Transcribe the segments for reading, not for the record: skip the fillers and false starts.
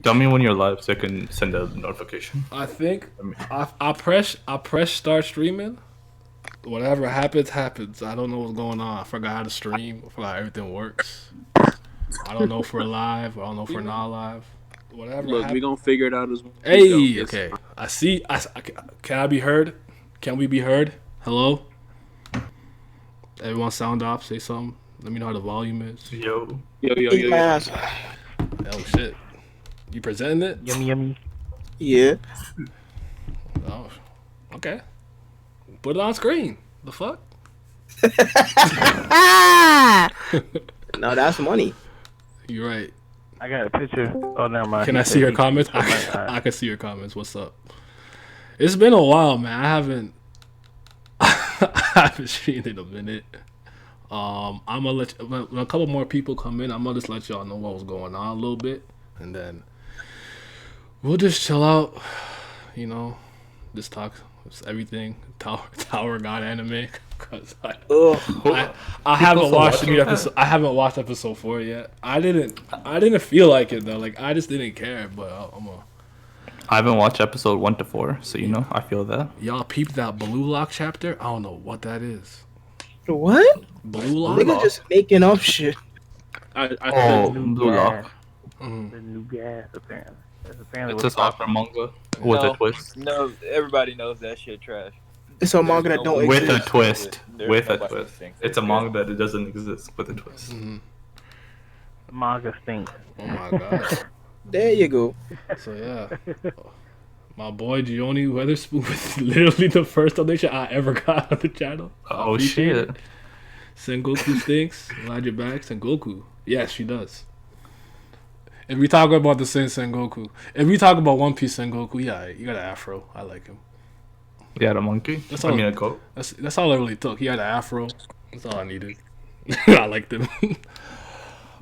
Tell me when you're live so I can send a notification. I think I mean, I press start streaming. Whatever happens. I don't know what's going on. I forgot how to stream. I forgot how everything works. I don't know if we're live. I don't know if we're not live. Whatever Look, we happens. gonna figure it out as we go. Hey, okay. I see. Can I be heard? Can we be heard? Hello. Everyone, sound off. Say something. Let me know how the volume is. yo. Yo. Oh shit. You presenting it? Yummy. Yeah. Oh, okay. Put it on screen. The fuck? No, that's money. You're right. I got a picture. Oh, never mind. Can I see your comments? I can see your comments. What's up? It's been a while, man. I haven't streamed in a minute. I'm gonna let you, when a couple more people come in, I'm gonna just let y'all know what was going on a little bit, and then we'll just chill out. You know, just talk everything Tower God anime. Cause I haven't watched any episode. I haven't watched episode 4 yet. I didn't feel like it though. Like I just didn't care. But I haven't watched episode 1 to 4, so I feel that. y'all peeped that Blue Lock chapter. I don't know what that is. What? Blue Lock. Nigga just making up shit. Blue Lock. The new gas, apparently. That's apparently It's what a soccer manga with a twist. No, everybody knows that shit trash. It's a manga that don't With a exist. twist. There's With a nobody twist. thinks It's a it's manga that it doesn't exist with a twist. manga stinks. Oh my god. There you go. So yeah. My boy Gioni Weatherspoon was literally the first donation I ever got on the channel. Oh shit. Sengoku stinks. Glad you're back. Sengoku. Yes, she does. If we talk about the same Sengoku, if we talk about One Piece Sengoku, yeah, you got an afro. I like him. Yeah, the monkey. That's I all. mean a goat. That's all I really took. He had an afro. That's all I needed. I liked him.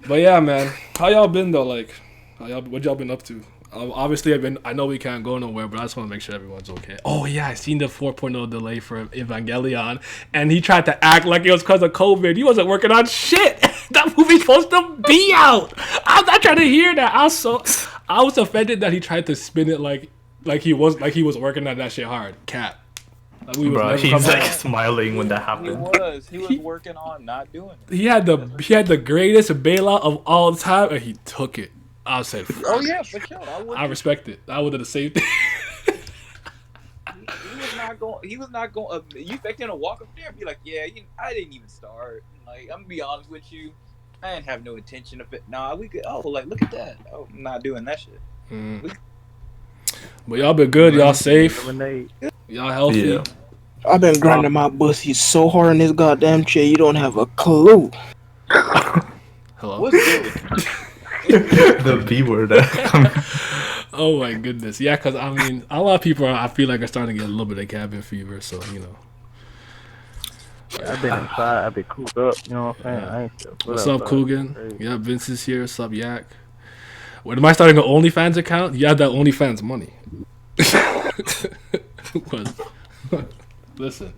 But yeah, man, how y'all been though? Like, what y'all been up to? Obviously, I know we can't go nowhere, but I just want to make sure everyone's okay. Oh yeah, I seen the 4.0 delay for Evangelion, and he tried to act like it was because of COVID. He wasn't working on shit. That movie's supposed to be out. I'm not trying to hear that. I was offended that he tried to spin it like he was working on that shit hard. Cap. Like we was Bro, never he's coming like out. smiling when that He happened. was working on not doing it. He had the greatest bailout of all time, and he took it. I said, Oh yeah, for sure. I respect it. I would have the same thing. He was not going. You expect him to walk up there and be like, "Yeah, I didn't even start." Like, I'm gonna be honest with you, I didn't have no intention of it. Nah, we could. Oh, like look at that. Oh, I'm not doing that shit. But y'all been good. Y'all safe. Lemonade. Y'all healthy. Yeah. I've been grinding my pussy so hard in this goddamn chair, you don't have a clue. Hello. What's good? The B word. Oh my goodness. Yeah, because I mean, a lot of people I feel like are starting to get a little bit of cabin fever. So I've been inside. I've been cooped up. You know what I'm saying? Yeah. I ain't still put What's up, outside. Coogan? Crazy. Yeah, Vince is here. What's up, Yak? When am I starting an OnlyFans account? You have that OnlyFans money. Listen,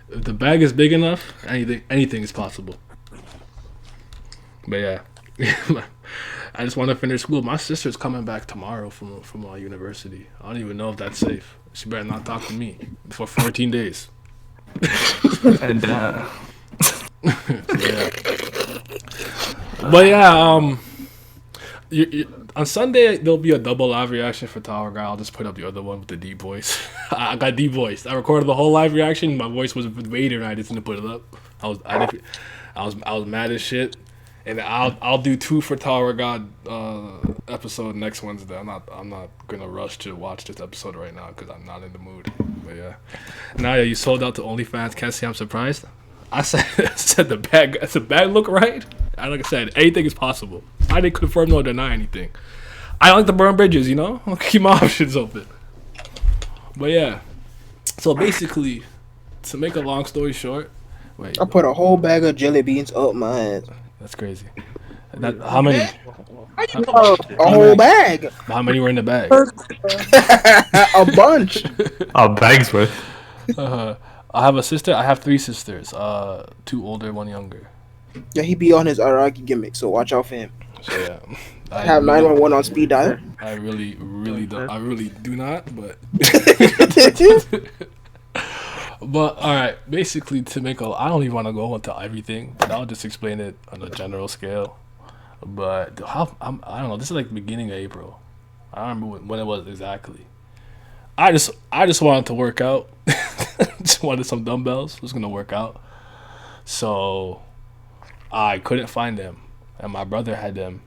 if the bag is big enough, anything is possible. But yeah, I just want to finish school. My sister's coming back tomorrow from university. I don't even know if that's safe. She better not talk to me for 14 days. And Yeah. But yeah, on Sunday there'll be a double live reaction for Tower Guy. I'll just put up the other one with the deep voice. I got deep voice. I recorded the whole live reaction. My voice was waiting, and I just didn't put it up. I was mad as shit. And I'll do 2 for Tower God episode next Wednesday. I'm not gonna rush to watch this episode right now because I'm not in the mood. But yeah, Naya, you sold out to OnlyFans. Can't say I'm surprised. I said the bag look right. And like I said, anything is possible. I didn't confirm nor deny anything. I don't like to burn bridges, you know. I'll keep my options open. But yeah, so basically, to make a long story short, wait, I put a whole bag of jelly beans up my ass. that's crazy. How many? A whole bag. How many were in the bag? A bunch. oh, bag's worth. I have a sister. I have 3 sisters. 2 older, 1 younger. Yeah, he be on his Araki gimmick, so watch out for him. So yeah, I Have really, 911 on speed dial. I really don't. I really do not. But but all right. Basically, to make I don't even want to go into everything, but I'll just explain it on a general scale. But I don't know. This is like the beginning of April. I don't remember when it was exactly. I just wanted to work out. Just wanted some dumbbells. Was gonna work out. So I couldn't find them, and my brother had them,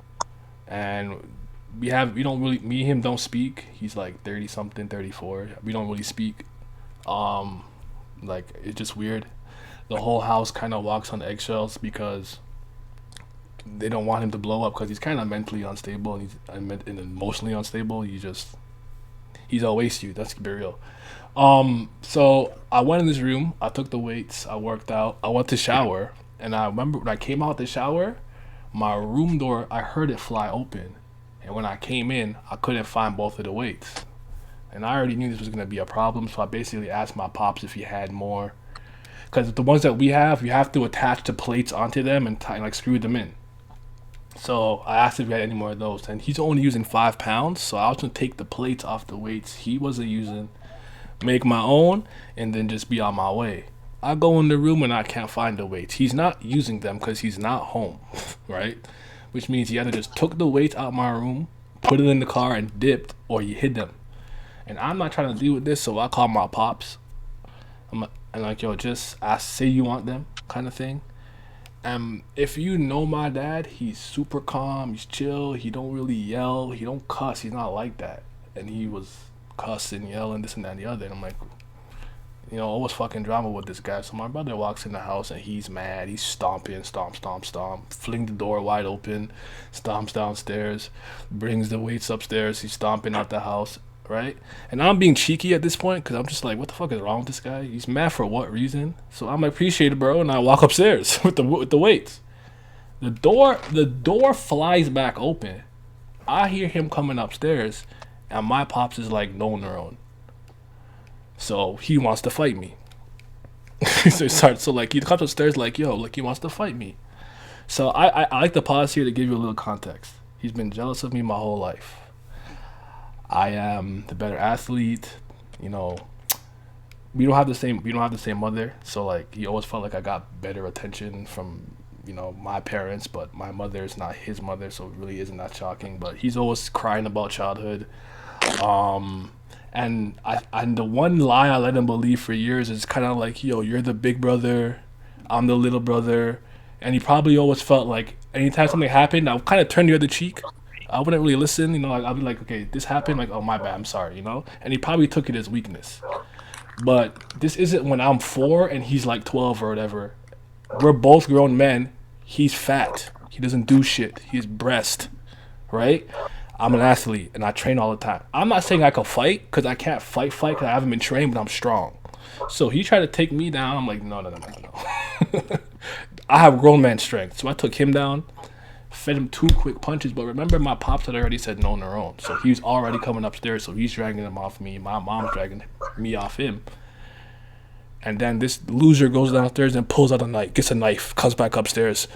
and we don't really, me and him don't speak. He's like 30 something, 34. We don't really speak. Like it's just weird. The whole house kind of walks on eggshells because they don't want him to blow up because he's kind of mentally unstable and emotionally unstable. He's a waste youth. Let's be real. So I went in this room. I took the weights. I worked out. I went to shower, and I remember when I came out the shower, my room door, I heard it fly open, and when I came in, I couldn't find both of the weights, and I already knew this was gonna be a problem. So I basically asked my pops if he had more, because the ones that we have to attach the plates onto them and like screw them in. So I asked if he had any more of those, and he's only using 5 pounds. So I was gonna take the plates off the weights he wasn't using, make my own, and then just be on my way. I go in the room and I can't find the weights. He's not using them because he's not home, right? Which means he either just took the weights out of my room, put it in the car, and dipped, or he hid them. And I'm not trying to deal with this, so I call my pops. I'm like, yo, just say you want them, kind of thing. If you know my dad, he's super calm, he's chill, he don't really yell, he don't cuss, he's not like that. And he was cussing, yelling, this and that and the other. And I'm like, always fucking drama with this guy. So my brother walks in the house and he's mad. He's stomping, stomp, fling the door wide open, stomps downstairs, brings the weights upstairs. He's stomping out the house, right? And I'm being cheeky at this point because I'm just like, what the fuck is wrong with this guy? He's mad for what reason? So I'm like, appreciate it, bro. And I walk upstairs with the weights. The door flies back open. I hear him coming upstairs, and my pops is like, no neuron. So he wants to fight me. So like he comes upstairs like, yo, like he wants to fight me. So I like to pause here to give you a little context. He's been jealous of me my whole life. I am the better athlete. We don't have the same mother. So like he always felt like I got better attention from my parents, but my mother is not his mother, so it really isn't that shocking. But he's always crying about childhood. And the one lie I let him believe for years is kind of like, yo, you're the big brother, I'm the little brother. And he probably always felt like anytime something happened, I would kind of turn the other cheek. I wouldn't really listen, I'd be like, okay, this happened, like, oh, my bad, I'm sorry, And he probably took it as weakness. But this isn't when I'm 4 and he's like 12 or whatever. We're both grown men. He's fat. He doesn't do shit. He's breast, right? I'm an athlete, and I train all the time. I'm not saying I can fight, because I can't fight, because I haven't been trained, but I'm strong. So he tried to take me down. I'm like, no. I have grown man strength. So I took him down, fed him 2 quick punches. But remember, my pops had already said no on their own. So he was already coming upstairs, so he's dragging them off me. My mom's dragging me off him. And then this loser goes downstairs and pulls out a knife, gets a knife, comes back upstairs.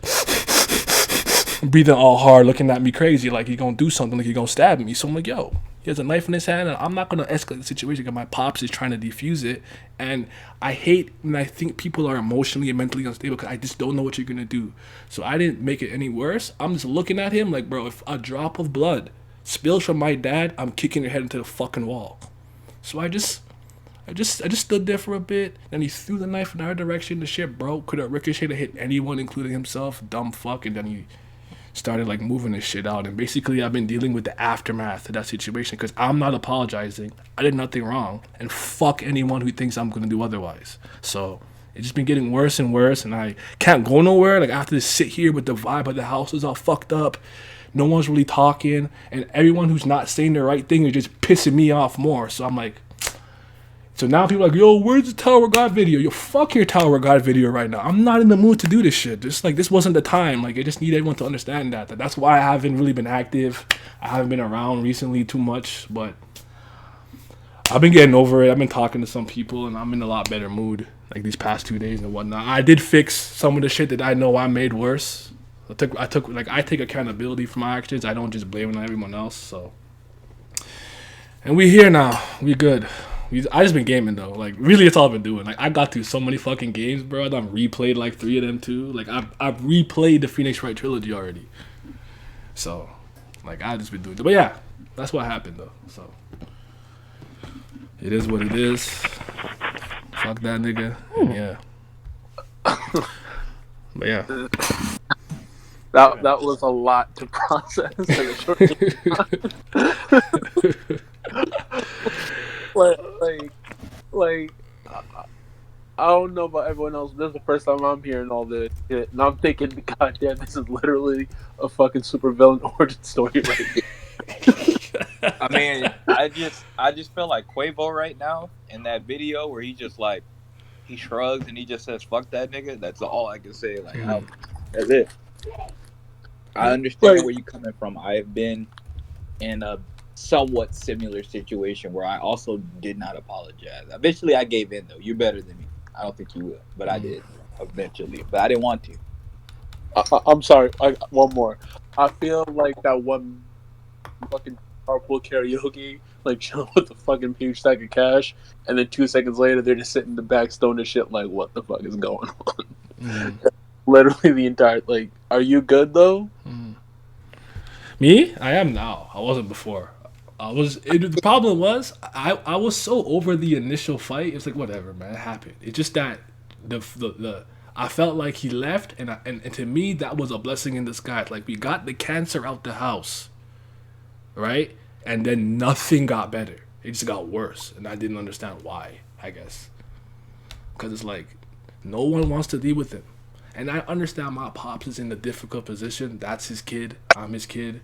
Breathing all hard, looking at me crazy, like he's gonna do something, like he's gonna stab me. So I'm like, yo, he has a knife in his hand, and I'm not gonna escalate the situation because my pops is trying to defuse it. And I hate when I think people are emotionally and mentally unstable because I just don't know what you're gonna do. So I didn't make it any worse. I'm just looking at him like, bro, if a drop of blood spills from my dad, I'm kicking your head into the fucking wall. So I just stood there for a bit, and he threw the knife in our direction. The shit broke, could have ricocheted, hit anyone, including himself, dumb fuck, and then he started like moving this shit out. And basically I've been dealing with the aftermath of that situation because I'm not apologizing. I did nothing wrong, and fuck anyone who thinks I'm gonna do otherwise. So it's just been getting worse and worse, and I can't go nowhere. Like I have to just sit here with the vibe of the house is all fucked up. No one's really talking, and everyone who's not saying the right thing is just pissing me off more. So I'm like, so now people are like, yo, where's the Tower God video? Yo, fuck your Tower God video right now. I'm not in the mood to do this shit. Just like, this wasn't the time. Like, I just need everyone to understand that. That's why I haven't really been active. I haven't been around recently too much, but I've been getting over it. I've been talking to some people, and I'm in a lot better mood, like these past 2 days and whatnot. I did fix some of the shit that I know I made worse. I take accountability for my actions. I don't just blame it on everyone else. So, and we here now. We good. I just been gaming though. Like really, it's all I've been doing. Like I got through so many fucking games, bro. I've replayed like 3 of them too. Like I've replayed the Phoenix Wright trilogy already. So, like I just been doing it. But yeah, that's what happened though. So it is what it is. Fuck that nigga. And yeah. But yeah. That was a lot to process in a short like I don't know about everyone else. This is the first time I'm hearing all this shit, and I'm thinking, goddamn, this is literally a fucking supervillain origin story right here. I mean, I just feel like Quavo right now in that video where he just like he shrugs and he just says "fuck that nigga." That's all I can say. Like, that's it. I understand where you're coming from. I've been in a somewhat similar situation where I also did not apologize. Eventually, I gave in though. You're better than me. I don't think you will, but I did eventually. But I didn't want to. I'm sorry. One more. I feel like that one fucking carpool karaoke, like chilling with the fucking huge stack of cash, and then 2 seconds later they're just sitting in the back stoned as shit. Like, what the fuck is going on? Literally the entire like. Are you good though? Me? I am now. I wasn't before. The problem was I was so over the initial fight. It's like whatever, man. It happened. It's just that the I felt like he left, and to me that was a blessing in disguise. Like we got the cancer out the house, right? And then nothing got better. It just got worse, and I didn't understand why. I guess because it's like no one wants to deal with him, and I understand my pops is in a difficult position. That's his kid. I'm his kid.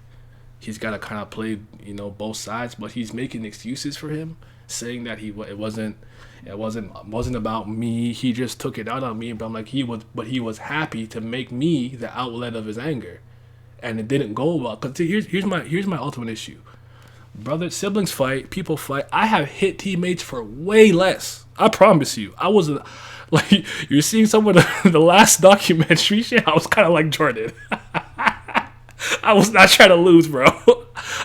He's got to kind of play, both sides, but he's making excuses for him, saying that it wasn't about me. He just took it out on me. But I'm like, he was happy to make me the outlet of his anger, and it didn't go well. Cause here's my ultimate issue, brother. Siblings fight, people fight. I have hit teammates for way less. I promise you. I wasn't like you're seeing some of the last documentary shit. I was kind of like Jordan. I was not trying to lose, bro.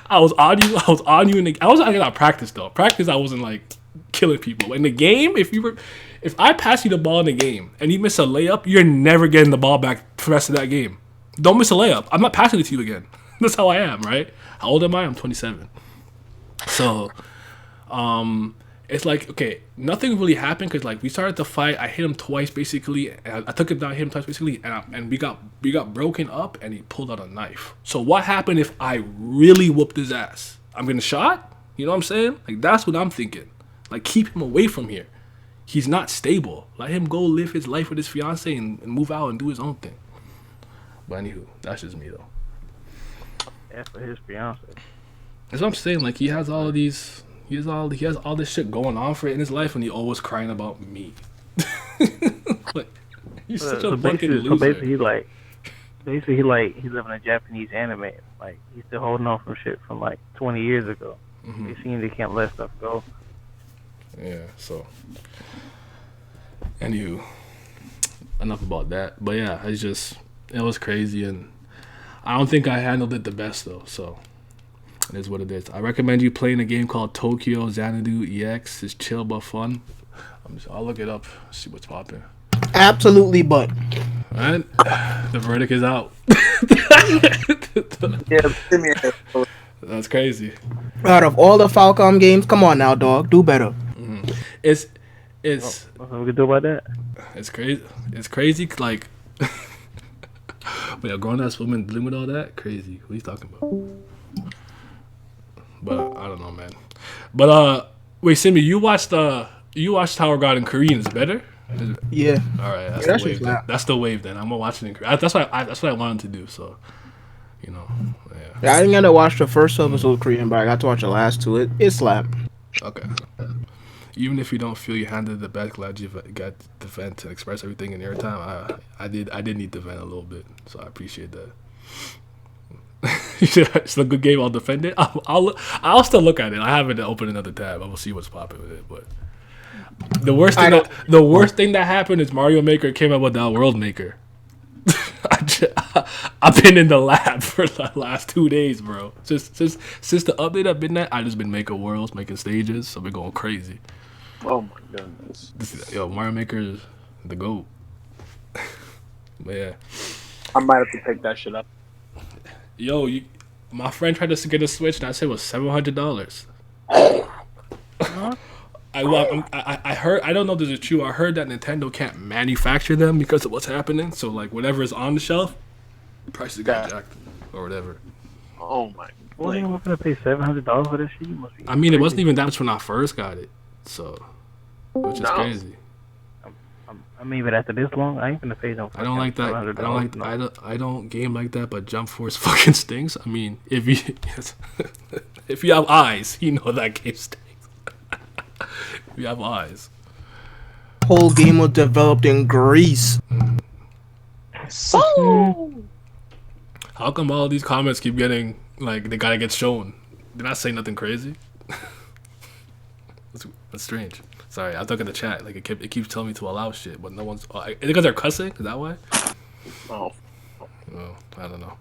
I was on you. I was not gonna practice though. Practice, I wasn't like killing people. In the game, if I pass you the ball in the game and you miss a layup, you're never getting the ball back for the rest of that game. Don't miss a layup. I'm not passing it to you again. That's how I am, right? How old am I? I'm 27. So, it's like, okay, nothing really happened because like we started to fight. I hit him twice basically. And I took him down, hit him twice basically, and we got broken up, and he pulled out a knife. So what happened if I really whooped his ass? I'm getting shot. You know what I'm saying? Like that's what I'm thinking. Like keep him away from here. He's not stable. Let him go live his life with his fiance and move out and do his own thing. But anywho, that's just me though. Yeah, for his fiance. That's what I'm saying. Like he has all of these. He has all this shit going on for it in his life, and he always crying about me. Like he's such a fucking loser. So basically, he's living a Japanese anime. Like he's still holding on from shit from like 20 years ago. They seem they can't let stuff go. Yeah. So, anywho, enough about that. But yeah, it was crazy, and I don't think I handled it the best though. So. It is what it is. I recommend you playing a game called Tokyo Xanadu EX. It's chill but fun. I'll look it up, see what's popping. Absolutely, but. Alright, the verdict is out. Yeah, That's crazy. Out of all the Falcom games, come on now, dog, do better. It's What we can do about that? It's crazy. It's crazy. Like, but a grown ass woman dealing with all that, crazy. What are you talking about? But I don't know, man. But wait, Simi, you watched Tower God in Korean. Is it better? Yeah. All right, that's Yeah, the wave. That's the wave. Then I'm gonna watch it in Korean. That's what I wanted to do. So, yeah. Yeah, I didn't get to watch the first episode Korean, but I got to watch the last two. It slapped. Okay. Even if you don't feel you handled the best, glad you got the vent to express everything in your time. I did need to vent a little bit, so I appreciate that. It's a good game. I'll defend it. I'll still look at it. I haven't opened another tab. I will see what's popping with it. But the worst thing that happened is Mario Maker came out with that World Maker. I've been in the lab for the last 2 days, bro. Since the update at midnight, I just been making worlds, making stages, so we're going crazy. Oh my goodness. Mario Maker is the GOAT. But yeah. I might have to pick that shit up. Yo, my friend tried to get a Switch, and I said it was $700. I heard, I don't know if this is true. I heard that Nintendo can't manufacture them because of what's happening. So like whatever is on the shelf, prices got jacked or whatever. Oh my. Well, you not gonna pay $700 for this shit? You must be. I mean, it wasn't even that much when I first got it, so which is crazy. I mean, but after this long, I ain't gonna pay no. I don't like that. I don't game like that. But Jump Force fucking stinks. I mean, if you have eyes, you know that game stinks. If you have eyes. Whole game was developed in Greece. So. How come all these comments keep getting like they gotta get shown? Did I say nothing crazy? That's strange. Sorry, I look at the chat. Like it keeps telling me to allow shit, but no one's. Is it because they're cussing? Is that why? Oh. Well, I don't know.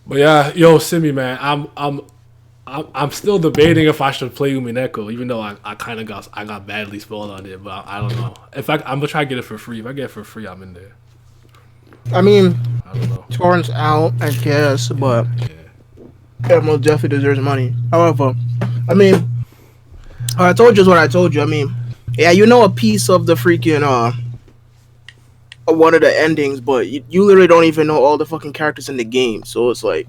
But yeah, yo, Simi, man, I'm still debating if I should play Umineko, even though I kind of got badly spoiled on it. But I don't know. In fact, I'm gonna try to get it for free. If I get it for free, I'm in there. I mean, I don't know. torrents out, I guess, but it most definitely deserves money. However, I mean, I told you what I told you. I mean, yeah, you know a piece of the freaking one of the endings, but you literally don't even know all the fucking characters in the game. So it's like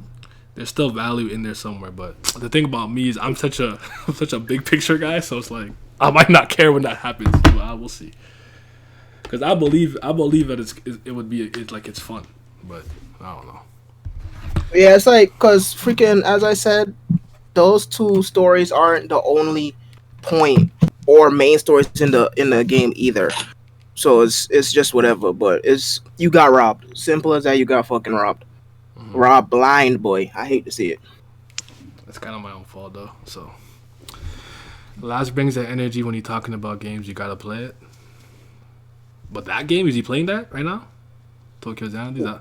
there's still value in there somewhere. But the thing about me is I'm such a big picture guy, so it's like I might not care when that happens. But we'll see. Because I believe that it's fun, but I don't know. yeah, it's like because freaking as I said, those two stories aren't the only point or main stories in the game either. So it's just whatever. But you got robbed. Simple as that. You got fucking robbed. Mm-hmm. Robbed blind, boy. I hate to see it. That's kind of my own fault though. So Last brings that energy when you're talking about games. You gotta play it. But that game, is he playing that right now? Tokyo Zandy?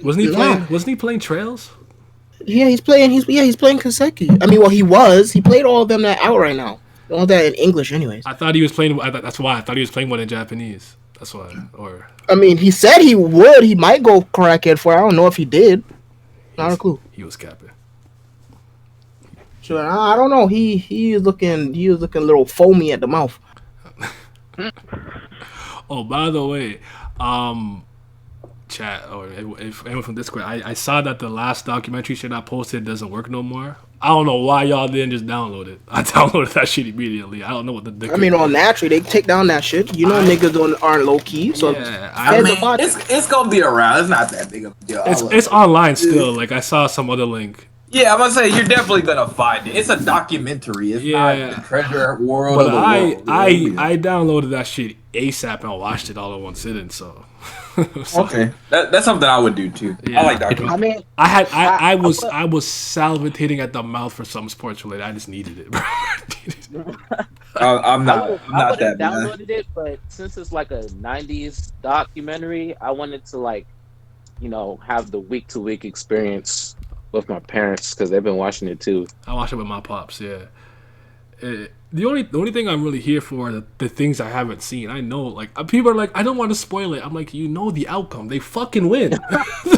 Wasn't he playing Trails? Yeah, he's playing Kaseki. I mean, well, he played all of them that out right now. All that in English, anyways. I thought he was playing. That's why I thought he was playing one in Japanese. That's why. Or I mean, he said he would. He might go crackhead for it. I don't know if he did. Not a clue. He was capping. So I don't know. He was looking a little foamy at the mouth. Oh, by the way, chat or if anyone from Discord, I saw that the last documentary shit I posted doesn't work no more. I don't know why y'all didn't just download it. I downloaded that shit immediately. I don't know what the. I mean, all naturally they take down that shit. You know, niggas aren't low key. So yeah, it's gonna be around. It's not that big of a deal. It's online still. Like I saw some other link. Yeah, I'm gonna say you're definitely gonna find it. It's a documentary. It's not the treasure world. But of the world. I downloaded that shit ASAP and watched it all in one sitting. So okay, that's something I would do too. Yeah. I like documentaries. I mean, I was salivating at the mouth for some sports related. I just needed it, bro. I'm not that bad. I downloaded it, but since it's like a '90s documentary, I wanted to have the week to week experience with my parents because they've been watching it too. I watch it with my pops. Yeah. The only thing I'm really here for are the things I haven't seen. I know, like people are like, I don't want to spoil it. I'm like, you know the outcome. They fucking win.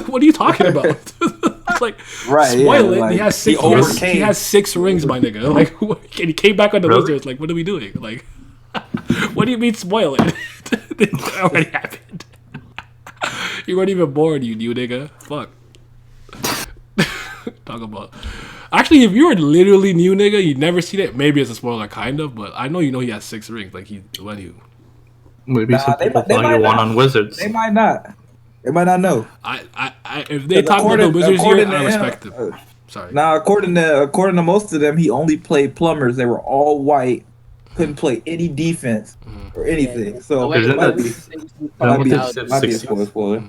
What are you talking about? It's like, right, spoil it. Like, he has 6. He has 6 rings, my nigga. Like, and he came back on the Wizards. Like, what are we doing? Like, what do you mean spoil it? It already happened. You weren't even born, you new nigga. Fuck. Talk about. Actually, if you were literally new nigga, you'd never seen it. Maybe it's a spoiler, kind of, but I know he has 6 rings. Like maybe some people thought you won on Wizards. They might not. They might not know. If they talk about the Wizards here, I respect them. Sorry. Now, according to most of them, he only played plumbers. They were all white. Couldn't play any defense or anything. Yeah. So it might be a spoiler.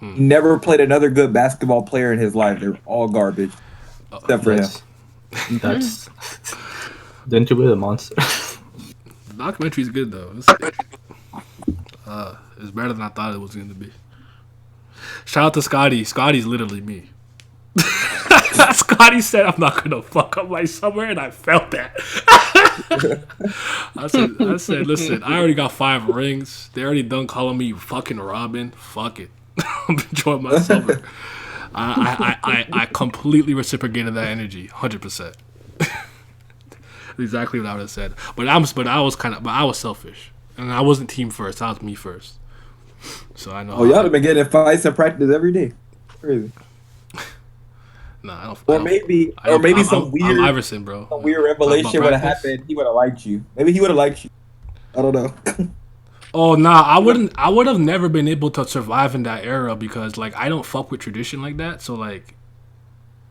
He never played another good basketball player in his life. They're all garbage, except for him. That's didn't you play the monster? The documentary's good though. It's better than I thought it was gonna be. Shout out to Scotty. Scotty's literally me. Scotty said I'm not gonna fuck up my summer, and I felt that. I said, listen, I already got 5 rings. They already done calling me fucking Robin. Fuck it. I'm enjoying my summer. I completely reciprocated that energy, 100%. Exactly what I would have said. But I was selfish, and I wasn't team first. I was me first. So I know. Oh, y'all have been getting fights in practice every day. Crazy. Nah, I don't. Or maybe some weird. I'm Iverson, bro. Some weird revelation would have happened. He would have liked you. Maybe he would have liked you. I don't know. Oh nah, I wouldn't. I would have never been able to survive in that era because like I don't fuck with tradition like that. So like,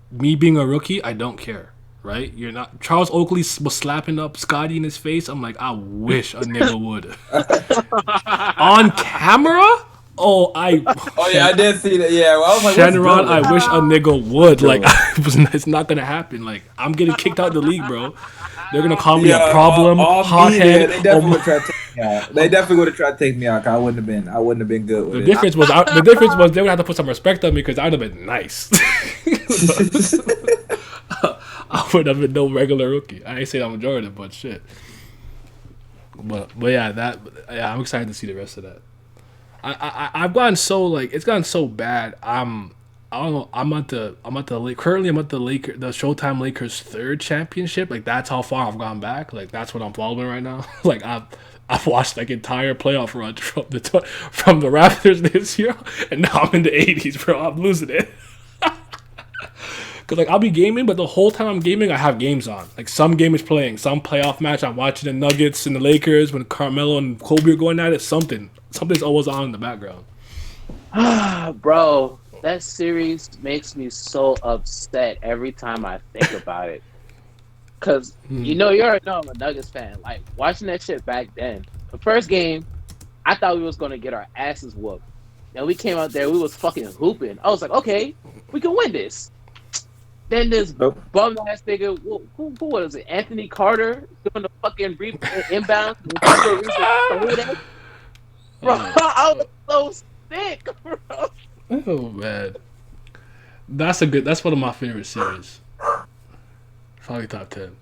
me being a rookie, I don't care. Right? You're not. Charles Oakley was slapping up Scotty in his face. I'm like, I wish a nigga would. On camera? Oh, yeah, I did see that. Yeah, well, I was like, Shenron, I wish a nigga would. Like, it's not gonna happen. Like, I'm getting kicked out of the league, bro. They're gonna call me a problem, hothead. They definitely would try to take me out. They definitely would have tried to take me out. I wouldn't have been good with the it. Difference was they would have to put some respect on me because I would have been nice. I would have been no regular rookie. I ain't saying I'm a Jordan, but shit. But yeah, I'm excited to see the rest of that. I've gotten so like it's gotten so bad. I don't know. Currently I'm at the Showtime Lakers 3rd championship. Like that's how far I've gone back. Like that's what I'm following right now. Like I've watched like entire playoff run from the Raptors this year, and now I'm in the 80s, bro. I'm losing it. Cause like I'll be gaming, but the whole time I'm gaming, I have games on. Like some game is playing, some playoff match. I'm watching the Nuggets and the Lakers when Carmelo and Kobe are going at it. Something's always on in the background. Bro, that series makes me so upset every time I think about it. Cause you already know I'm a Nuggets fan. Like watching that shit back then, the first game, I thought we was gonna get our asses whooped. And we came out there, we was fucking hooping. I was like, okay, we can win this. Then this bum ass nigga, who was it? Anthony Carter doing the fucking inbound. Bro, I was so sick, bro. Oh man, that's one of my favorite series. Probably top 10.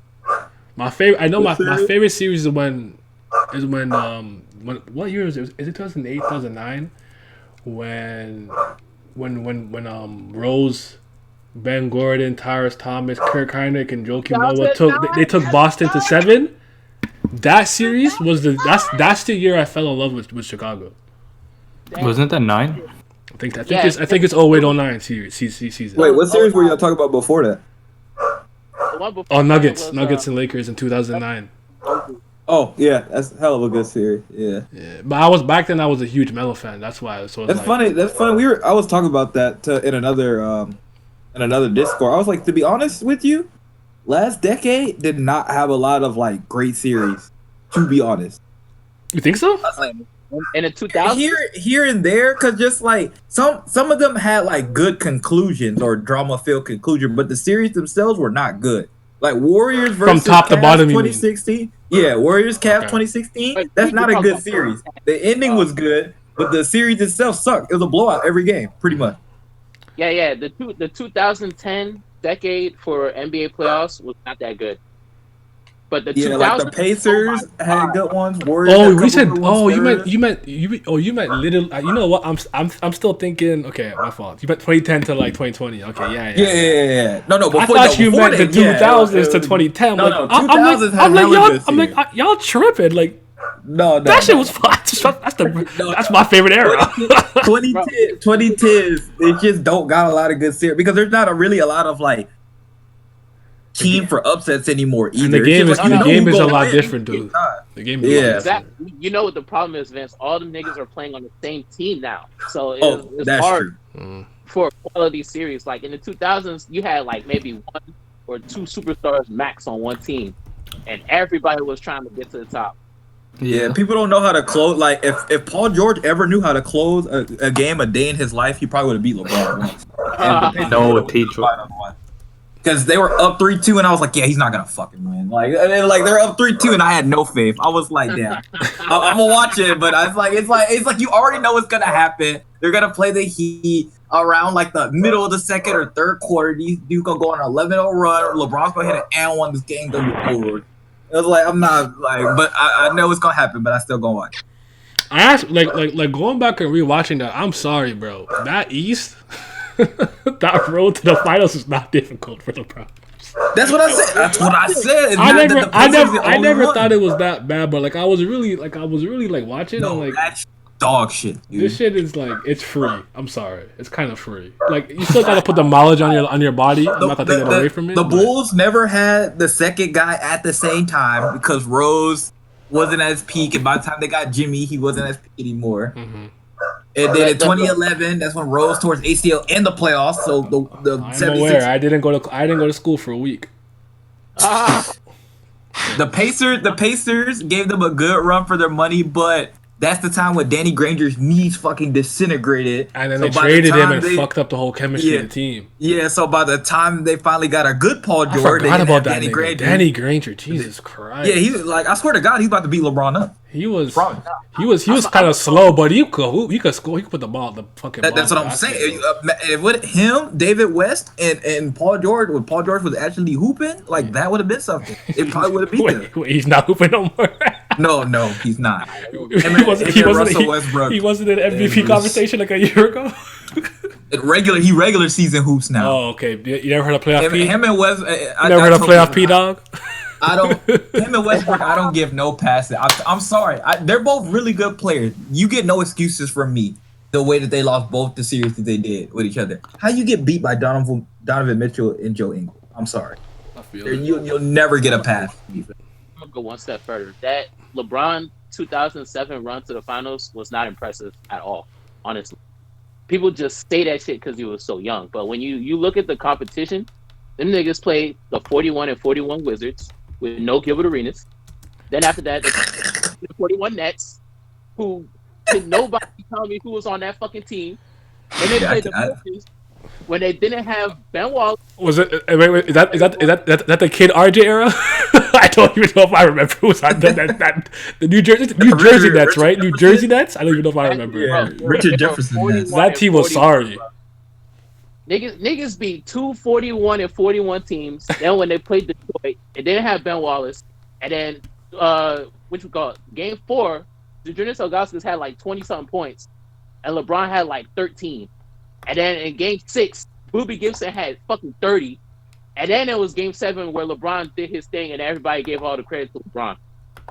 My favorite. I know my favorite series is when what year is it? Is it 2008, 2009? When Rose, Ben Gordon, Tyrus Thomas, Kirk Heinrich, and Joakim Noah took Boston to 7. That series was that's the year I fell in love with Chicago. Wasn't that 9? I think it's 08-09 season. Wait, what series were y'all talking about before that? Nuggets and Lakers in 2009. Oh yeah, that's a hell of a good series. Yeah. But I was a huge Melo fan. That's why. So that's funny. That's funny. I was talking about that in another Discord. I was like, to be honest with you, last decade did not have a lot of like great series. To be honest, you think so? In the 2000s, here and there, because just like some of them had like good conclusions or drama-filled conclusion, but the series themselves were not good. Like Warriors versus from top Cavs to bottom, 2016. Yeah, Warriors Cavs 2016. That's not a good series. The ending was good, but the series itself sucked. It was a blowout every game, pretty much. Yeah. The 2010 decade for NBA playoffs was not that good. But the 2000s, like the Pacers had good ones. Warriors. You meant little. You know what? I'm still thinking. Okay, my fault. You meant 2010 to like 2020. Okay, yeah. No. I thought you meant the 2000s to 2010. No, 2000s. I'm like, y'all tripping. Like, no. That shit was fun. That's my favorite era. 2010s. They just don't got a lot of good series because there's not really a lot of like team for upsets anymore either. And the game is a lot different, dude. The game is exactly. You know what the problem is, Vince? All the niggas are playing on the same team now, so it's hard for a quality series. Like in the 2000s, you had like maybe 1 or 2 superstars max on one team, and everybody was trying to get to the top. Yeah, people don't know how to close. Like if Paul George ever knew how to close a game a day in his life, he probably would have beat LeBron once. No, teach. because they were up 3-2, and I was like, yeah, he's not gonna fucking win. Like they're up 3-2, and I had no faith. I was like, damn, I'm gonna watch it, but I was like, it's like you already know what's gonna happen. They're gonna play the Heat around like the middle of the second or third quarter. These dudes gonna go on an 11-0 run. LeBron's gonna hit an and one. This game gonna be over. It was like I'm not like, but I know it's gonna happen, but I still gonna watch. I asked, like going back and rewatching that. I'm sorry, bro. That East, that road to the finals is not difficult for the Browns. That's what I said. That's what I said. It's I not never, that the I Pacers never, are the I only never one. thought it was that bad, but like I was really watching No, and like that's dog shit, dude. this shit is like it's free. I'm sorry, it's kind of free. Like you still gotta put the mileage on your body. I'm not gonna take that away from it. The but- Bulls never had the second guy at the same time because Rose wasn't at his peak, and by the time they got Jimmy, he wasn't at his peak anymore. Mm-hmm. And then in 2011, that's when Rose tore his ACL in the playoffs. So the I'm 76 aware. I didn't go to school for a week. the Pacers gave them a good run for their money, but that's the time when Danny Granger's knees fucking disintegrated. And then So they by the traded him time and they- fucked up the whole chemistry Yeah. of the team. Yeah, so by the time they finally got a good Paul I George, they forgot didn't about have that Danny nigga. Granger. Danny Granger, Jesus Christ. Yeah, he was like, I swear to God, he's about to beat LeBron up. He was Probably. kind of slow, but he could score. He could put the ball, the fucking. That's ball what in I'm the basket, saying. though. With him, David West, and Paul George, when Paul George was actually hooping, like that would have been something. It probably would have beat them. Wait, he's not hooping no more. No, he's not. He wasn't in MVP was- conversation like a year ago. He regular season hoops now. Oh, okay. You never heard of playoff P? Him and West. You never heard of playoff P, dog? I don't. Him and Westbrook, I don't give no passes. I'm sorry. They're both really good players. You get no excuses from me. The way that they lost both the series that they did with each other. How you get beat by Donovan Mitchell and Joe Ingles? I'm sorry. I feel it. You'll never get a pass. I'm gonna go one step further. That LeBron 2007 run to the finals was not impressive at all. Honestly, people just say that shit because he was so young. But when you look at the competition, them niggas played the 41-41 Wizards with no Gilbert Arenas. Then after that, the 41 Nets, who did nobody tell me who was on that fucking team. Then they played the Pistons when they didn't have Ben Wallace. Was it? Wait, is that the Kid RJ era? I don't even know if I remember who was on that the New Jersey Nets, right? New Jersey Nets. I don't even know if I remember. Yeah, Richard Jefferson Nets. That team was sorry. Niggas beat 2 41-41 teams. Then when they played Detroit, it didn't have Ben Wallace. And then what you call it? Game 4, Zydrunas Ilgauskas had like 20-something points, and LeBron had like 13. And then in Game 6, Boobie Gibson had fucking 30. And then it was Game 7 where LeBron did his thing, and everybody gave all the credit to LeBron.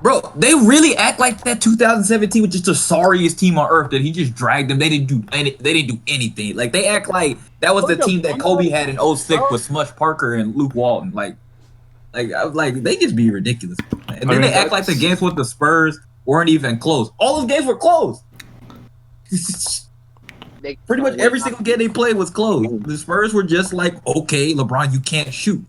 Bro, they really act like that 2017 was just the sorriest team on earth that he just dragged them. They didn't do anything. Like they act like that was the team that Kobe had in 06 with Smush Parker and Luke Walton. Like they just be ridiculous. And then they act like the games with the Spurs weren't even close. All those games were close. Pretty much every single game they played was close. The Spurs were just like, okay, LeBron, you can't shoot.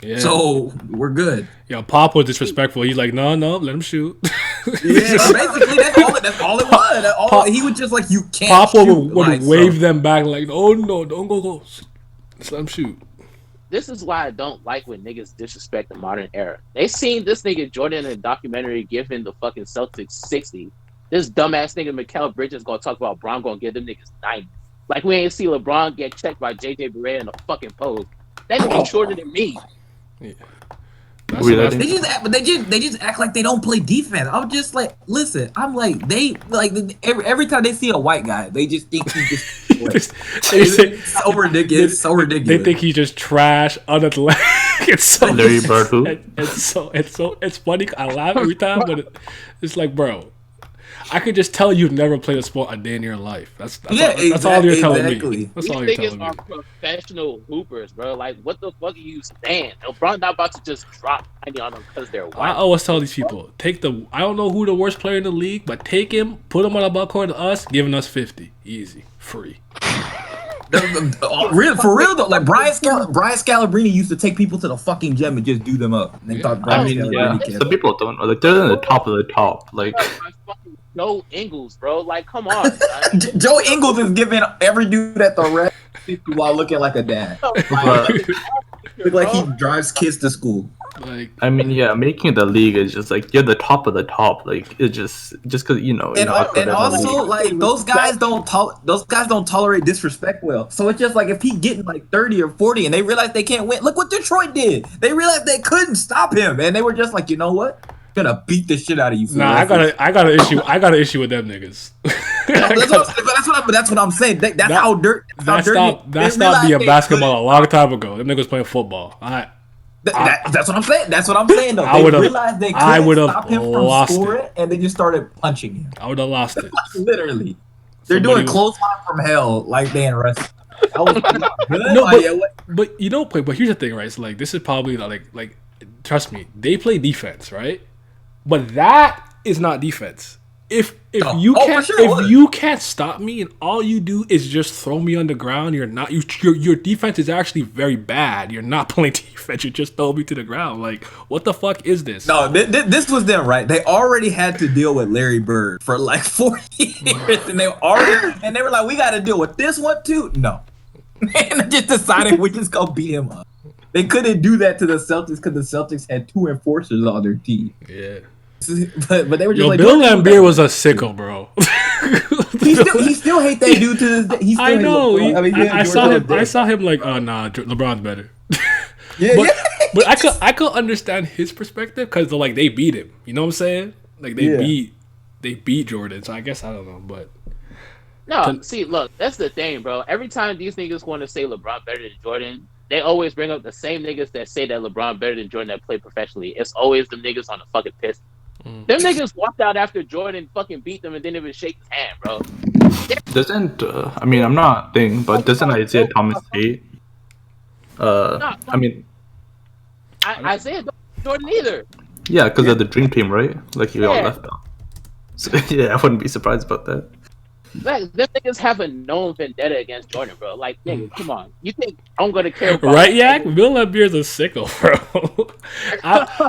Yeah. So we're good. Yo, Pop was disrespectful. He's like, no, let him shoot. Yeah, basically that's all it was. He was just like, you can't Pop shoot. would wave them back like, oh no, don't go. Just let him shoot. This is why I don't like when niggas disrespect the modern era. They seen this nigga Jordan in a documentary giving the fucking Celtics 60. This dumbass nigga Mikal Bridges gonna talk about Bron gonna give them niggas 90. Like we ain't see LeBron get checked by JJ Barea in a fucking pose. That nigga shorter than me. Yeah. They just act like they don't play defense. I'm just like, listen, I'm like every time they see a white guy, they just think he just it's so ridiculous. It's so ridiculous. They think he's just trash, unathletic. It's so Larry Bird who? It's funny. I laugh every time, but it's like, bro, I could just tell you've never played a sport a day in your life. That's all you're telling me. That's all you're These telling niggas me. are professional hoopers, bro. Like, what the fuck are you saying? LeBron not about to just drop 90 on them because they're white. I always tell these people, I don't know who the worst player in the league, but take him, put him on a backcourt to us, giving us 50. Easy. Free. For real though, like Brian Scalabrine used to take people to the fucking gym and just do them up. And they thought Brian Scalabrine some people don't. Like they're in the top of the top. Like Joe Ingles, bro. Like, come on. Joe Ingles is giving every dude at the rest while looking like a dad. Look like he drives kids to school. Like, I mean, yeah, making the league is just like you're the top of the top. Like it's just because you know. And, you're not good and at the also league. like those guys don't tolerate disrespect well. So it's just like if he getting like 30 or 40 and they realize they can't win. Look what Detroit did. They realized they couldn't stop him, and they were just like, you know what? I'm gonna beat the shit out of you. nah, I got an issue with them niggas. That's what I'm saying. That's how dirty. That stopped being basketball a long time ago. Them niggas playing football. That's what I'm saying. That's what I'm saying. Though they realized they couldn't stop him from scoring, and they just started punching him. I would have lost it. Literally, they're doing clothesline from hell like they in wrestling. But you know, but here's the thing, right? So like, this is probably like, trust me, they play defense, right? But that is not defense. If you can't stop me and all you do is just throw me on the ground, your defense is actually very bad. You're not playing defense. You just throw me to the ground. Like, what the fuck is this? No, this was them, right? They already had to deal with Larry Bird for like 4 years, and they were like, we got to deal with this one too. No, and they just decided we just go beat him up. They couldn't do that to the Celtics because the Celtics had 2 enforcers on their team. Yeah. But they were just like, Bill Laimbeer was a sicko, bro. he still hate that dude to this day. I know. I saw him like, oh nah, LeBron's better. But I could understand his perspective because like they beat him. You know what I'm saying? Like they beat Jordan. So I guess I don't know, but. No, see, look, that's the thing, bro. Every time these niggas want to say LeBron better than Jordan, they always bring up the same niggas that say that LeBron better than Jordan that play professionally. It's always them niggas on the fucking piss. Them niggas walked out after Jordan fucking beat them and didn't even shake his hand, bro. Doesn't I mean I'm not thing, but doesn't Isaiah Thomas hate? I mean, Isaiah Jordan either. Yeah, because of the Dream Team, right? Like he got left out. So yeah, I wouldn't be surprised about that. Like, them niggas have a known vendetta against Jordan, bro. Like, nigga, come on. You think I'm gonna care about right, Yak? Bill Laimbeer's a sicko, bro.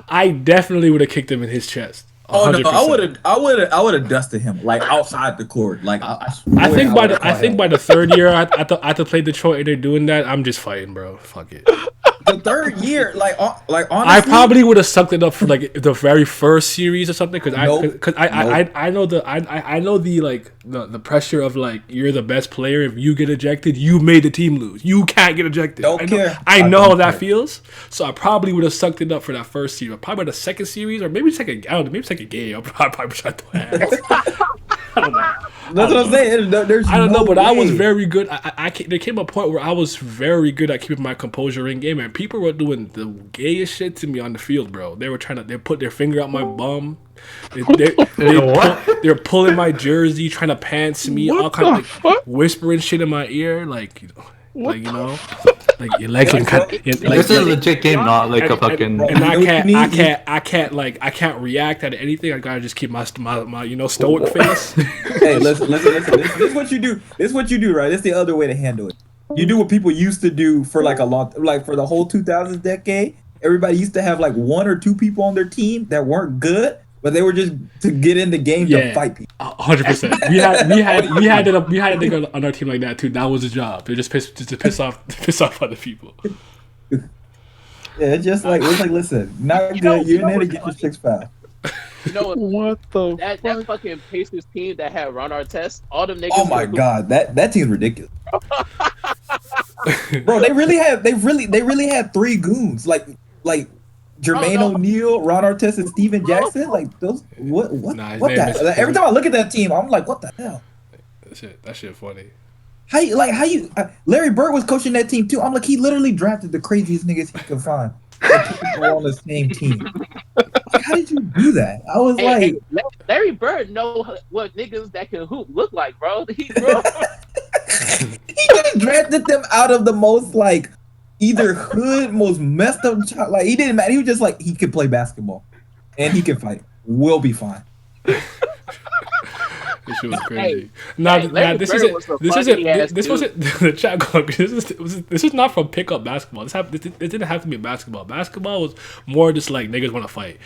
I definitely would have kicked him in his chest. 100%. Oh no, I would have dusted him like outside the court. Like I think by the third year I had to play Detroit and they're doing that, I'm just fighting, bro. Fuck it. The third year, like honestly, I probably would have sucked it up for like the very first series or something because I know the like the pressure of like you're the best player. If you get ejected, you made the team lose. You can't get ejected. I know how that feels. So I probably would have sucked it up for that first series. Probably by the second series or maybe second game. I'll probably shut the ass. I don't know. That's what I'm saying. I don't know, but I was very good. There came a point where I was very good at keeping my composure in game, and people were doing the gayest shit to me on the field, bro. They were they put their finger out my bum. They're pulling my jersey, trying to pants me, all kind of like whispering shit in my ear, like you know. Like your legs like this is a legit game, not like a fucking. And I can't react at anything. I gotta just keep my stoic face. Hey, listen. This is what you do. This is what you do, right? It's the other way to handle it. You do what people used to do for like for the whole 2000s decade. Everybody used to have like 1 or 2 people on their team that weren't good, but they were just to get in the game to fight people. 100%. We had a nigga on our team like that too. That was his job. They just piss off other people. Yeah, it's like listen, not good. You're in there to get your 6 foul. You know what the that fucking Pacers team that had Ron Artest, all them niggas. Oh my god, that team's ridiculous. Bro, they really had 3 goons like Jermaine O'Neal, Ron Artest, and Steven Jackson. Like those, what the? Every time I look at that team, I'm like, what the hell? That shit funny. How you? Larry Bird was coaching that team too. I'm like, he literally drafted the craziest niggas he could find. On the same team. Like, how did you do that? I was Larry Bird know what niggas that can hoop look like, bro. He just drafted them out of the most like either hood, most messed up child. Like he didn't matter. He was just like he can play basketball and he can fight. We'll be fine. This shit was crazy. This wasn't the chat going. This is not from pickup basketball. This didn't have to be basketball. Basketball was more just like niggas want to fight.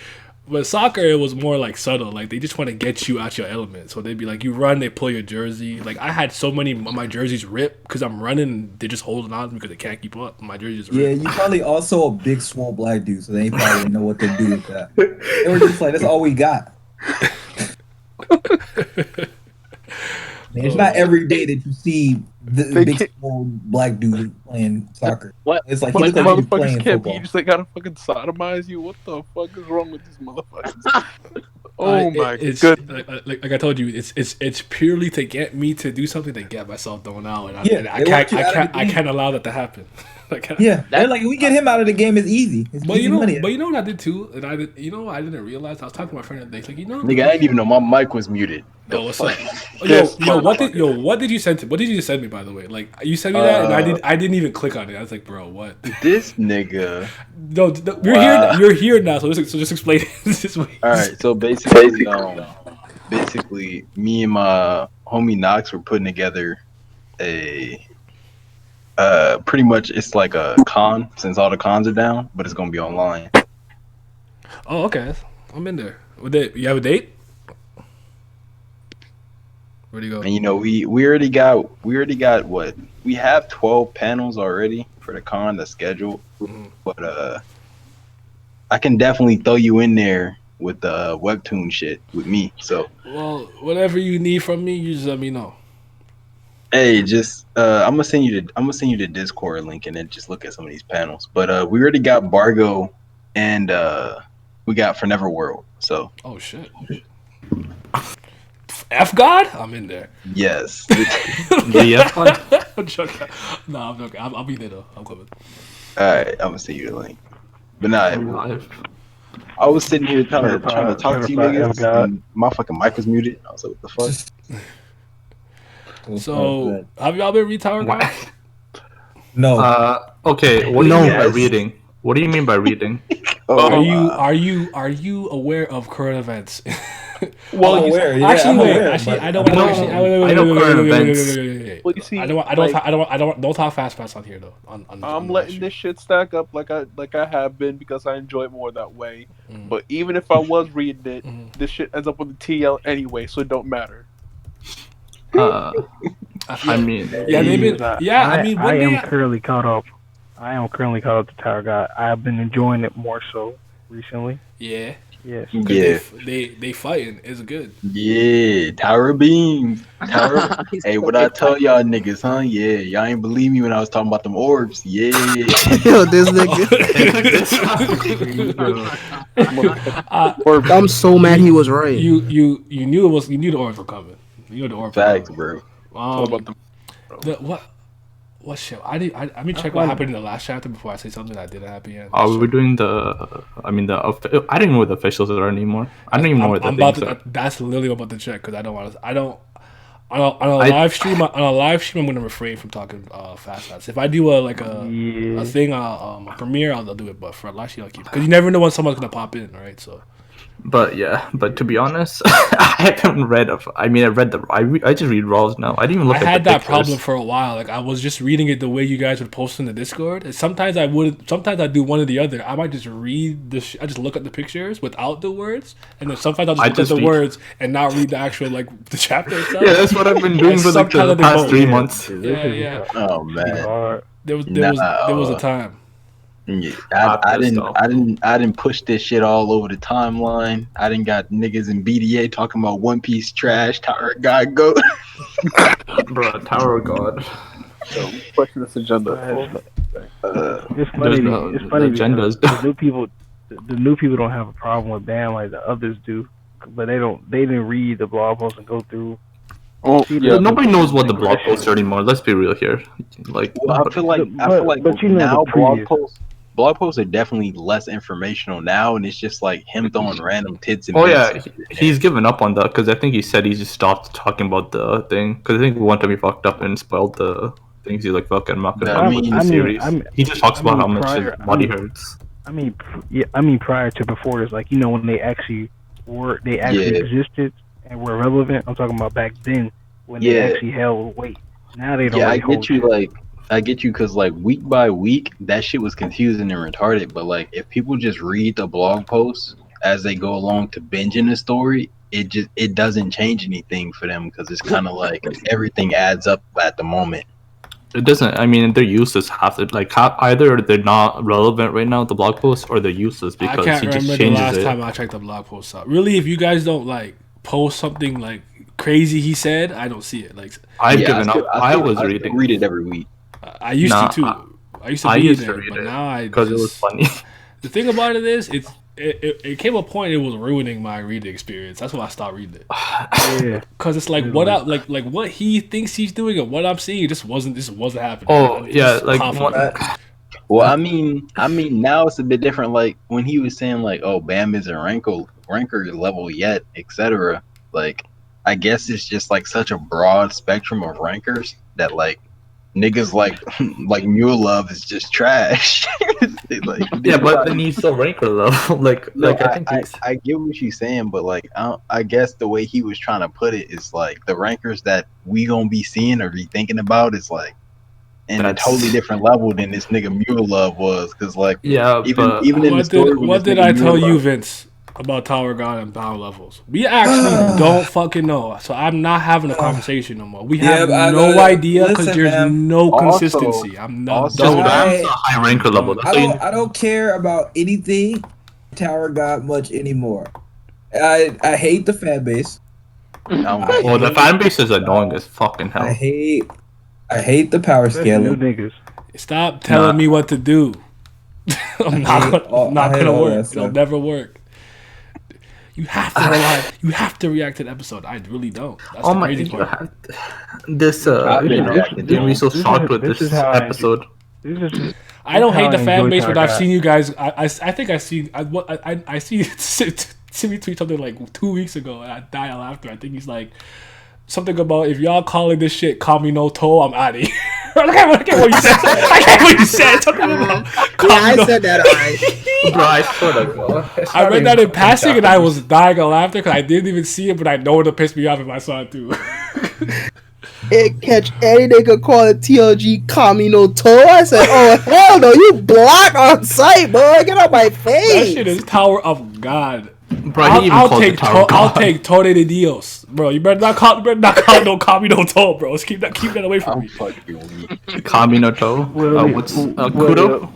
But soccer, it was more like subtle. Like they just want to get you out your element. So they'd be like, you run, they pull your jersey. Like I had so many of my jerseys ripped because I'm running. They're just holding on because they can't keep up. My jerseys ripped. Yeah, you probably also a big swole black dude, so they probably didn't know what to do with that. They were just like, that's all we got. Man, it's not every day that you see the big swole black dude playing soccer. What? It's like But he looks like he's motherfuckers playing can't football. be just like gotta fucking sodomize you. What the fuck is wrong with these motherfuckers? Oh my it's, goodness. like I told you, it's purely to get me to do something to get myself thrown out, and Yeah, and I they want you out of the I game. can't allow that to happen. Yeah, they're like, we get him out of the game, it's easy. It's But easy money. you know what I did too, and I didn't realize. I was talking to my friend the other day. He's like, you know, Nigga, I didn't even know my mic was muted. yo, what's up? This What did you send? What did you send me, by the way? Like you sent me that, and I didn't even click on it. I was like, bro, what? This nigga. No, you're here now. So just explain it this way. All right, so basically, me and my homie Knox were putting together a, pretty much it's like a con since all the cons are down, but it's gonna be online. Oh, okay. I'm in there. You have a date? Where do you go? And you know, we already got what we have 12 panels already for the con that's scheduled, but I can definitely throw you in there with the Webtoon shit with me. So Well, whatever you need from me, you just let me know. hey, just I'm gonna send you the Discord link and then just look at some of these panels. But we already got Bargo and we got For Never World. So Oh shit. F God? I'm in there. yes. The F one? I'm joking. No, I'm joking. I'll be there though. I'm coming. All right, I'm gonna send you the link. But nah, Live. I was sitting here trying to talk to you niggas, God. and my fucking mic was muted. I was like, what the fuck? So, have y'all been read Tower Guy? No. Okay, what do you No. mean by reading? What do you mean by reading? Are you aware of current events? Well, I'm you aware, yeah, Actually, I'm wait. aware, Actually, but- I don't. I know- Actually, I know current events. Well, you see, I don't talk fast pass on here though. On I'm the letting live this shit stack up like I have been because I enjoy it more that way. Mm. But even if I was reading it, Mhm. this shit ends up with the TL anyway, so it don't matter. I mean, Yeah, they've been. Yeah, I mean, I when am they, currently caught up. I am currently caught up to Tower God. I have been enjoying it more so recently. yeah, Yes. 'cause Yeah. they fighting is good. Yeah, Tower Beams. Tower. Hey, what I tell y'all niggas, huh? Yeah, y'all ain't believe me when I was talking about them orbs. Yeah. Yo, this nigga. I'm so mad he was right. You knew the orbs were coming. You knew the orbs. were Facts, coming. bro. All about them. What shit? I mean, check what happened in the last chapter before I say something that didn't happen yet. are we doing the? I mean, I don't even know what the officials are anymore. I don't even know what the I'm about things to. are. That's literally what I'm about to check because I don't want to. I don't. On a live stream, I'm gonna refrain from talking fast. If I do a thing, a premiere, I'll do it. But for a live stream, I'll keep it because you never know when someone's gonna pop in, right? So. But yeah, but to be honest, I haven't read. I just read Raws now. I didn't even look I at had the that pictures. problem for a while. Like I was just reading it the way you guys would post in the Discord. And sometimes I would. Sometimes I do one or the other. I might just read I just look at the pictures without the words, and then sometimes I'll just look at the words and not read the actual the chapter itself. Yeah, that's what I've been doing for like Sometimes I the do past both. 3 months. Yeah. Oh man. Hard. There was a time. Yeah, I didn't push this shit all over the timeline. I didn't got niggas in BDA talking about One Piece trash. Tower guy go. Bro, Tower of God. So, question this agenda. It's funny. no- It's funny the agendas. because the new people don't have a problem with ban like the others do, but they don't. They didn't read the blog post and go through. Oh, See, yeah. Nobody knows what the blog posts are anymore. Let's be real here. Like, Well, I feel like but you know now the previous- blog posts are definitely less informational now, and it's just like him throwing random tits and oh yeah, bits. he's given up on that because I think he said he just stopped talking about the thing because I think one time he fucked up and spoiled the things. He's like, fucking, I'm not gonna I talk mean- about the series. He just talks about how much prior- his body hurts. I mean prior to before this, like when they actually existed and were relevant. I'm talking about back then when they actually held weight. Now they don't. Yeah, really I hold get you. shit. Like, I get you because like week by week, that shit was confusing and retarded. But like, if people just read the blog posts, as they go along to binging the story, it doesn't change anything for them because it's kind of like everything adds up at the moment. It doesn't. I mean, they're useless. Either they're not relevant right now, the blog posts, or they're useless I because can't he just remember the changes last it. time I checked the blog post out. Really, if you guys don't like post something like crazy he said, I don't see it. Like I've given up. I was I reading. read it every week. I used Nah, to too. I used to I be used there, to read but it now I because it was funny. The thing about it is, it came a point it was ruining my reading experience. That's why I stopped reading it. Yeah. Because it's like what like what he thinks he's doing and what I'm seeing just wasn't happening. Oh I'm yeah, just like confident. Well, I mean, now it's a bit different. Like when he was saying, like, "Oh, Bam isn't ranker level yet," etc. Like, I guess it's just like such a broad spectrum of rankers that like niggas like Mule Love is just trash. Like, yeah, but then he's still ranker though. no, I think he's. I get what you're saying, but like I guess the way he was trying to put it is like the rankers that we gonna be seeing or be thinking about is like in a totally different level than this nigga Mule Love was, because like even in the story What did I tell you, Vince, about Tower God and power levels? We actually don't fucking know, so I'm not having a conversation no more. We have no idea because there's no consistency. I'm not done. Bam's a high ranker level. I don't care about anything Tower God much anymore. I hate the fan base. Well, the fan base is annoying as fucking hell. I hate the power scaling. Niggas. Stop telling me what to do. I'm not gonna work. It'll never work. You have to rely. You have to react to the episode. I really don't. That's the crazy part. This didn't be so shocked with this episode. I don't hate the fan base, but I've seen you guys. I think I see. I see Timmy tweet something like 2 weeks ago, and I died laughter. I think he's like something about if y'all calling this shit Kami no To, I'm out of here. I can't what you said. I can't what you said. Something about I said that alright. Bro, I swear to God. I read that in passing and I was dying of laughter because I didn't even see it, but I know it'll piss me off if I saw it too. It catch any nigga call it TLG Kami no To. I said, oh hell no, you block on sight, boy. Get out my face. That shit is Tower of God. Bro, I'll take Tore de Dios, bro. You better not call no Kami no To, bro. Let's keep that away from me. Kami no To. What's Kudo?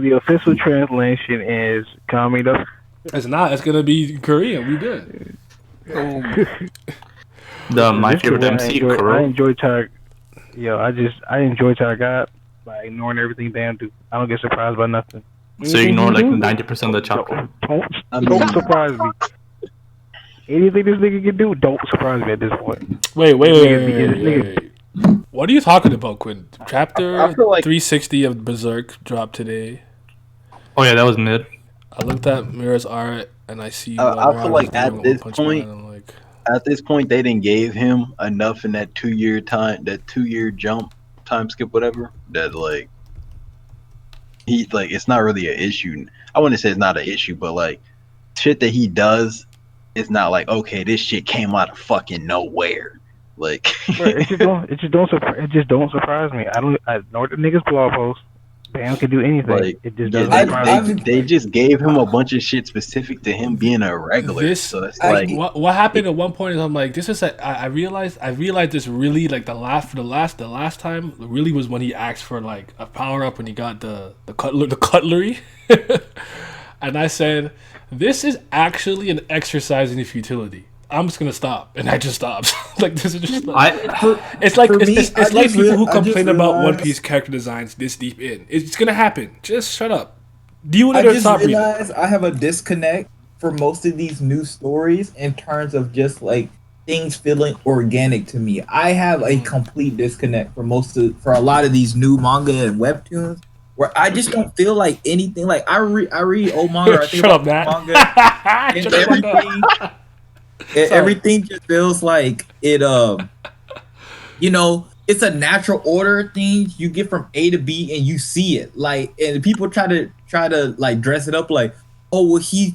The official translation is Kami no. It's not. It's gonna be Korean. We good. My favorite MC, I enjoy Tiger. Yo, I enjoy Tiger God by ignoring everything damn do. I don't get surprised by nothing. So you ignore like 90% of the chapter. Don't surprise me. Anything this nigga can do, don't surprise me at this point. Wait. What are you talking about, Quinn? Chapter I feel like 360 of Berserk dropped today. Oh yeah, that was mid. I looked at Mira's art and I see. I feel like at this point, they didn't gave him enough in that 2 year jump time skip, whatever. That like. He like it's not really an issue. I wouldn't say it's not an issue, but like shit that he does is not like, okay, this shit came out of fucking nowhere. Like it just don't surprise me. I know the niggas blog post. Bam can do anything. Like, it just doesn't. They just gave him a bunch of shit specific to him being a regular. So it's like what happened at one point is I'm like, this is I realized this really like the last time really was when he asked for like a power up when he got the cutlery, and I said this is actually an exercise in futility. I'm just gonna stop, and I just stopped. Like this is just it's like people who complain about One Piece character designs this deep in. It's gonna happen. Just shut up. I just realized I have a disconnect for most of these new stories in terms of just like things feeling organic to me. I have a complete disconnect for a lot of these new manga and webtoons where I just don't feel like anything. Like I read old manga. I think shut up, Matt. Manga and everything. Everything just feels like it. It's a natural order thing you get from A to B, and you see it. Like, and people try to like dress it up like, oh well, he's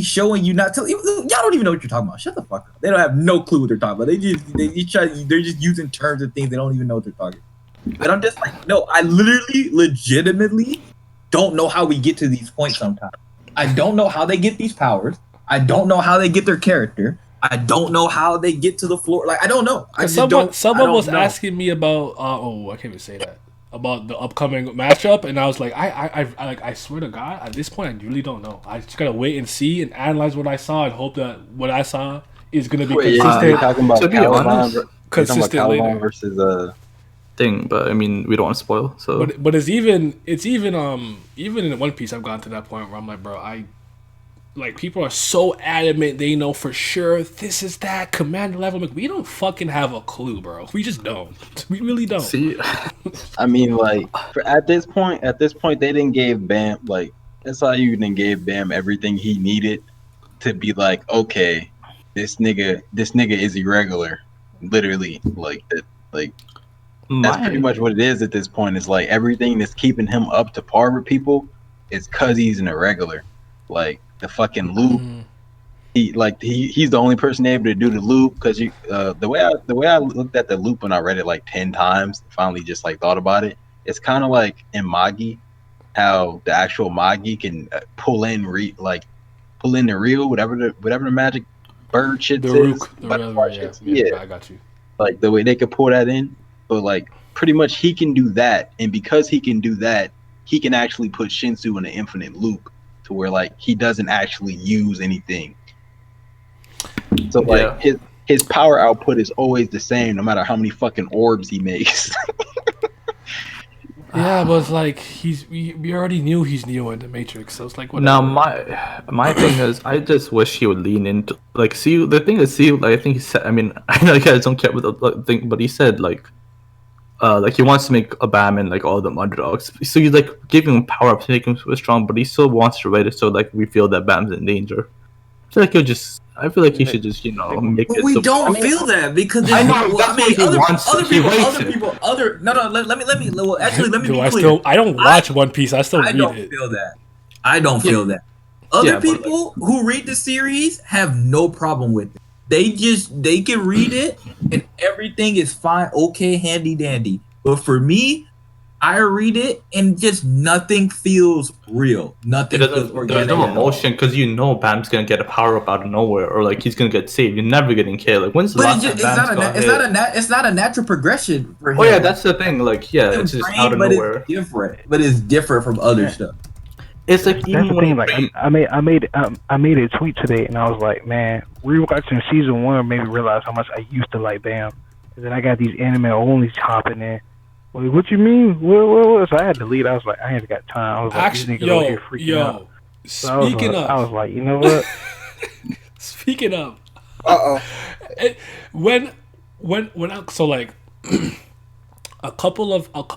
showing you not to. Y'all don't even know what you're talking about. Shut the fuck up. They don't have no clue what they're talking about. They're just using terms and things they don't even know what they're talking about. But I'm just like, no, I legitimately don't know how we get to these points sometimes. I don't know how they get these powers. I don't know how they get their character. I don't know how they get to the floor. Like I don't know. I just don't. Someone was know. asking me about. I can't even say that about the upcoming matchup, and I was like, I swear to God, at this point, I really don't know. I just gotta wait and see and analyze what I saw and hope that what I saw is gonna be consistent. You're talking about To be honest, consistent later. versus thing, but I mean, we don't want to spoil. So, But it's even in One Piece, I've gotten to that point where I'm like, bro, like people are so adamant they know for sure this is that commander level. I'm like, we don't fucking have a clue, bro. We just don't. We really don't. see, I mean, like at this point, they didn't give Bam like SIU didn't give Bam everything he needed to be like, okay, this nigga is irregular, literally, like that, like. That's pretty much what it is at this point. It's like everything that's keeping him up to par with people is cause he's an irregular. Like the fucking loop, he's the only person able to do the loop because the way I looked at the loop when I read it like 10 times, finally just like thought about it. It's kind of like in Magi, how the actual Magi can pull in the reel, whatever the magic bird shit is. Yeah, I got you. Like the way they could pull that in. But like pretty much he can do that, and because he can do that, he can actually put Shinsu in an infinite loop to where like he doesn't actually use anything. So like his power output is always the same no matter how many fucking orbs he makes. Yeah, but it's like we already knew he's new in the Matrix, so it's like whatever. Now my thing is, I just wish he would lean into like see the thing is see like I think he said. I mean, I know you guys don't care about the thing, but he said like he wants to make a Bam and like all of them underdogs. So he's like giving him power up to make him super strong, but he still wants to write it so like we feel that Bam's in danger. I feel like he should just make but it. We don't feel that because I know that's what he wants. Other people. Let me. Well, actually, let me be clear. I don't watch One Piece. I still read it. I don't feel that. Other people who read the series have no problem with it. They can read it and everything is fine, okay, handy dandy. But for me, I read it and just nothing feels real. Nothing feels organic. There's no emotion because you know Bam's gonna get a power up out of nowhere or like he's gonna get saved. You're never getting killed. Like when's the last time Bam's got hit? It's not a natural progression for him. Oh yeah, that's the thing. Like it's just out of nowhere. It's different from other stuff. It's like that's even the thing. Like I made a tweet today, and I was like, man, rewatching season 1 made me realize how much I used to like Bam. And then I got these anime onlys hopping in. Like, what you mean? What? So I had to leave. I was like, I ain't got time. I was like, these niggas over here freaking out. So I was like, you know what? Speaking of, when I so like. I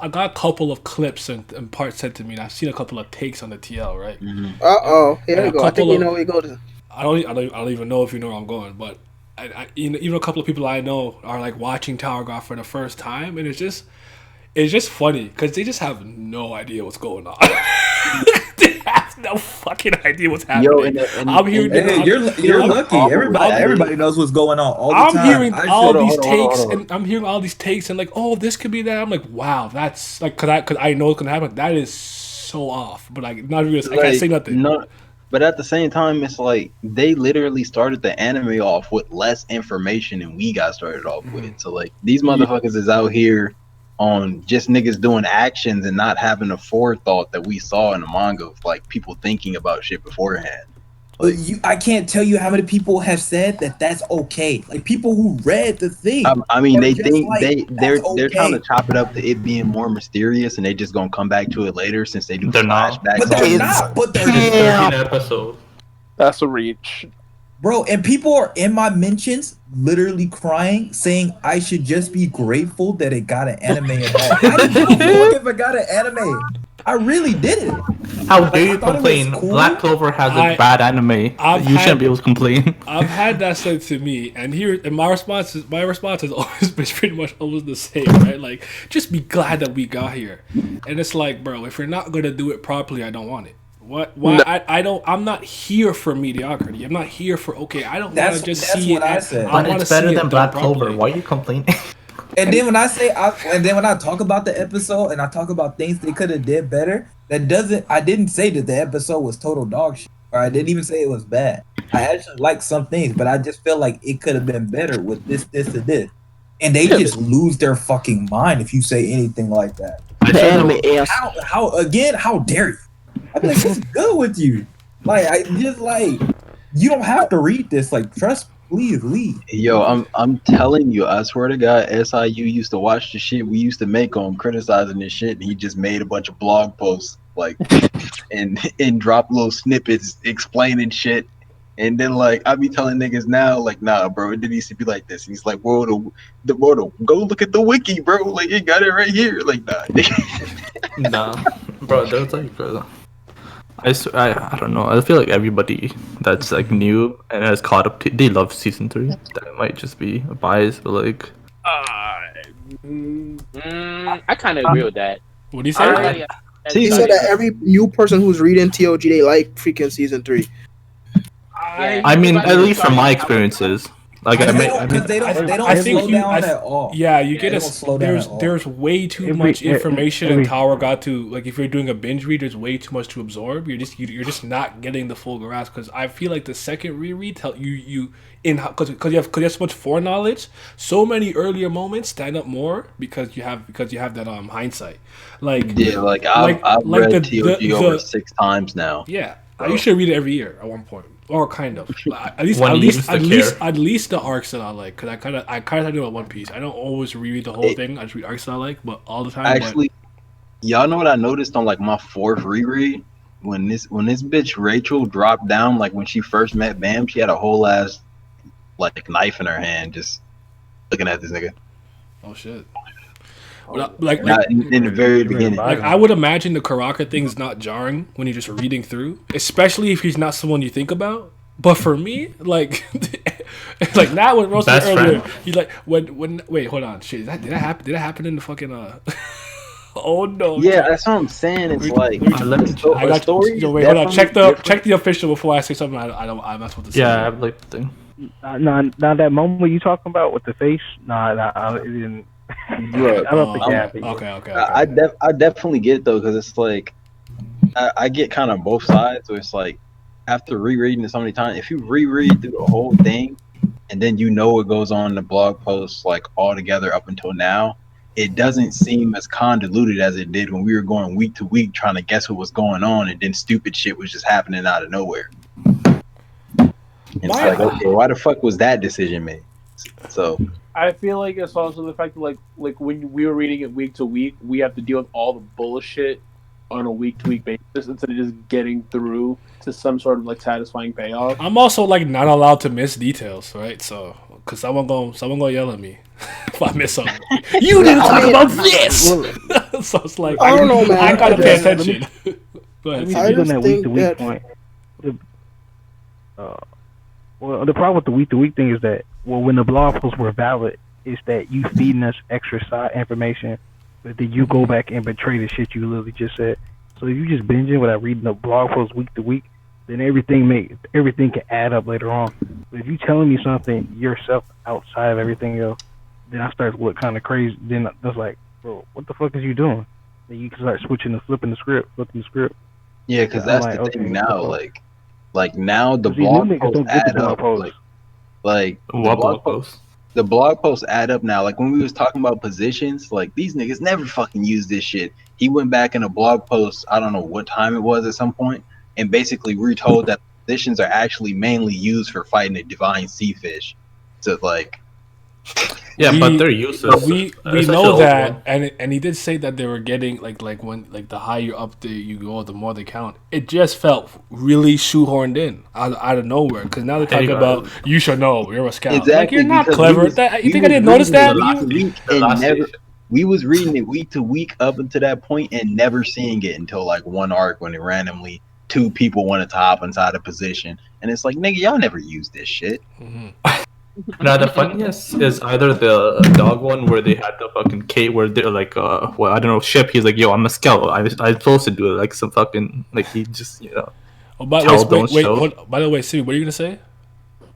got a couple of clips and parts sent to me, and I've seen a couple of takes on the TL, right? Mm-hmm. Here we go. I think we know where we go to. I don't even know if you know where I'm going, but even a couple of people I know are like watching Tower God for the first time, and it's just funny because they just have no idea what's going on. They have no fucking idea what's happening. I'm hearing. You're lucky. Everybody knows what's going on all the time. I'm hearing all these takes, and I'm hearing all these takes, and like, oh, this could be that. I'm like, wow, that's like, cause I know it's gonna happen. That is so off. But like, not really. I can't say nothing. No, but at the same time, it's like they literally started the anime off with less information than we got started off with. So like, these motherfuckers is out here on just niggas doing actions and not having a forethought that we saw in the manga of like people thinking about shit beforehand. Like, I can't tell you how many people have said that that's okay. Like people who read the thing. I mean, they think like, they're trying to chop it up to it being more mysterious, and they just gonna come back to it later since they do flashbacks. But they're not. But they're 13 episodes. That's a reach. Bro, and people are in my mentions literally crying, saying I should just be grateful that it got an anime at all. I didn't give a fuck if it got an anime. I really didn't. How dare you complain? Cool. Black Clover has a bad anime. You shouldn't be able to complain. I've had that said to me, and my response has always been pretty much always the same, right? Like, just be glad that we got here. And it's like, bro, if you're not gonna do it properly, I don't want it. What? Why? No. I'm not here for mediocrity. I'm not here for I don't want to just see it. I said. But it's better than Black Clover. Why are you complaining? And then when I talk about the episode and I talk about things they could have did better, I didn't say that the episode was total dog shit. Or I didn't even say it was bad. I actually like some things, but I just feel like it could have been better with this, and this. And they just lose their fucking mind if you say anything like that. The anime ass. How dare you? I be like, what's good with you? Like, you don't have to read this. Like, trust, please leave. Yo, I'm telling you, I swear to God, SIU used to watch the shit we used to make on criticizing this shit, and he just made a bunch of blog posts like and drop little snippets explaining shit. And then like I be telling niggas now, like, nah, bro, it needs to be like this. And he's like, well, go look at the wiki, bro. Like, you got it right here. Like, nah. Nah, bro, there's like, I don't know. I feel like everybody that's like new and has caught up, they love season 3. That might just be a bias, but like, I kind of agree with that. What do you say? He said that every new person who's reading TOG, they like freaking season 3. I mean, at least from my experiences. Like, they don't slow down at all. Yeah, you get there's way too much information in Tower God to, like, if you're doing a binge read, there's way too much to absorb. You're just not getting the full grasp, because I feel like the second reread because you have so much foreknowledge, so many earlier moments stand up more because you have that hindsight. Like, yeah, like I've read TOG over 6 times now. Yeah, I used to read it every year at one point. Or kind of, at least the arcs that I like, because I kind of do it One Piece. I don't always reread the whole thing. I just read arcs that I like, but all the time. Actually, y'all know what I noticed on like my 4th reread when this bitch Rachel dropped down, like when she first met Bam, she had a whole ass like knife in her hand, just looking at this nigga. Oh shit. In the very beginning. Like, I would imagine the Karaka thing's not jarring when you're just reading through, especially if he's not someone you think about. But for me, like, like now when Rose said earlier, he's like, when wait, hold on, shit, did that happen? Did that happen in the fucking Oh no! Yeah, that's what I'm saying. It's like I got story. Wait, hold on. Check the official before I say something. I'm not supposed to say. Yeah, I have like the thing. Now that moment you talking about with the face, it didn't. Look, I don't think it happened. Okay. I definitely get it though, because it's like I get kind of both sides. So it's like after rereading it so many times, if you reread through the whole thing and then you know what goes on in the blog posts like all together up until now, it doesn't seem as convoluted as it did when we were going week to week trying to guess what was going on, and then stupid shit was just happening out of nowhere. And it's like, okay, why the fuck was that decision made? So I feel like it's also the fact that like when we were reading it week to week, we have to deal with all the bullshit on a week to week basis instead of just getting through to some sort of like satisfying payoff. I'm also like not allowed to miss details, right? So, cause someone gonna yell at me if I miss something. You didn't talk about this. So it's like I don't know, man. I gotta pay attention. Go ahead. I just think that week to week point. Well, the problem with the week to week thing is that, well, when the blog posts were valid, is that you feeding us extra side information, but then you go back and betray the shit you literally just said. So if you just binging without reading the blog posts week to week, then everything can add up later on. But if you telling me something yourself outside of everything else, then I start what kind of crazy. Then that's like, bro, what the fuck is you doing? Then you can start flipping the script. Yeah, because that's like, the thing now. Like now the blog posts add up. Like what blog posts? The blog posts add up now. Like when we was talking about positions, like these niggas never fucking use this shit. He went back in a blog post, I don't know what time it was at some point, and basically we're told that positions are actually mainly used for fighting a divine sea fish. So like, yeah, but they're useless. We know that, and he did say that they were getting like when the higher up you go, the more they count. It just felt really shoehorned in out of nowhere, because now they're talking about you should know, you're a scout. Exactly, like, you're not clever. You think I didn't notice that? We was reading it week to week up until that point and never seeing it until like one arc when it randomly 2 people wanted to hop inside a position, and it's like, nigga, y'all never used this shit. Mm-hmm. Now the funniest is either the dog one where they had the fucking Kate where they're like I don't know, ship. He's like, yo, I'm a scout. I'm supposed to do it, like some fucking like he just Oh, by the way, Siri, what are you gonna say?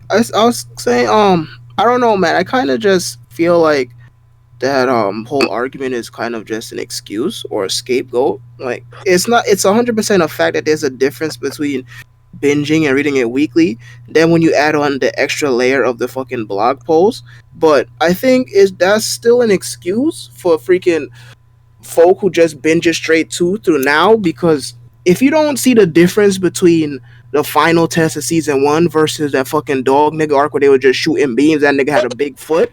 I was saying I don't know, man. I kind of just feel like that whole argument is kind of just an excuse or a scapegoat. Like it's 100% a fact that there's a difference between binging and reading it weekly. Then when you add on the extra layer of the fucking blog post, but I think is that's still an excuse for freaking folk who just binge it straight through now, because if you don't see the difference between the final test of season one versus that fucking dog nigga arc where they were just shooting beams, that nigga had a big foot.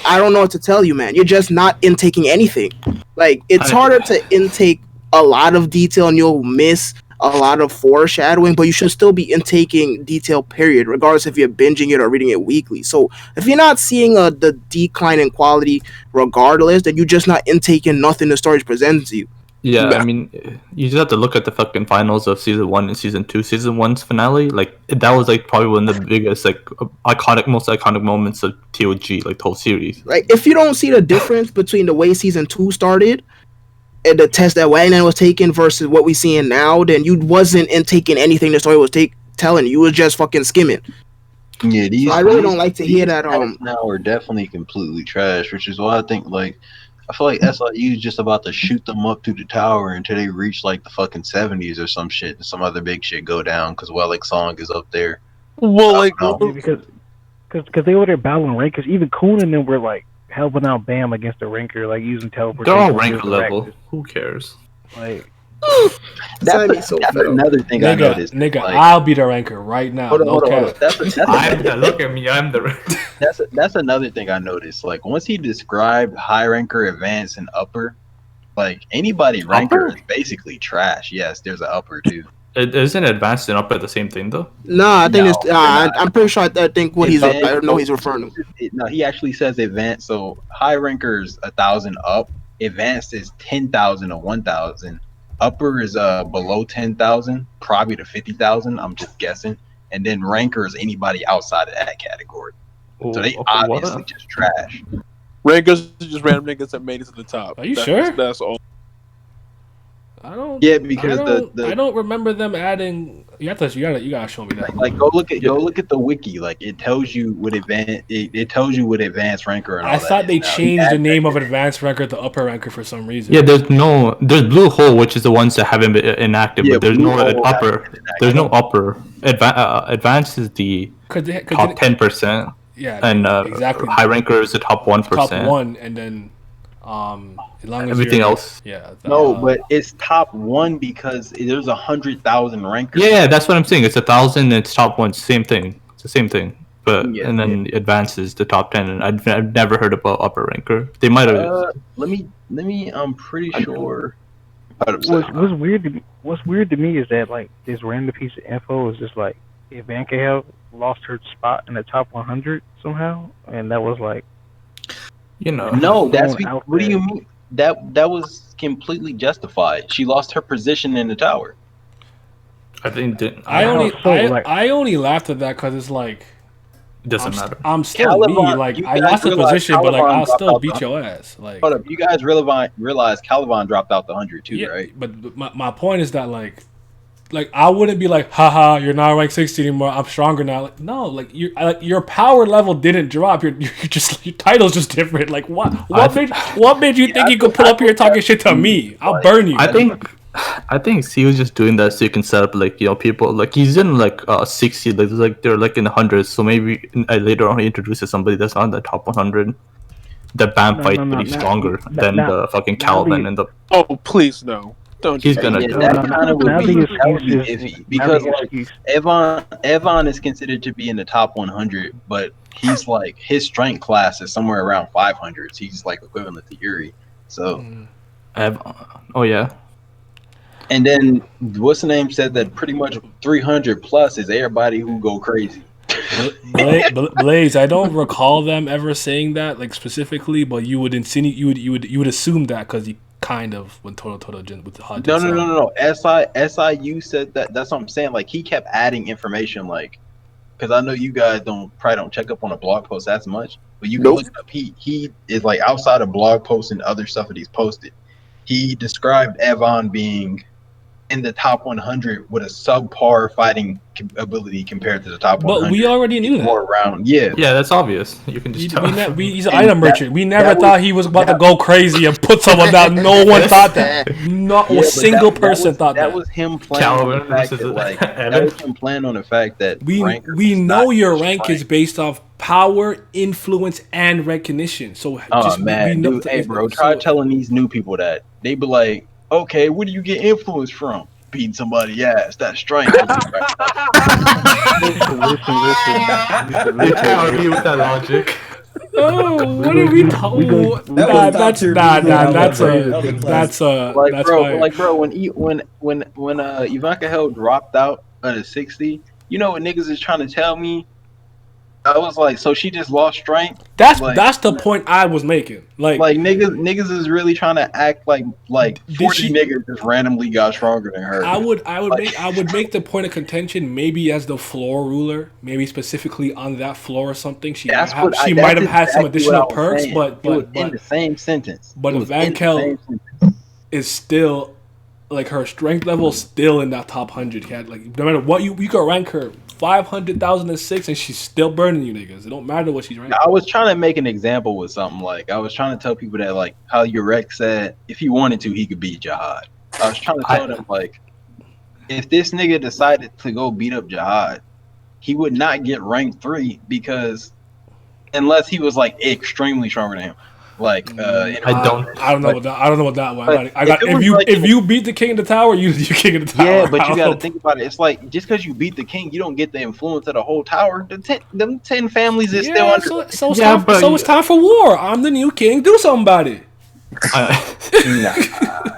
I don't know what to tell you, man. You're just not intaking anything. Like, it's harder to intake a lot of detail and you'll miss a lot of foreshadowing, but you should still be intaking detail, period, regardless if you're binging it or reading it weekly. So if you're not seeing the decline in quality regardless, then you're just not intaking nothing the story presents to you. Yeah, I mean, you just have to look at the fucking finals of season 1 and season 2. Season 1's finale, like, that was like probably one of the biggest, like, most iconic moments of TOG, like the whole series. Like, if you don't see the difference between the way season 2 started and the test that Wagner was taking versus what we seeing now, then you wasn't intaking anything the story was telling you. You was just fucking skimming. Yeah, So I really don't like to hear that. Now are definitely completely trash, which is why I think like. I feel like SIU is just about to shoot them up through the tower until they reach like the fucking 70s or some shit, and some other big shit go down because Wellick Song is up there. Well, like because they were there battling rankers. Even Kuhn and them were like helping out Bam against the ranker, like using teleportation. They're all ranker level. Who cares? Like. That's another thing I noticed. Nigga, like, I'll be the ranker right now. Hold on. Look at me, I'm the ranker. That's another thing I noticed. Like once he described high ranker, advanced, and upper, like anybody ranker is basically trash. Yes, there's an upper too. Isn't advanced and upper the same thing though? No, I think it's. I'm pretty sure. I think what he's referring to. No, he actually says advanced. So high ranker is 1,000 up. Advanced is 10,000 or 1,000. Upper is below 10,000, probably to 50,000. I'm just guessing, and then ranker is anybody outside of that category. Ooh, so they obviously just trash. Rankers are just random niggas that made it to the top. Are you sure? That's all. I don't. Yeah, because I don't remember them adding. You gotta show me that. Like go look at the wiki. Like it tells you what it tells you what advanced ranker. And all I thought they changed the name of ranker. advanced ranker to upper ranker for some reason. Yeah, there's Blue Hole, which is the ones that haven't been inactive, but there's no upper. There's no upper. Advanced is the top 10%. Yeah, and exactly. High ranker is the top 1%. Top 1, and then as long as everything else. Yeah. But it's top 1 because there's 100,000 rankers. Yeah, that's what I'm saying. It's 1,000 and it's top 1. Same thing. It's the same thing. But and then advanced is the top 10, and I've never heard about upper ranker. They might have. Let me. I'm pretty sure. What's weird to me is that like this random piece of info is just like Ivanka have lost her spot in the top 100 somehow, and that was like. No, that's what do you mean? That was completely justified. She lost her position in the tower. I think I only laughed at that because it's like it doesn't matter. I'm still Caliban, me. Like I lost the position, Caliban, but like I'll still beat your ass. Like hold up, you guys realize Caliban dropped out the 100 too, right? But my point is that like I wouldn't be like, haha, you're not rank 60 anymore. I'm stronger now. Like, no, like your power level didn't drop. Your title's just different. Like what made you think you could pull up here talking shit to me? I'll burn you. I think he was just doing that so you can set up like people like he's in like 60 like they're like in the hundreds. So maybe later on he introduces somebody that's on the top 100. The BAM fight, but he's stronger than the fucking Caliban and the. Oh please no. Don't he's gonna do that. Kind of would be iffy because like Evan is considered to be in the top 100, but he's like his strength class is somewhere around 500s. He's like equivalent to Yuri. So, oh yeah. And then what's the name said that pretty much 300 plus is everybody who go crazy. Blaze, I don't recall them ever saying that like specifically, but you would assume that because he kind of when Total with the hot. No. SIU said that. That's what I'm saying. Like he kept adding information, like because I know you guys probably don't check up on a blog post as much, but you can look it up. He is like outside of blog posts and other stuff that he's posted. He described Evan being in the top 100 with a subpar fighting ability compared to the top 100. But we already knew that. More around, yeah. Yeah, that's obvious. You can just tell. He's an item merchant. We never that thought was- he was about to go crazy and put someone down. No one thought that. Not Yeah, a but single person thought that. That was him playing Calvin on the fact versus that, like, Evan. that was him playing on the fact that We rank know is your not rank is strength. based off power, influence, and recognition. So Oh we man, know dude, hey bro, try telling these new people that. They be like, okay, where do you get influence from? Beating somebody's ass. That's strength. Listen. I can't argue with that logic. Oh, what are we talking? That was top tier music. That's like fire. bro, when Ivanka Hell dropped out of the 60, you know what niggas is trying to tell me? I was like, so she just lost strength. That's the point I was making. Like niggas is really trying to act like 40 niggas just randomly got stronger than her. I would make the point of contention maybe as the floor ruler, maybe specifically on that floor or something. She might have had some additional perks, but in the same sentence. But if Van Kel is still like her strength level is still in that top 100 cat, like no matter what you could rank her 500,006 and she's still burning you niggas. It don't matter what she's ranked. I was trying to make an example with something like I was trying to tell people that like how Urek said if he wanted to he could beat Jihad. I was trying to tell them like if this nigga decided to go beat up Jihad, he would not get rank 3 because unless he was like extremely stronger than him. Like I don't know what that one. Like, I got if you beat the king of the tower, you king of the tower. Yeah, but you got to think about it. It's like just because you beat the king, you don't get the influence of the whole tower. Them 10 families is still under. So it's time for war. I'm the new king. Do something about it.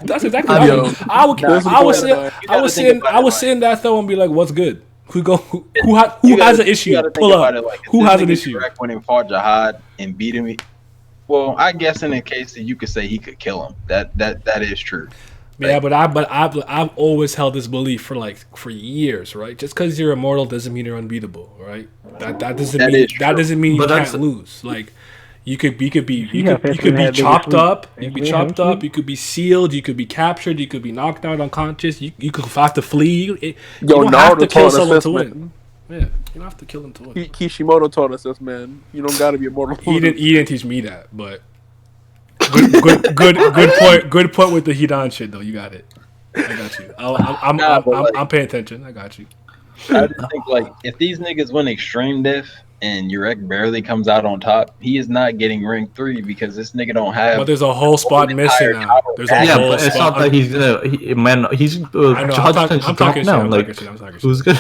That's exactly what I was saying that though and be like, what's good? Who has an issue? Pull up. Like, who has an issue? Urek went and fought Jihad and beat him. Well, I guess in a case that you could say he could kill him. That is true. Yeah, but I've always held this belief for years, right? Just because you're immortal doesn't mean you're unbeatable, right? That doesn't mean you can't lose. Like you could be chopped up, you could be sealed, you could be captured, you could be knocked out unconscious, you could have to flee. You don't have to kill someone to win. Yeah, you don't have to kill him to win. Kishimoto taught us this, man. You don't gotta be immortal. He didn't teach me that, but good point with the Hidan shit though. You got it. I got you. I'm paying attention. I got you. I just think like if these niggas win extreme diff and Urek barely comes out on top, he is not getting rank 3 because this nigga don't have. But there's a whole spot missing now. There's a whole but it's spot. not that he's gonna. He's. I know. I'm talking shit. Who's good?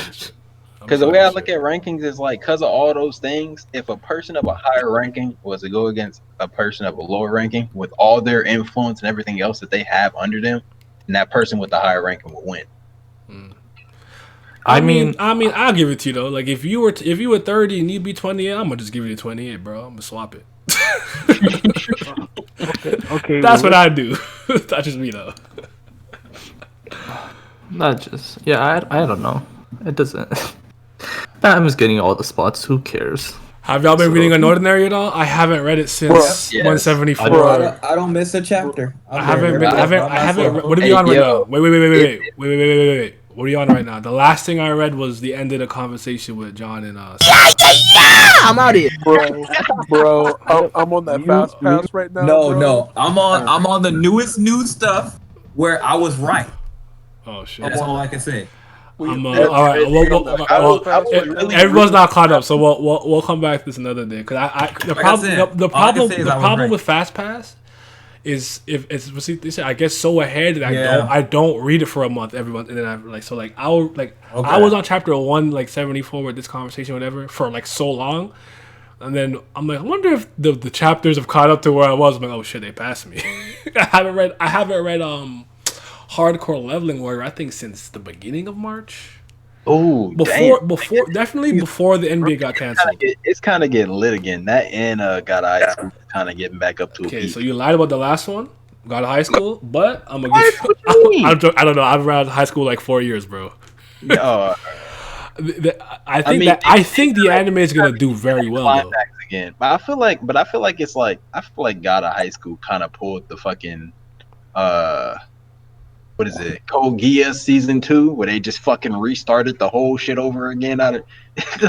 Because the way I look at rankings is like, because of all those things, if a person of a higher ranking was to go against a person of a lower ranking with all their influence and everything else that they have under them, and that person with the higher ranking will win. I mean, I'll give it to you though. Like if you were 30 and you be 28, I'm gonna just give you the 28, bro. I'm gonna swap it. Okay. That's what I do. That's just me though. Not just I don't know. It doesn't. Bam is getting all the spots. Who cares? Have y'all been reading Unordinary at all? I haven't read it since 174. I don't miss a chapter. I haven't. What are you on right now? Wait. What are you on right now? The last thing I read was the end of the conversation with John and I'm out here, bro. I'm on that fast pass right now. No. I'm on the newest new stuff where I was right. Oh shit. That's all I can say. All right. Everyone's not caught up, so we'll come back to this another day. Because the problem with Fast Pass is if it's I get so ahead that I don't read it for a month every month, and then I I was on chapter 174 with this conversation whatever for so long, and then I'm like, I wonder if the chapters have caught up to where I was. I'm like, oh shit, they passed me. I haven't read Hardcore Leveling Warrior, I think since the beginning of March. Oh, before the NBA got canceled. It's kind of getting lit again. That and God High School kind of getting back up to. Okay, so you lied about the last one, God High School, but I'm gonna give. I don't know. I've read high school 4 years, bro. No, I think the anime is gonna do very well though. Again, but I feel like it's God High School kind of pulled the fucking what is it, Code Geass season 2, where they just fucking restarted the whole shit over again out of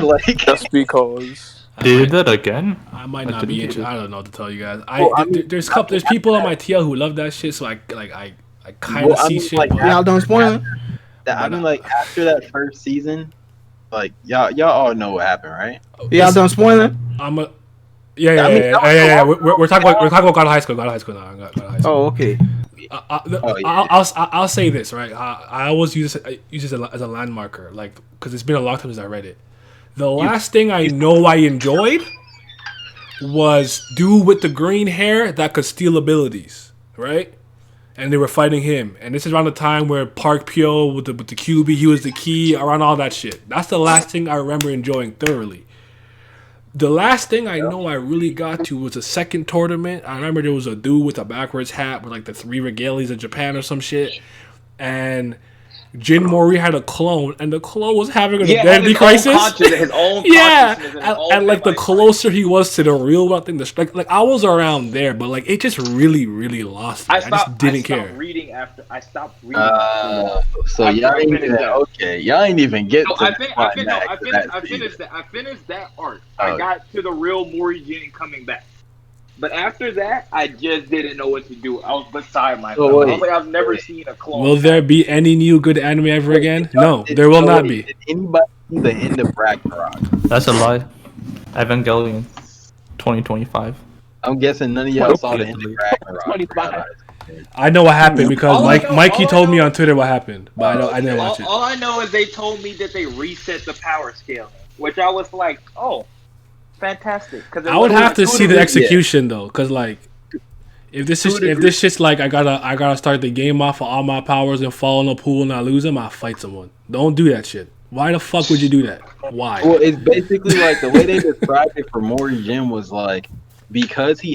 like. Just because. They did that again? I might I not be didn't get interested. it. I don't know what to tell you guys. Well, There's people on my TL who love that shit, so I kind of Well, I see mean, shit. like, but Y'all don't spoil it. I mean, like after that first season, like y'all all know what happened, right? Y'all don't spoil it. I'm a yeah. We're talking about God of High School. God of High School now. God of High School. Oh, okay. I'll say this, right. I always use this as a landmarker, like, because it's been a long time since I read it. The last thing I know I enjoyed was dude with the green hair that could steal abilities, right? And they were fighting him. And this is around the time where Park Pyo with the QB, he was the key, around all that shit. That's the last thing I remember enjoying thoroughly. The last thing I know I really got to was a second tournament. I remember there was a dude with a backwards hat with like the 3 regalias of Japan or some shit. And Jin Mori had a clone, and the clone was having an identity crisis. His own Yeah, and like the closer he was to the real one, I think like I was around there, but like it just really, really lost me. I just didn't care. I stopped reading. So y'all ain't even y'all ain't even get. No, to I finished that arc. I got to the real Mori Jin coming back. But after that, I just didn't know what to do. I was beside myself. I was like, I've never seen a clone. Will there be any new good anime ever again? No, there will not be. Did anybody see the end of Ragnarok? That's a lie. Evangelion 2025. I'm guessing none of y'all saw the end of Ragnarok. 25. I know what happened because Mikey told me on Twitter what happened, but I didn't watch it. All I know is they told me that they reset the power scaling, which I was like, oh, fantastic. I would have to see the execution though, because like, if this shit's like I gotta start the game off of all my powers and fall in a pool and I lose them, I'll fight someone. Don't do that shit. Why the fuck would you do that? Why? Well, it's basically like the way they described it for Mori Jin was like because he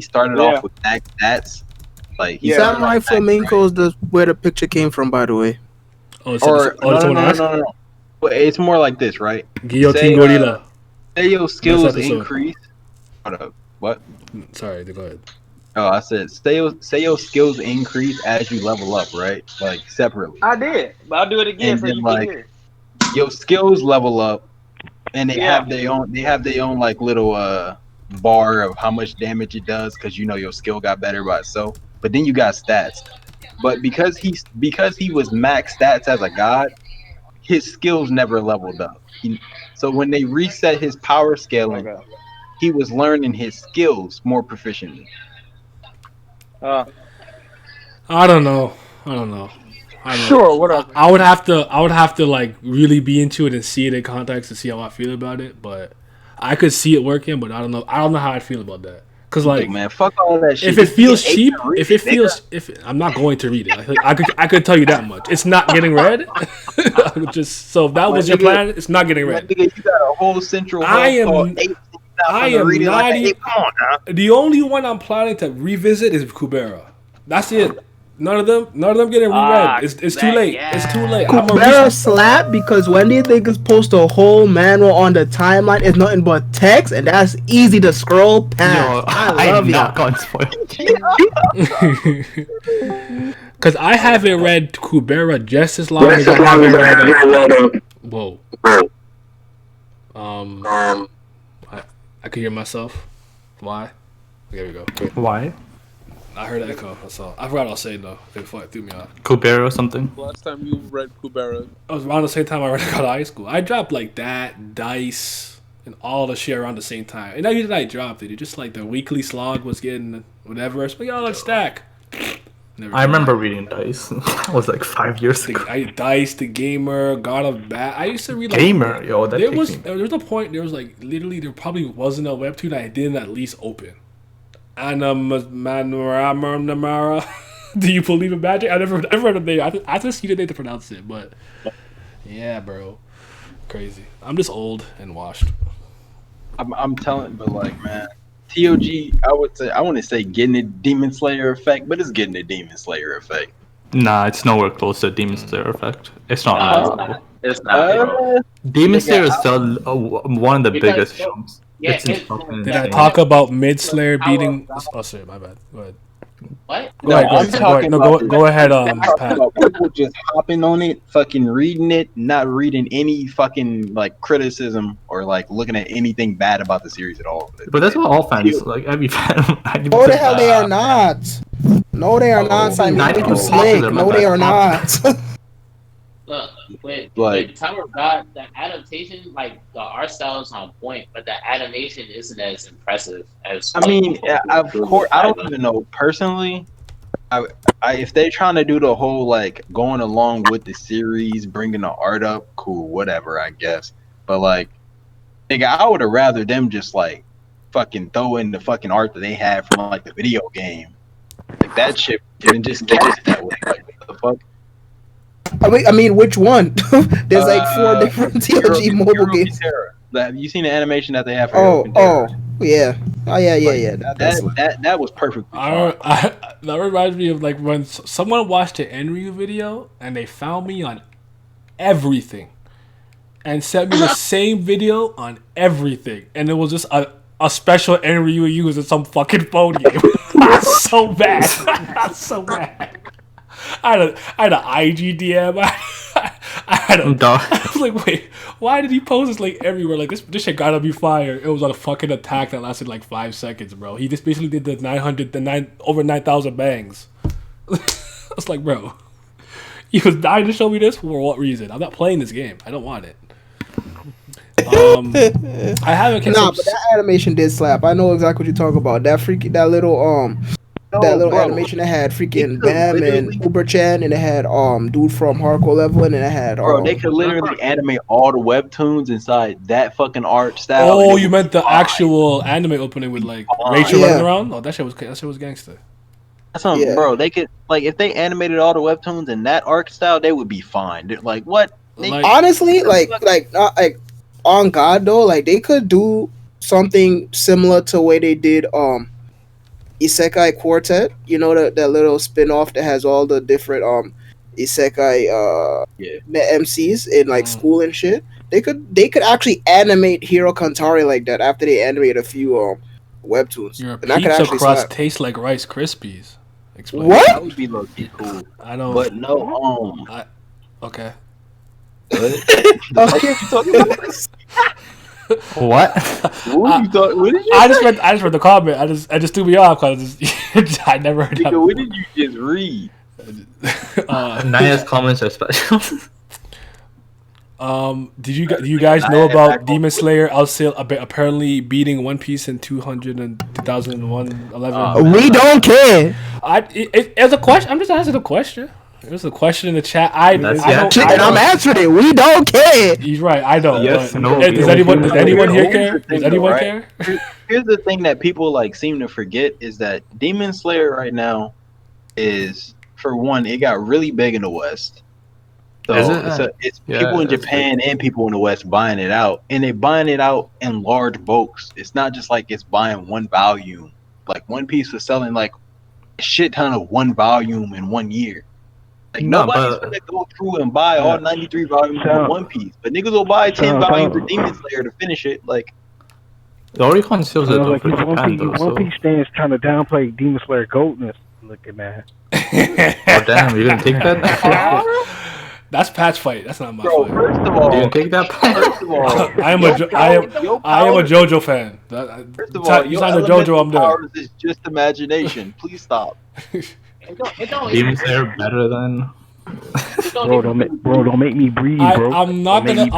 started off with max stats. Like Samurai Flamenco is where the picture came from, by the way. No. It's more like this, right? Guillotine Gorilla. Say your skills increase. Hold up. What? Sorry, go ahead. Oh, I said say your skills increase as you level up, right? Like separately. I did, but I'll do it again and so then, you like, can hear. Your skills level up, and they have their own like little bar of how much damage it does because your skill got better by itself. But then you got stats. But because he was max stats as a god, his skills never leveled up. So when they reset his power scaling, he was learning his skills more proficiently. I don't know. Sure, whatever. I would have to like really be into it and see it in context to see how I feel about it. But I could see it working, but I don't know how I feel about that. Cause like, man, fuck all that shit. If it feels cheap, I'm not going to read it. I could tell you that much. It's not getting read. Just so if that was your plan, it's not getting read. You got a whole central. I am not even. The only one I'm planning to revisit is Kubera. That's it. None of them getting reread. It's too late. Yeah. It's too late. Kubera slap because when these niggas post a whole manual on the timeline, it's nothing but text, and that's easy to scroll past. Yo, I love not going to spoil it. Because I haven't read Kubera just as long as I haven't read. Whoa. I can hear myself. Why? There we go. Why? I heard an echo. That's all. I forgot what I was saying though. It threw me off. Kubera or something? Last time you read Kubera. It was around the same time I read out of high school. I dropped like that, Dice, and all the shit around the same time. And now you did I dropped it. It just like the weekly slog was getting whatever. It's like, let's stack. I remember reading Dice. That was like 5 years ago. Dice, The Gamer, God of Bat. I used to read like Gamer, yo. There was a point. There was like literally there probably wasn't a webtoon I didn't at least open. Anamara. Do you believe in magic? I never heard of the name. I just see the name to pronounce it, but yeah, bro, crazy. I'm just old and washed. I'm telling, but like, man, TOG. I want to say getting a Demon Slayer effect, but it's getting a Demon Slayer effect. Nah, it's nowhere close to Demon Slayer effect. It's not. It's not. Demon Slayer is still one of the biggest films. Yeah, did I talk about Mid Slayer beating? Oh, sorry, my bad. Go ahead. What? No, I'm talking about Go ahead, I'm talking Pat. about people just hopping on it, fucking reading it, not reading any fucking like criticism or like looking at anything bad about the series at all. But that's what all fans like. Every fan, 90% No, the hell they are not. No, they are not. Simon, you think you 90% slick? of them No, are they are bad. not. Look, with Like- Tower of God, the adaptation, like the art style is on point, but the animation isn't as impressive as. I mean, of course, I don't even know personally. If they're trying to do the whole like going along with the series, bringing the art up, cool, whatever, I guess. But like, nigga, I would have rather them just like fucking throw in the fucking art that they had from like the video game, like that shit, and just cast it that way. Like, what the fuck? I mean, which one? There's like 4 different TLG mobile games. Have you seen the animation that they have for Oh, Hero Terror? yeah. Oh, yeah. That's That was perfectly fine. That reminds me of like when someone watched an Enryu video and they found me on everything and sent me the same video on everything, and it was just a special Enryu used in some fucking phone game. That's so bad. That's so bad. I had an IG DM. I was like, wait, why did he post this like everywhere? Like this shit gotta be fire. It was on a fucking attack that lasted like 5 seconds, bro. He just basically did the over 9,000 bangs. I was like, bro, you was dying to show me this for what reason? I'm not playing this game. I don't want it. I haven't. Nah, but that animation did slap. I know exactly what you're talking about. That little animation that had freaking Bam and Uber Chan, and it had dude from Hardcore Level, and then it had Bro, they could literally animate all the webtoons inside that fucking art style. Oh, you meant the actual anime opening with like Rachel running around? Oh, that shit was gangster. That's something, bro. They could like if they animated all the webtoons in that art style, they would be fine. Like what? Honestly, like on God though, like they could do something similar to the way they did Isekai Quartet, you know, that little spin-off that has all the different Isekai MCs in like school and shit. They could actually animate Hero Kantari like that after they animate a few webtoons. Your and that could pizza actually crust slap. tastes like Rice Krispies. Explain. What? That would be low key cool. I know. But no, okay. Okay. What? I just read the comment. I just threw me off because I never heard that. What did you just read? Naya's comments are special. Do you guys know about Demon Slayer apparently beating One Piece in 2001 11? We don't care. It's a question. I'm just asking a question. There's a question in the chat. And I'm answering it. We don't care. He's right. I don't. Yes, no. Does anyone here care? Does anyone care? Here's the thing that people like seem to forget is that Demon Slayer right now is, for one, it got really big in the West. So it's people in Japan and people in the West buying it out, and they buying it out in large bulks. It's not just like it's buying one volume. Like One Piece was selling like a shit ton of one volume in 1 year. Like nobody's gonna go through and buy all 93 volumes of One Piece, but niggas will buy 10 volumes of Demon Slayer to finish it. Like the Oricon seals it like for Japan though. One Piece stands trying to downplay Demon Slayer goatness. Look at that. Oh damn, you're gonna take that? That's Pat's fight. That's not my fight. First of all, you gonna take that? First of all, I am a JoJo fan. First of all, you signed a JoJo, I'm there. Is just imagination. Please stop. Demon Slayer better than. Bro, don't make me breathe, bro. I'm not gonna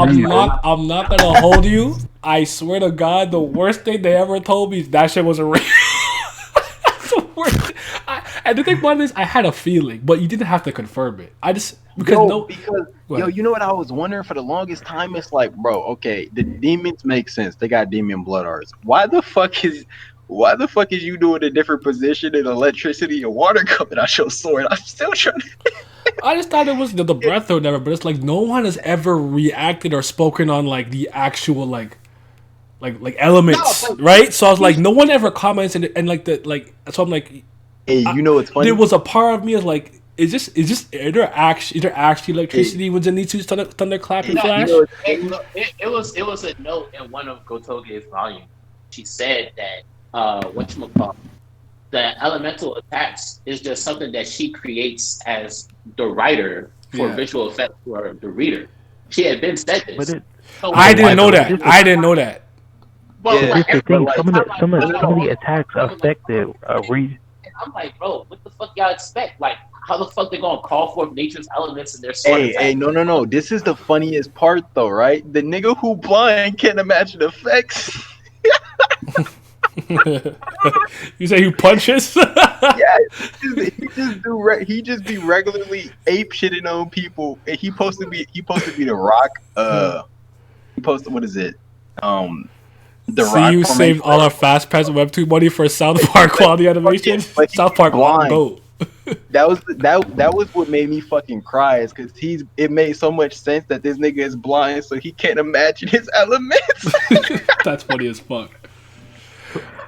hold you. I swear to God, the worst thing they ever told me is that shit wasn't real. That's the worst. And the thing about this, I had a feeling, but you didn't have to confirm it. I just you know what I was wondering for the longest time? It's like, bro, okay, the demons make sense. They got demon blood arts. Why the fuck is you doing a different position in electricity and water coming out your sword? I'm still trying to. I just thought it was the breath or whatever, but it's like no one has ever reacted or spoken on like the actual like elements, right? So I was like, no one ever comments and like the like. So I'm like, hey, you know what's funny? There was a part of me is like, is there actually electricity within these two thunderclap and flash? It was a note in one of Gotoge's volumes. She said that whatchamacallit, the elemental attacks is just something that she creates as the writer for visual effects for the reader. She had been said But this. it, So I didn't know but that. this, I didn't know that. But Yeah, this the like, but thing. like, Some of the attacks affect the region. and I'm like, bro, what the fuck y'all expect? Like, how the fuck they gonna call forth nature's elements in their sword hey, attack? no. This is the funniest part, though, right? The nigga who blind can't imagine effects. You say he punches? Yeah, he just be regularly ape shitting on people, and he supposed to be the Rock. He posted what is it? The See, Rock you from saved all our fast pass Webtoon money for South Park quality animation. But South Park blind. go. That was what made me fucking cry, is because it made so much sense that this nigga is blind, so he can't imagine his elements. That's funny as fuck.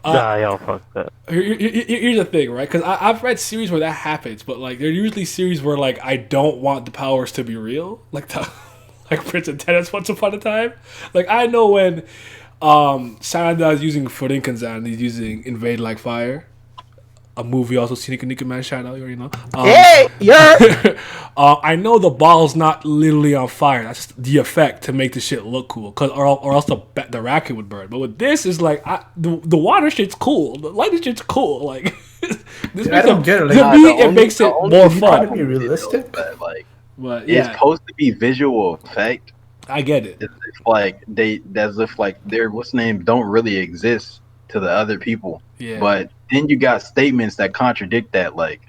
Nah, y'all fucked up. Here's the thing, right? Because I've read series where that happens, but like they're usually series where like I don't want the powers to be real, like like Prince of Tennis Once Upon a Time. Like I know when Sanada is using Furinkanzan, he's using Invade Like Fire. A movie also seen Nika Man shout out, you already know. Hey, yeah. I know the ball's not literally on fire. That's just the effect to make the shit look cool, or else the racket would burn. But with this, is like the water shit's cool, the light shit's cool. Like this I don't get it. Like, to me, it makes it more trying fun. to be realistic. Like, But it's yeah, supposed to be visual effect. I get it. It's like as if like their what's name don't really exist to the other people. Yeah. But then you got statements that contradict that, like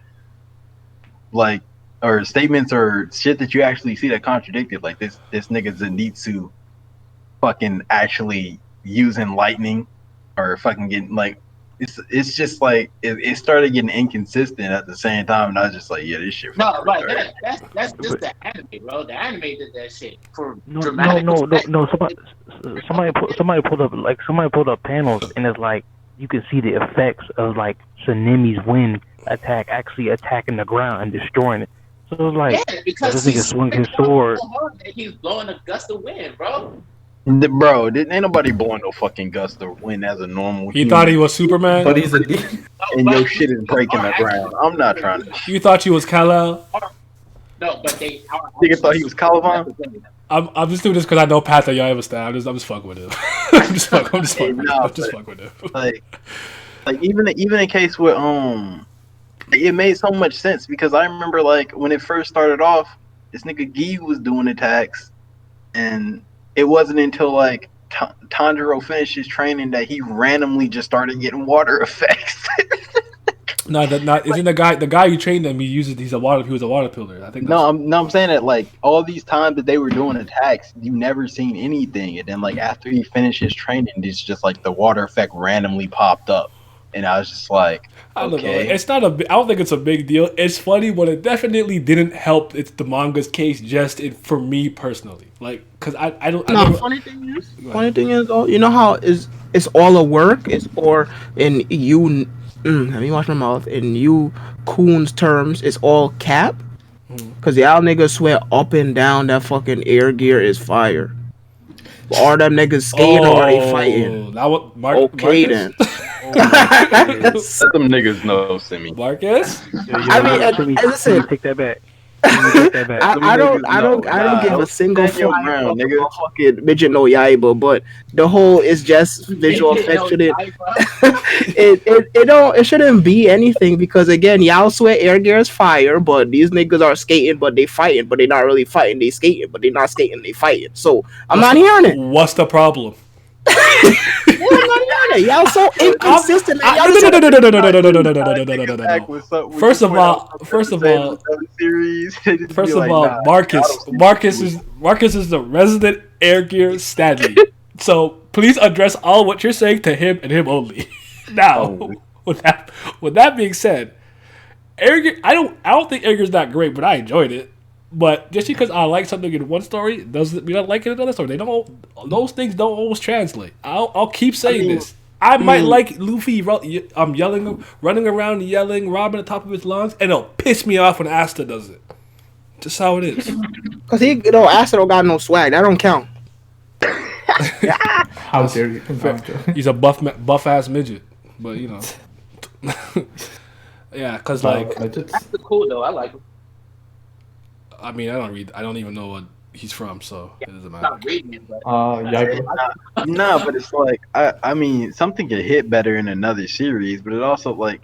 or statements or shit that you actually see that contradict it. Like this nigga Zenitsu fucking actually using lightning, or fucking getting like it's just like it started getting inconsistent at the same time, and I was just like, yeah, this shit. No, right. That's just the anime, bro. The anime did that shit for No, dramatic. no. Somebody pulled up panels, and it's like you can see the effects of like Tsunemi's wind attack actually attacking the ground and destroying it. So it's like Yeah, because this nigga swung his sword. so hard that he's blowing a gust of wind, bro. Bro, ain't nobody blowing no fucking gust of wind as a normal. He thought he was Superman. But he's a demon. and your shit is breaking the ground. I'm not trying to. You thought he was Kal-El. No, but they. Nigga thought he was Caliban. I'm just doing this because I know Pat that y'all ever stand. I'm just fucking with him. I'm just fucking with him. Like even in case with it made so much sense, because I remember like when it first started off, this nigga Gee was doing attacks, and it wasn't until like Tanjiro finished his training that he randomly just started getting water effects. No, isn't the guy you trained him? He was a water pillar. I think. I'm saying that like all these times that they were doing attacks, you never seen anything, and then like after he finished his training, it's just like the water effect randomly popped up, and I was just like, I don't know. okay. It's not I don't think it's a big deal. It's funny, but it definitely didn't help. It's the manga's case, for me personally. Like, cause I don't. No, funny thing is, oh, you know how it's all a work. It's or in you. Let me watch my mouth. In you Coon's terms, it's all cap. Cause y'all niggas swear up and down that fucking air gear is fire. All them niggas skating or they fighting. That what Okay then. Let them niggas know, Simi. Marcus? Listen. Take that back. I don't give a single fuck about the fucking midget no Yaiba, but the whole is just visual effects. It shouldn't be anything, because again, y'all swear air gear is fire, but these niggas are skating, but they fighting, but they not really fighting. They skating, but they not skating. They fighting. So I'm not hearing it. What's the problem? Y'all so inconsistent. No. First of all, Marcus is the resident air gear Stanley. So please address all what you're saying to him and him only. Now, with that being said, air gear, I don't think air gear's that great, but I enjoyed it. But just because I like something in one story doesn't mean I like it in another story. Those things don't always translate. I'll keep saying this. I might like Luffy running around yelling, robbing the top of his lungs, and it'll piss me off when Asta does it. Just how it is. Cause Asta don't got no swag. That don't count. How dare you? He's a buff ass midget, but you know. Yeah, cause like I just That's cool though. I like him. I mean I don't read. I don't even know what he's from, so it doesn't I'm matter. not reading it, but yeah. Nah, but it's like I mean something can hit better in another series, but it also like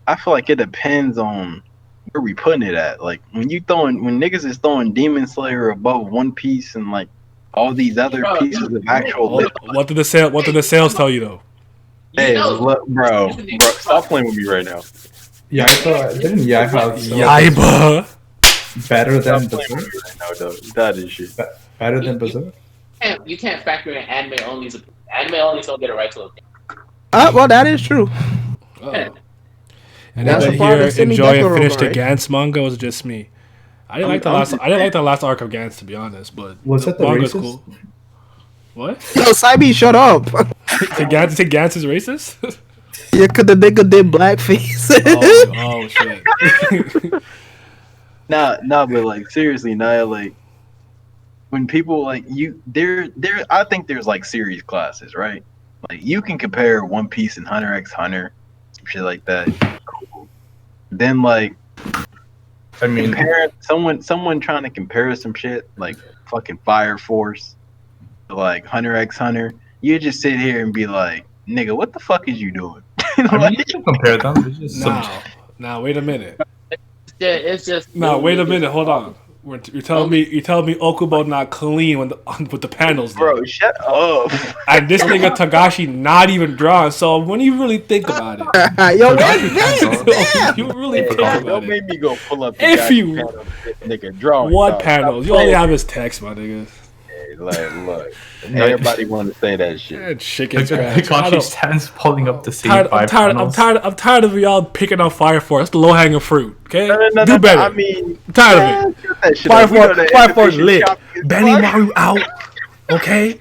I feel like it depends on where we putting it at. Like when niggas is throwing Demon Slayer above One Piece and like all these other Bro, pieces of actual Oh, what did the sales tell you though? you know, look, bro, stop playing with me right now. Yaiba didn't Yaiba Yaiba. better than Stop playing with Berserk? me right now, though. That is shit. Better than Berserk? you can't factor in anime onlys. Anime onlys don't get a right to a thing. Well, that is true. Uh-oh. That's Anybody a part here of Semi enjoy and Decaro, finish the right? Gantz manga? Or was it just me? I didn't like the last arc of Gantz, to be honest. But Was it the manga's racist? cool. What? Yo, Cybe, shut up. Gantz is racist? Yeah, cause the nigga did blackface. oh shit. Nah, but like seriously, like when people like I think there's like series classes, right? Like you can compare One Piece and Hunter x Hunter, some shit like that. Cool. Then like I mean, compare someone trying to compare some shit like fucking Fire Force to like Hunter x Hunter, you just sit here and be like, nigga, what the fuck is you doing? I mean, you can compare them. It's just Now, wait a minute. It's just. Now, wait a minute. Hold on. You're telling me Okubo not clean with the panels, though. Bro, shut up. And this nigga Tagashi not even drawn. So when you really think about it, Yo, where's Vince? you really think about Don't it. make me go pull up. If you nigga drawing. what panels? You only have his text, my nigga. Look. Everybody want to say that shit. That chicken scratch. Kakashi stands pulling up the same I'm tired of y'all picking on Fire Force. That's the low hanging fruit. Okay, do better. I mean, I'm tired of it. Fire Force lit. Benny Maru out. Okay,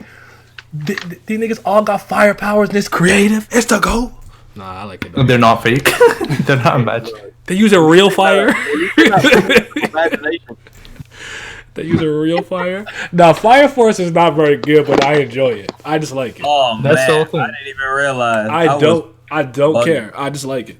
these niggas all got fire powers and it's creative. It's the go. Nah, I like it. Though. They're not fake. They're not imagined. They use a real fire. Imagination. They use a real fire. Now, Fire Force is not very good, but I enjoy it. I just like it. Oh That's man, the whole thing. I didn't even realize. I don't care. I just like it.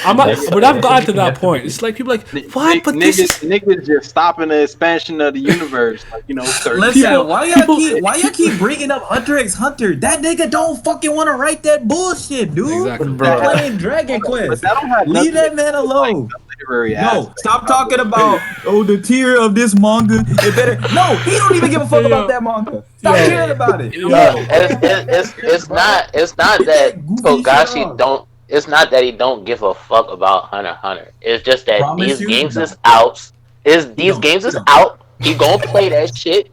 But I've gotten to that point. It's like people like, what? But niggas just stopping the expansion of the universe. Like, you know, Listen, why y'all keep bringing up Hunter x Hunter? That nigga don't fucking want to write that bullshit, dude. Exactly, They're playing Dragon Quest. Leave that man alone. literary No, aspect. stop talking about the tier of this manga. It better. No, he don't even give a fuck about that manga. Stop caring about it. It's not that Togashi don't. It's not that he don't give a fuck about Hunter x Hunter. It's just that these games is out. These games is out. He gonna play that shit.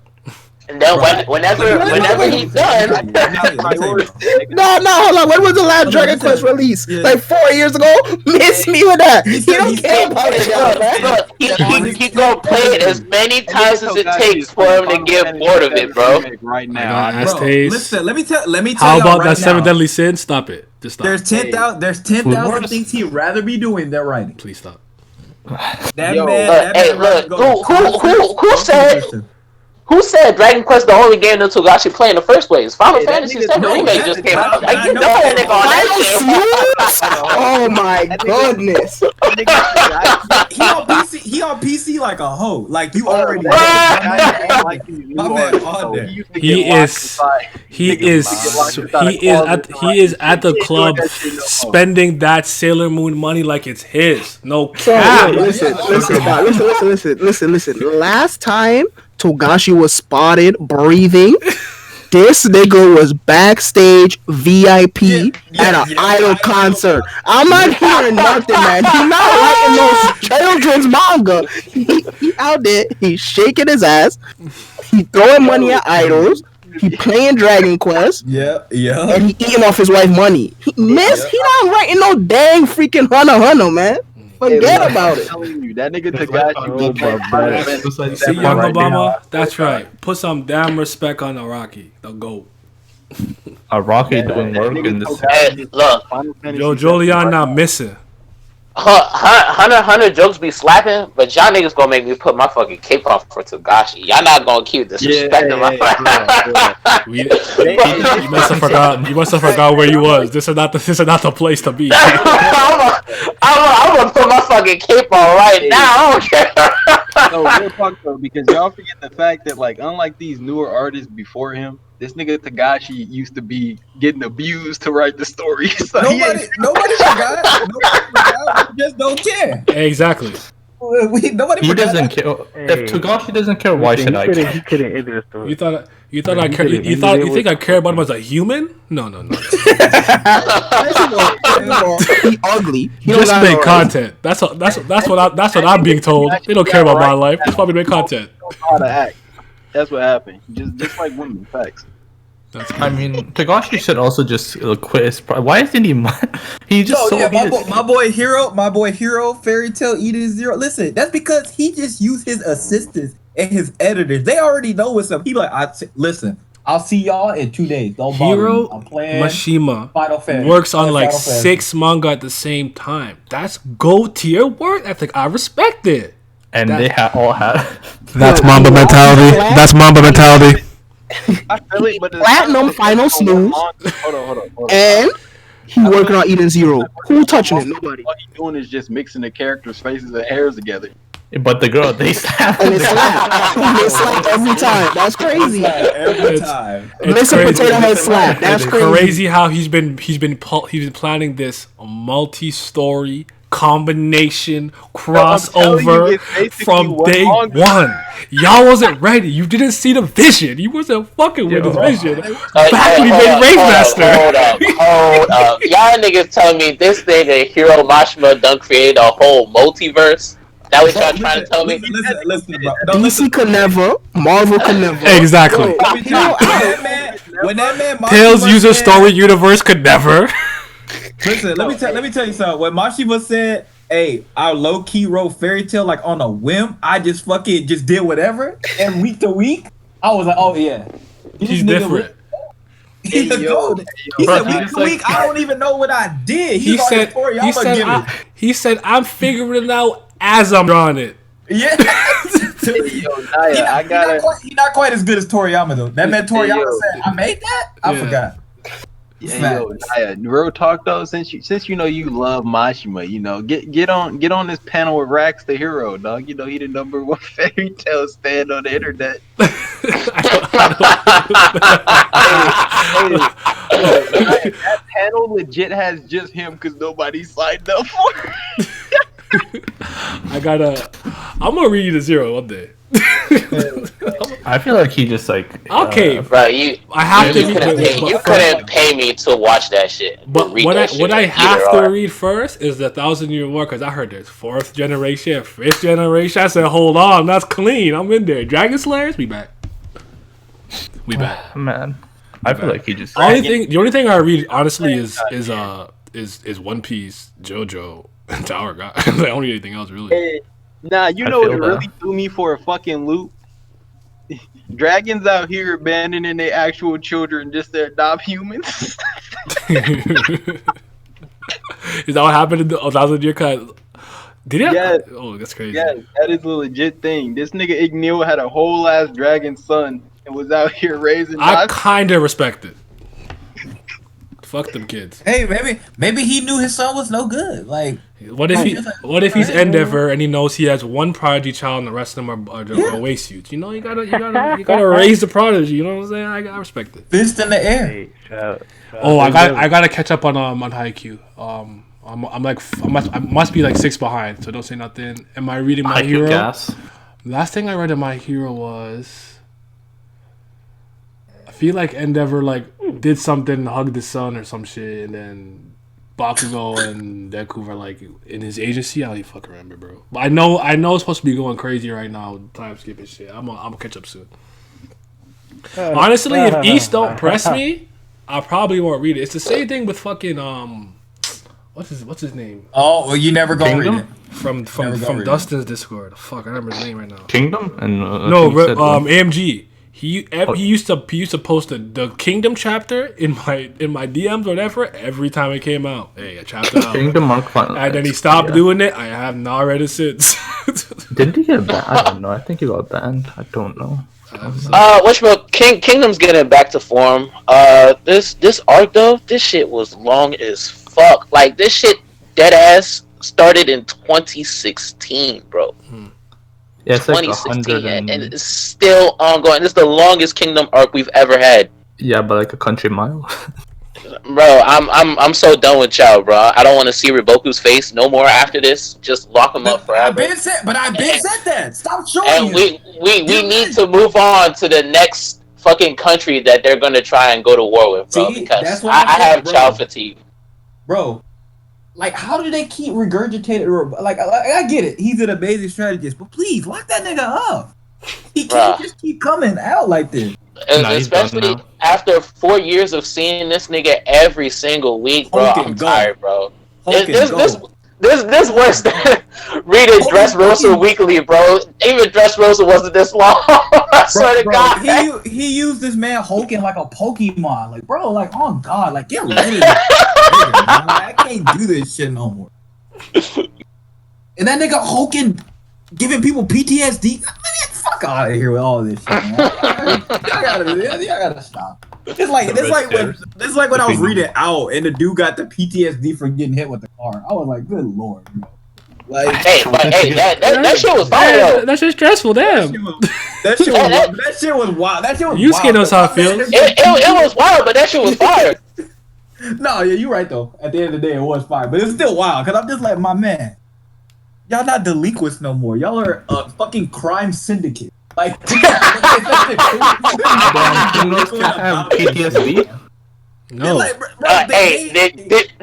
And then whenever he's done, No, hold on. When was the last Dragon Quest release? Like 4 years ago? Miss me with that. He don't care about it, he gonna play it as many times as it takes for him to get bored of it, bro. Right now, Bro, listen, let me tell How y'all about right that Seven now, Deadly Sins? Stop it. Just stop. There's 10,000 things he'd rather be doing than writing. Please stop. That Yo, man. hey, look, who said Dragon Quest the only game that Togashi played in the first place? Final Fantasy VII Remake just came out. Like, you know that nigga on that shit. Oh my goodness. He on PC like a hoe. Like you already. He is at the club spending that Sailor Moon money like it's his. No cap. Listen. Last time Togashi was spotted breathing, this nigga was backstage VIP at an idol concert. I'm not hearing nothing, man. He's not writing no children's manga. He out there, he's shaking his ass, he throwing money at idols, he playing Dragon Quest, yeah, and he eating off his wife's money. He not writing no dang freaking Hunter, man. Forget about it. That nigga Tagashi. See, Young Obama? That's right. Put some damn respect on Araki, the GOAT. Araki doing work in this. Hey, look. Yo, Jolian not missing. Hunter x Hunter jokes be slapping, but y'all niggas gonna make me put my fucking cape on for Togashi. Y'all not gonna keep disrespecting my. You must have forgot. You must have forgot where you was. This is not the place to be. I'm gonna put my fucking cape on right now. I don't care. No, real talk though, because y'all forget the fact that like, unlike these newer artists before him, this nigga Tagashi used to be getting abused to write the stories. So Nobody forgot. We just don't care. Exactly. Nobody He forgot. doesn't care. Hey. If Togashi doesn't care, why should I care? He couldn't end the story. You thought Like, I he care? could've You ended it think I with- care about him as a human? No. He ugly. He Just don't got make no content. That's what I'm being told. They don't care about my life. Just want me to make content. how to act. That's what happened. Just like women. Facts. That's I mean, Togashi should also just quit his. Why isn't he? He just No, so. yeah, my boy Hero, Fairy Tail Eden Zero. Listen, that's because he just used his assistants and his editors. They already know what's up. He like, listen, I'll see y'all in 2 days. Don't bother Hiro me. I'm playing Mashima Final Fantasy. works on Final like Fantasy. 6 manga at the same time. That's gold tier work ethic. I respect it. And they all have. That's Mamba mentality. That's Mamba mentality. I feel it, but Platinum Final Snooze. Hold on. And he working on Eden Zero. Who touching it? Nobody. All he's doing is just mixing the characters' faces and hairs together. But the girl, they slap. And it's slap. They slap every time. That's crazy. Every time. It's Mr. Potato Head slap. That's It's crazy. crazy how he's been planning this multi-story combination crossover it's basically from one day manga. one. Y'all wasn't ready. You didn't see the vision. You wasn't fucking with his vision. Back when he made Rave Master. Hold up. Y'all niggas telling me this nigga Hiro Mashima done created a whole multiverse? That what y'all trying to tell me? Listen, bro. No, DC could never. Marvel could never. Exactly. Let me tell you, when that man Tales Mashima user said- story universe could never. Listen, let me tell you something. When Mashima said, "Hey, I low key wrote Fairy Tail like on a whim," I just fucking just did whatever, and week to week, I was like, "Oh yeah, He's different. He's a gold." He said, "Week to week, I don't even know what I did." He said, he said, I'm figuring it out as I'm drawing it. "Yeah." Yo, Daiya, He's not quite as good as Toriyama though. That man Toriyama yo. said, "I made that." I Yeah. forgot. Yeah, yo, Daiya, real talk though, since you know you love Mashima, you know, get on this panel with Rax the Hero, dog. You know he the #1 fairy tale stand on the internet. That panel legit has just him because nobody signed up for it. I'm gonna read you the Zero one day. I feel like he just like. Okay, Bro, I have to. you couldn't pay me to watch that shit. But read what that shit I have either to or. read first is the 1,000-Year War, because I heard there's 4th generation, 5th generation. I said, hold on, that's clean. I'm in there. Dragon Slayers, we back. We back. Man, I feel like he just. The only thing I read honestly is One Piece, JoJo, and Tower God. I don't read anything else really. Hey, nah, you I know what feel that. really threw me for a fucking loop? Dragons out here abandoning their actual children, just their adopt humans. Is that what happened in the 1,000-Year Cut? Did it? Yes. Oh, that's crazy. Yeah, that is a legit thing. This nigga Ignil had a whole ass dragon son and was out here raising. I kind of respect it. Fuck them kids. Hey, maybe he knew his son was no good. Like, What if he's Endeavor and he knows he has one prodigy child and the rest of them are waste suits? You know, you gotta raise the prodigy. You know what I'm saying? I respect it. fist in the air. Hey, shout Oh, I gotta catch up on Haikyuu. I must be like 6 behind, so don't say nothing. Am I reading My Hero? Gas. Last thing I read in My Hero was, I feel like Endeavor like did something, hugged his son or some shit, and then Bakugo and Deku are like in his agency. I don't even fucking remember, bro. But I know it's supposed to be going crazy right now with time skipping shit. I'm gonna catch up soon. Honestly, if East don't press me, I probably won't read it. It's the same thing with fucking what's his name Oh, well, you never gonna read it. from Never gonna read it. Dustin's Discord. Fuck, I remember his name right now. Kingdom and No, I think he said one. AMG. He used to post the Kingdom chapter in my DMs or whatever every time it came out. Hey, a chapter out. Kingdom Arc Final. And then he stopped doing it. I have not read it since. Didn't he get banned? I don't know. I think he got banned. I don't know. Kingdom's getting back to form. This arc though, this shit was long as fuck. Like this shit, dead ass started in 2016, bro. Yeah, it's like 2016, and it's still ongoing. This is the longest Kingdom arc we've ever had. Yeah, but like a country mile. Bro, I'm so done with y'all, bro. I don't want to see Riboku's face no more after this. Just lock him up forever. I've been said that. Stop showing and you. we need to move on to the next fucking country that they're gonna try and go to war with, bro. See, because that's what I have bro. child fatigue. Bro, like, how do they keep regurgitating? Like, I get it. He's an amazing strategist, but please lock that nigga up. He can't just keep coming out like this. Especially after 4 years of seeing this nigga every single week, bro. I'm tired, bro. This worse than reading Dressrosa weekly, bro. Even Dressrosa wasn't this long. I swear to God. He used this man Hulking like a Pokemon. Like, bro, like, oh God, like, get rid of it. I can't do this shit no more. And that nigga Hulking giving people PTSD. Fuck out of here with all this shit, man. Y'all gotta stop. It's like when I was reading Out and the dude got the PTSD for getting hit with the car. I was like, good lord, bro. Like, that shit was fire. That shit's stressful, damn. That shit was wild. That shit was you wild. knows how it feels. It was wild, but that shit was fire. No, yeah, you're right though. At the end of the day, it was fire, but it's still wild because I'm just like, my man, y'all not delinquents no more. Y'all are a fucking crime syndicate. Like, Criminals can have PTSD. No. Like, bro,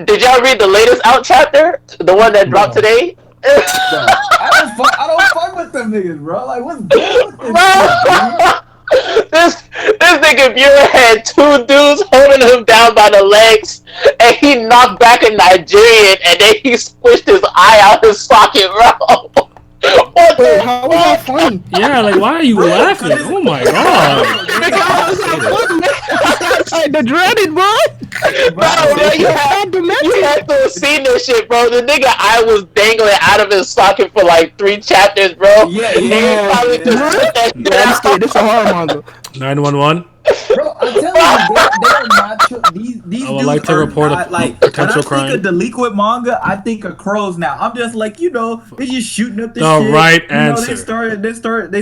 did y'all read the latest Out chapter? The one that dropped today? I don't fuck with them niggas, bro. Like, what's good with this nigga Bueller had two dudes holding him down by the legs, and he knocked back a Nigerian, and then he squished his eye out his socket, bro. Wait, how was that funny? Yeah, like, why are you laughing? Oh my God. The dreaded, bro. You had to have seen this shit, bro. The nigga eye was dangling out of his socket for like 3 chapters, bro. Yeah. I'm scared. This is a horror manga. 911. Bro, I'm telling you, they're not these I would dudes like to are report not, a like, potential when I think crime. of delinquent manga, I think of crows now. I'm just like, they just shooting up this The shit. right answer. They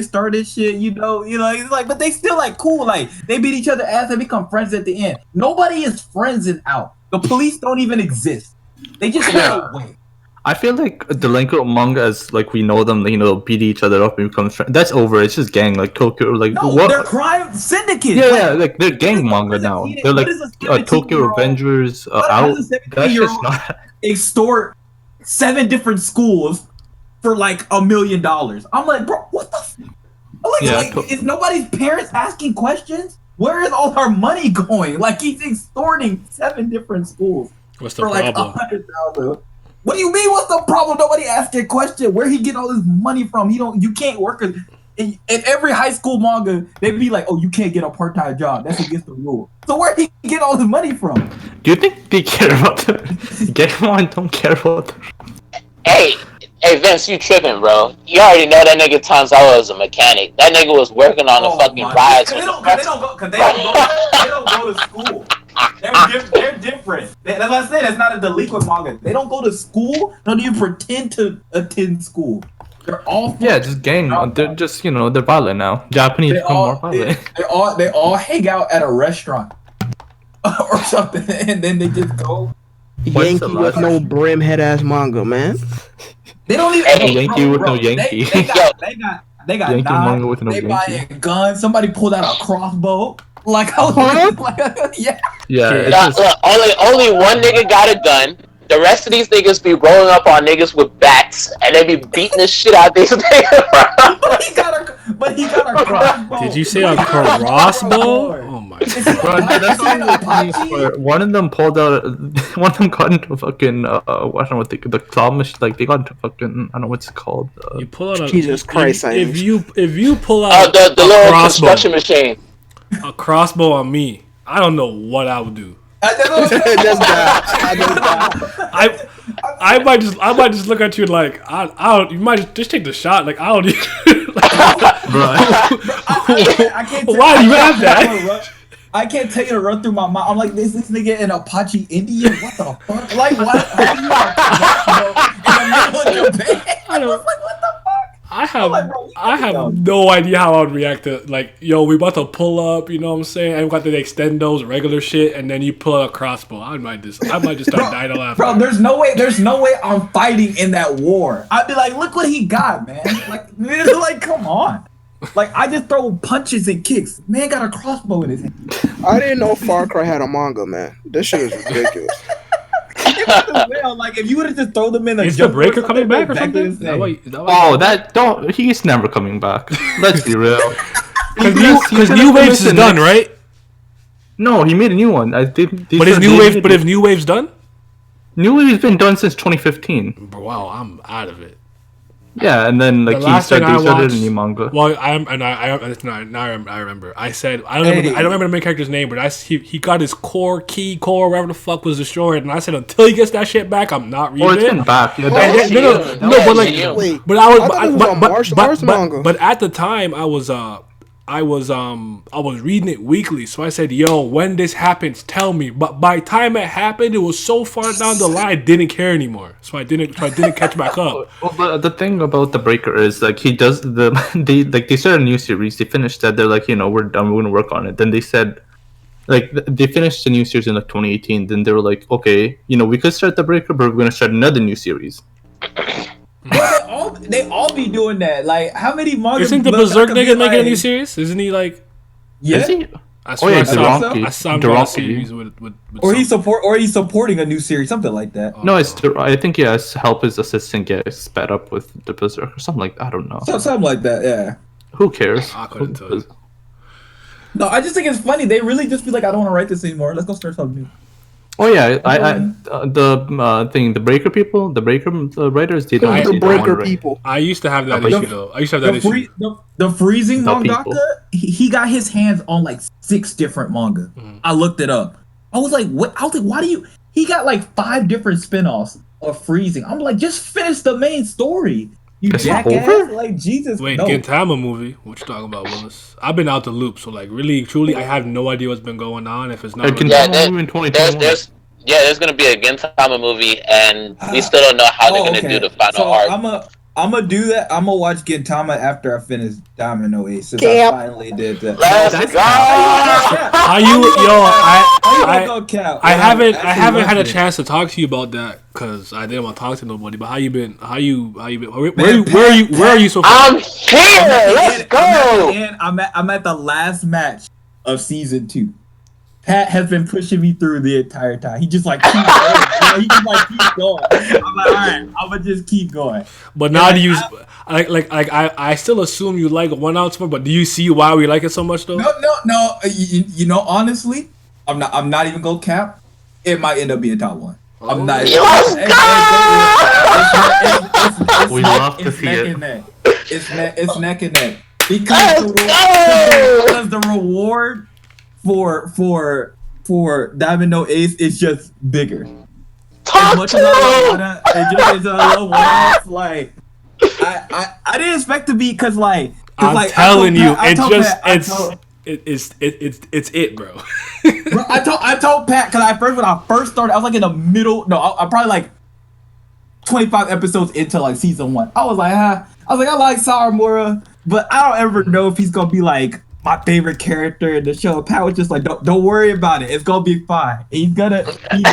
started shit, it's like, but they still like cool, like they beat each other ass and become friends at the end. Nobody is friends in Out. The police don't even exist. They just go away. I feel like delinquent manga is like we know them, beat each other up and become friends. That's over. It's just gang, like Tokyo, like no, what? They're crime syndicates. Yeah, like they're gang manga now. They're like Tokyo Revengers Out. That's just not extort 7 different schools for like $1 million. I'm like, bro, what the? Is nobody's parents asking questions? Where is all our money going? Like, he's extorting 7 different schools. What's the for like problem? $100,000. What do you mean? What's the problem? Nobody asked a question. Where he get all this money from? You can't work in every high school manga. They be like, oh, you can't get a part-time job. That's against the rule. So where he get all this money from? Do you think they care about the game on? Don't care about the... Hey, Vince, you tripping, bro. You already know that nigga Tanzawa is a mechanic. That nigga was working on the fucking rides. They don't go to school. They're different. That's what I said. That's not a delinquent manga. They don't go to school. Don't even pretend to attend school. They're all just gang. They're just they're violent now. Japanese become more violent. They all hang out at a restaurant or something, and then they just go. Yankee with no brim head ass manga, man. They don't even Yankee with no Yankee. They got Yankee knives. manga with no They Yankee. buying guns. Somebody pulled out a crossbow. Like, I was like, yeah. Only one nigga got a gun. The rest of these niggas be rolling up on niggas with bats, and they be beating the shit out of these niggas. but he got a crossbow. Did you say a crossbow? Oh my god! Bro, that's why one of them pulled out. One of them got into fucking. I don't know what the claw machine. Like they got into fucking. I don't know what's it called. You pull out a Jesus Christ! If you pull out the little crossbow, construction machine. a crossbow on me, I don't know what I would do. Just that. I might just look at you like I don't. You might just take the shot. Like I don't. I can't Why do you have that? I can't tell you to run through my mind. I'm like, this nigga an Apache Indian? What the fuck? Like, what? How do you have in the middle of Japan? I was like, what the fuck? I have no idea how I would react to, like, yo, we about to pull up, you know what I'm saying? And we got to extend those regular shit, and then you pull out a crossbow. I might just start dying of laughter. Bro, there's no way I'm fighting in that war. I'd be like, look what he got, man. Like, come on. Like, I just throw punches and kicks. Man got a crossbow in his hand. I didn't know Far Cry had a manga, man. This shit is ridiculous. Like, if you would have just thrown them in Is the breaker coming back or something? He's never coming back. Let's be real. Because New Waves is done, right? No, he made a new one. But is New Waves done? New Waves been done since 2015. Wow, I'm out of it. Yeah, and then like he started a new manga. Well, I remember. I said I don't remember the main character's name, but he got his core, whatever the fuck was destroyed, and I said until he gets that shit back, I'm not reading it. It's been back. Yeah, but at the time I was reading it weekly, so I said, "Yo, when this happens, tell me." But by the time it happened, it was so far down the line, I didn't care anymore. So I didn't catch back up. Well, but the thing about the Breaker is like he does they started a new series. They finished that. They're like, we're done. We're gonna work on it. Then they said, like, they finished the new series in like 2018. Then they were like, okay, we could start the Breaker, but we're gonna start another new series. They all be doing that. Like, how many manga? Isn't the Berserk nigga making a new series? Isn't he like? Yeah. Is he? I saw him a series with or he's supporting a new series, something like that. No, I think he has help his assistant get sped up with the Berserk or something like that. I don't know. Something like that. Yeah. Who cares? I couldn't tell you. No, I just think it's funny. They really just be like, I don't want to write this anymore. Let's go start something new. Oh yeah, the Breaker people, the Breaker writers, they don't. The Breaker people. I used to have that issue though. The freezing mangaka, he got his hands on like 6 different manga. Mm-hmm. I looked it up. I was like, what? I was like, why do you? He got like 5 different spinoffs of freezing. I'm like, just finish the main story. You jackass! Like, Jesus. Wait, no. Gintama movie? What you talking about, Willis? I've been out the loop, so like, really, truly, I have no idea what's been going on. If it's not, Gintama movie in 2021. There's gonna be a Gintama movie, and we still don't know how they're gonna do the final arc. I'm gonna do that. I'm gonna watch Gintama after I finish Domino Ace. Since I finally did that. Let's go! How you, I haven't had a chance to talk to you about that because I didn't want to talk to nobody. But how you been? Where are you so far? I'm here. Let's go. And I'm at the last match of season 2. Pat has been pushing me through the entire time. He just like keep going. He just like keep going. I'm like, all right, I'm gonna just keep going. But now do you I still assume you like One Out more, but do you see why we like it so much though? No. Honestly, I'm not even gonna cap. It might end up being top 1. I'm not. We love to see it. It's neck and neck because the reward for Domino Ace is just bigger. As much as I love One, like I didn't expect to be because I'm telling you, it's it, bro. Bro, I told Pat because when I first started, I was like in the middle. No, I'm probably like 25 episodes into like season 1. I was like, I like Saramura, but I don't ever know if he's gonna be like my favorite character in the show. Pat was just like, don't worry about it. It's gonna be fine. He's gonna do what he needs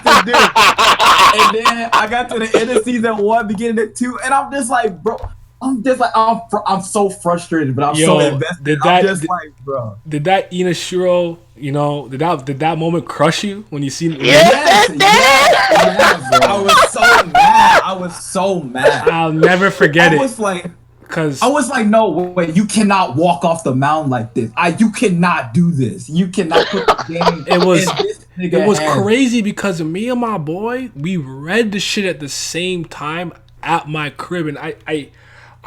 to do. And then I got to the end of season 1, beginning of 2, and I'm just like, bro. I'm so frustrated, but I'm so invested. Did that Inashiro, did that moment crush you when you seen it? Yes, bro. I was so mad. I'll never forget it. I was like, Because I was like, no, wait, you cannot walk off the mound like this. You cannot do this. You cannot put the game it was in this nigga it was hands. crazy because me and my boy, we read the shit at the same time at my crib, and I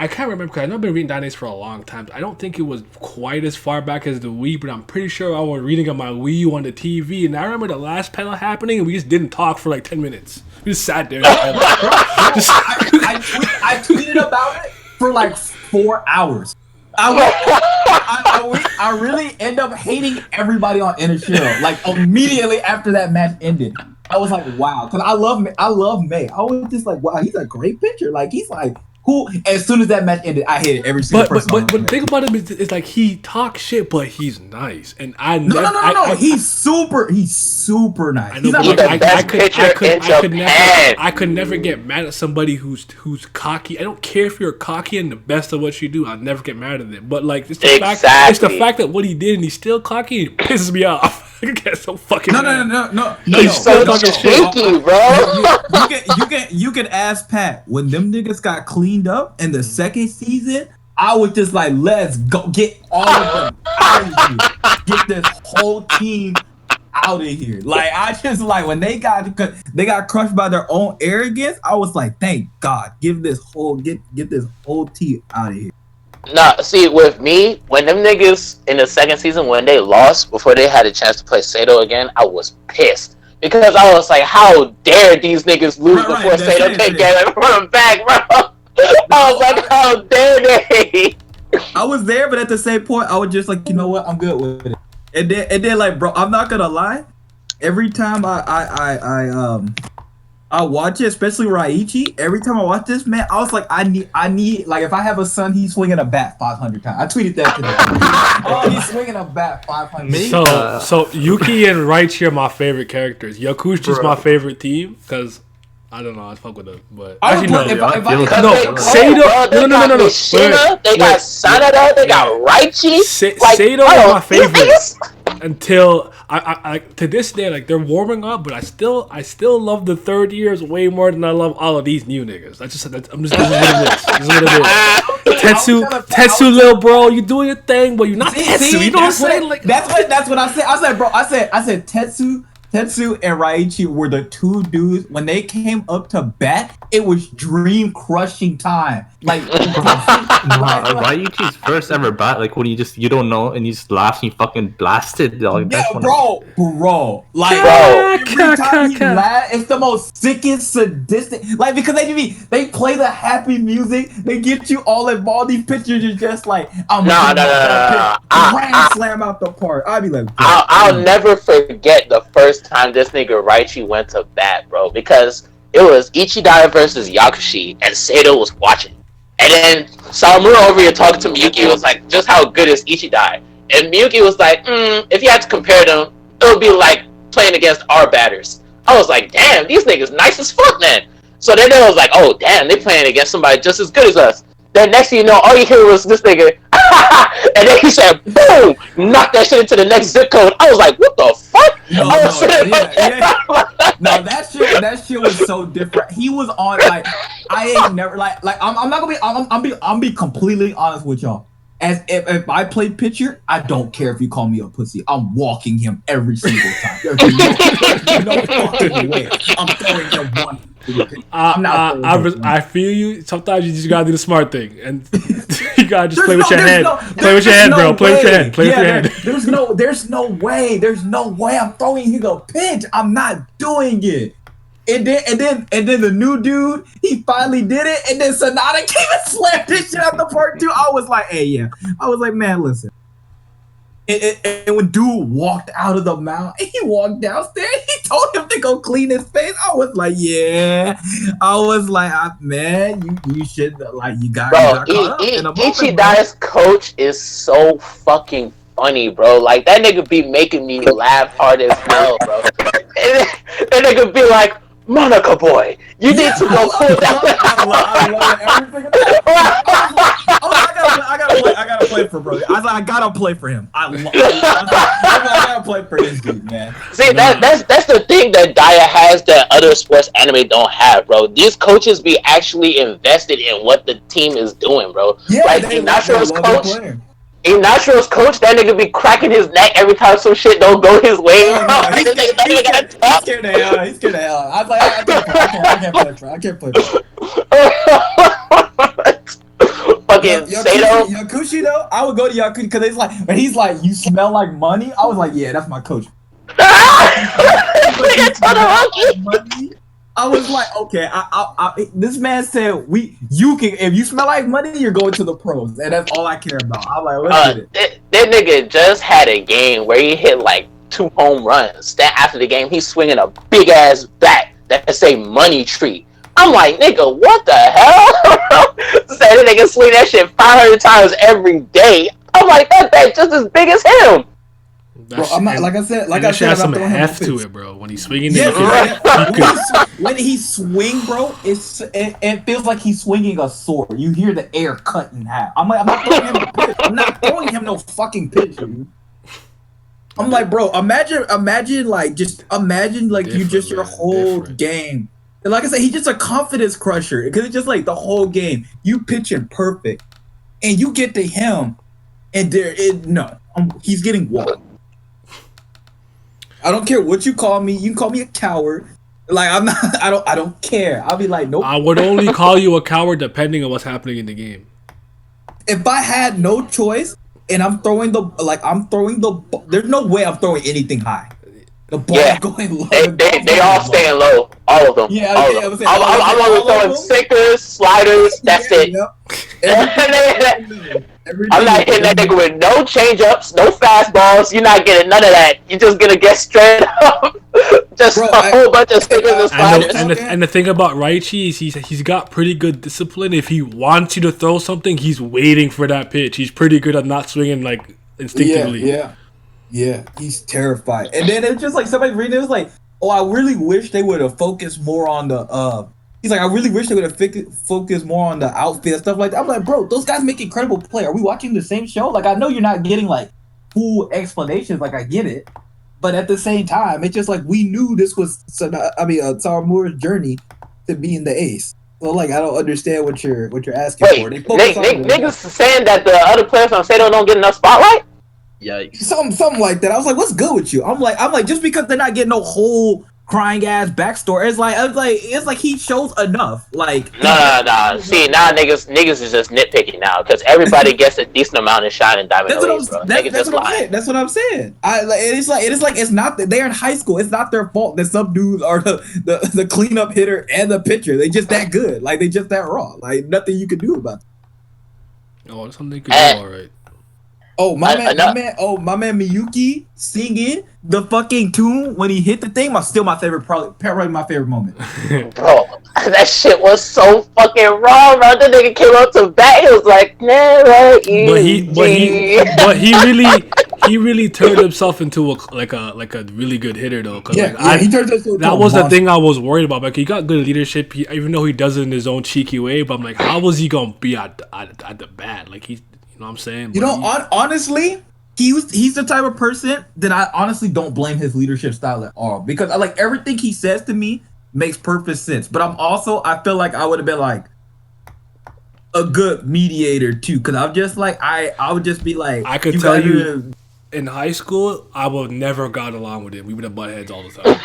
can't remember because I've been reading Dynasty for a long time. I don't think it was quite as far back as the Wii, but I'm pretty sure I was reading on my Wii U on the TV. And I remember the last panel happening, and we just didn't talk for like 10 minutes. We just sat there. I tweeted about it for like 4 hours. I really end up hating everybody on Inner like immediately after that match ended. I was like, wow, because I love May. I was just like, wow, he's a great pitcher. Like he's like. As soon as that match ended, I hated every single person. But the thing about him is like he talks shit, but he's nice, and No. He's super nice. I know, but I could never get mad at somebody who's cocky. I don't care if you're cocky and the best of what you do. I'll never get mad at it. But like it's the fact that what he did and he's still cocky, it pisses me off. I get so fucking no. He's so talking shit, bro. You can ask Pat when them niggas got cleaned up in the second season. I was just like, let's go get all of them out of here. Get this whole team out of here. Like I just like when they got crushed by their own arrogance. I was like, thank God, get this whole team out of here. Nah, see, with me, when them niggas in the second season, when they lost, before they had a chance to play Sato again, I was pissed. Because I was like, how dare these niggas lose before Sato can get them back, bro? I was like, how dare they? I was there, but at the same point, I was just like, you know what? I'm good with it. And then like, bro, I'm not gonna lie. Every time I watch it, especially Raichi. Every time I watch this, man, I was like, I need, like, if I have a son, he's swinging a bat 500 times. I tweeted that today. Oh, he's swinging a bat 500 times. So Yuki and Raichi are my favorite characters. Yakuchi's my favorite team because I don't know, I fuck with them, but actually no. Sato, no. They got Sanada, they got Raichi. Sato is my favorite. Until I to this day, like they're warming up, but I still love the third years way more than I love all of these new niggas. This is what it is. Tetsu, little bro, you doing your thing, but you're not Tetsu. You know what I'm saying? Like that's what I said. I said, bro, I said Tetsu and Raichi were the two dudes. When they came up to bat, it was dream crushing time. Like Raichi's first ever bat, like when you don't know and you just laugh and you fucking blasted. Like, yeah, bro. Like every time he laughed, it's the most sickest, sadistic. Like because they play the happy music, they get you all involved. These pictures are just like grand slam out the park. I'd be like, I'll never forget the first time this nigga Raichi went to bat, bro, because it was Ichidai versus Yakushi, and Sato was watching. And then Sawamura over here talking to Miyuki was like, just how good is Ichidai? And Miyuki was like, if you had to compare them, it would be like playing against our batters. I was like, damn, these niggas nice as fuck, man. So then it was like, oh, damn, they playing against somebody just as good as us. Then next thing you know, all you hear was this nigga, and then he said, boom, knock that shit into the next zip code. I was like, what the fuck? No, that shit was so different. He was on like I ain't never like I'm not gonna be I'm be completely honest with y'all. As if I play pitcher, I don't care if you call me a pussy. I'm walking him every single time. There's no fucking way. I'm throwing him one. I feel you. Sometimes you just gotta do the smart thing, and you gotta just play with your head. Play with your head, bro. Play with your head. Play with your head. There's no way I'm throwing him a pitch. I'm not doing it. And then the new dude, he finally did it, and then Sonata came and slammed this shit out the park too. I was like, hey, yeah. I was like, man, listen. And when dude walked out of the mound, and he walked downstairs, he told him to go clean his face. I was like, yeah. I was like, man, you should you got caught up in a moment, Ichidai's coach is so fucking funny, bro. Like that nigga be making me laugh hard as hell, bro. And that nigga be like, Monica boy, you need to go cool down. I love everything. I I gotta play for bro. I was like, I gotta play for him. I gotta play for this dude, man. See, that's the thing that Daiya has that other sports anime don't have, bro. These coaches be actually invested in what the team is doing, bro. Yeah, like Inashiro's coach, that nigga be cracking his neck every time some shit don't go his way. He's scared of hell. He's scared of hell. I was like, I can't play. Fucking Sato. Yakushi though, I would go to Yakushi because it's like when he's like, you smell like money. I was like, yeah, that's my coach. I was like, okay, this man said you can, if you smell like money, you're going to the pros, and that's all I care about. I'm like, let's get it. That nigga just had a game where he hit like 2 home runs. Then after the game, he's swinging a big ass bat that say money tree. I'm like, nigga, what the hell? Say that nigga swing that shit 500 times every day. I'm like, that bat just as big as him. Bro, I'm not, like I said, has some heft to it, bro. When he's swinging, when he swing, bro, it feels like he's swinging a sword. You hear the air cut in half. I'm like, I'm not throwing him a pitch. I'm not throwing him no fucking pitch, dude. I'm like, bro, imagine like you just your whole game. And like I said, he's just a confidence crusher because it's just like the whole game you pitching perfect, and you get to him, and he's getting walked. I don't care what you call me. You can call me a coward. Like I'm not. I don't care. I'll be like, nope. I would only call you a coward depending on what's happening in the game. If I had no choice and I'm throwing the, there's no way I'm throwing anything high. The ball going low. They all staying low. All of them. Yeah, I'm only throwing sinkers, sliders. That's it. I'm not hitting that nigga with no change-ups, no fastballs. You're not getting none of that. You're just gonna get straight up. Just a whole bunch of stickers and sliders. And the thing about Raichi is he's got pretty good discipline. If he wants you to throw something, he's waiting for that pitch. He's pretty good at not swinging like instinctively. Yeah, he's terrified. And then it's just like somebody reading it was like, oh, I really wish they would have focused more on the he's like, I really wish they would have focused more on the outfit and stuff like that. I'm like, bro, those guys make incredible play. Are we watching the same show? Like, I know you're not getting like full explanations, like I get it. But at the same time, it's just like we knew this was Sawamura's journey to being the ace. So like, I don't understand what you're asking for. Niggas saying that the other players on Sato don't get enough spotlight? Yikes. Something like that. I was like, what's good with you? I'm like, just because they're not getting no whole crying ass backstory, it's like he shows enough. Like nah. See, now niggas is just nitpicking now because everybody gets a decent amount of shine in Diamond Elite, bro. That's what I'm saying. It's not that they're in high school. It's not their fault that some dudes are the cleanup hitter and the pitcher. They just that good. Like they just that raw. Like nothing you can do about it. Oh, that's something they could do all right. Oh my man Miyuki singing the fucking tune when he hit the thing. Still my favorite, probably my favorite moment. Bro, that shit was so fucking raw, bro. The nigga came up to bat. He was like, never but he really turned himself into a really good hitter though. He turned into that was the thing I was worried about. Like he got good leadership, even though he does it in his own cheeky way. But I'm like, how was he gonna be at the bat? Like he's. You know what I'm saying? You know, honestly, he's the type of person that I honestly don't blame his leadership style at all because I like everything he says to me makes perfect sense. But I feel like I would have been like a good mediator too because I'm just like I would just be like I could tell you in high school I would never got along with him. We would have butt heads all the time.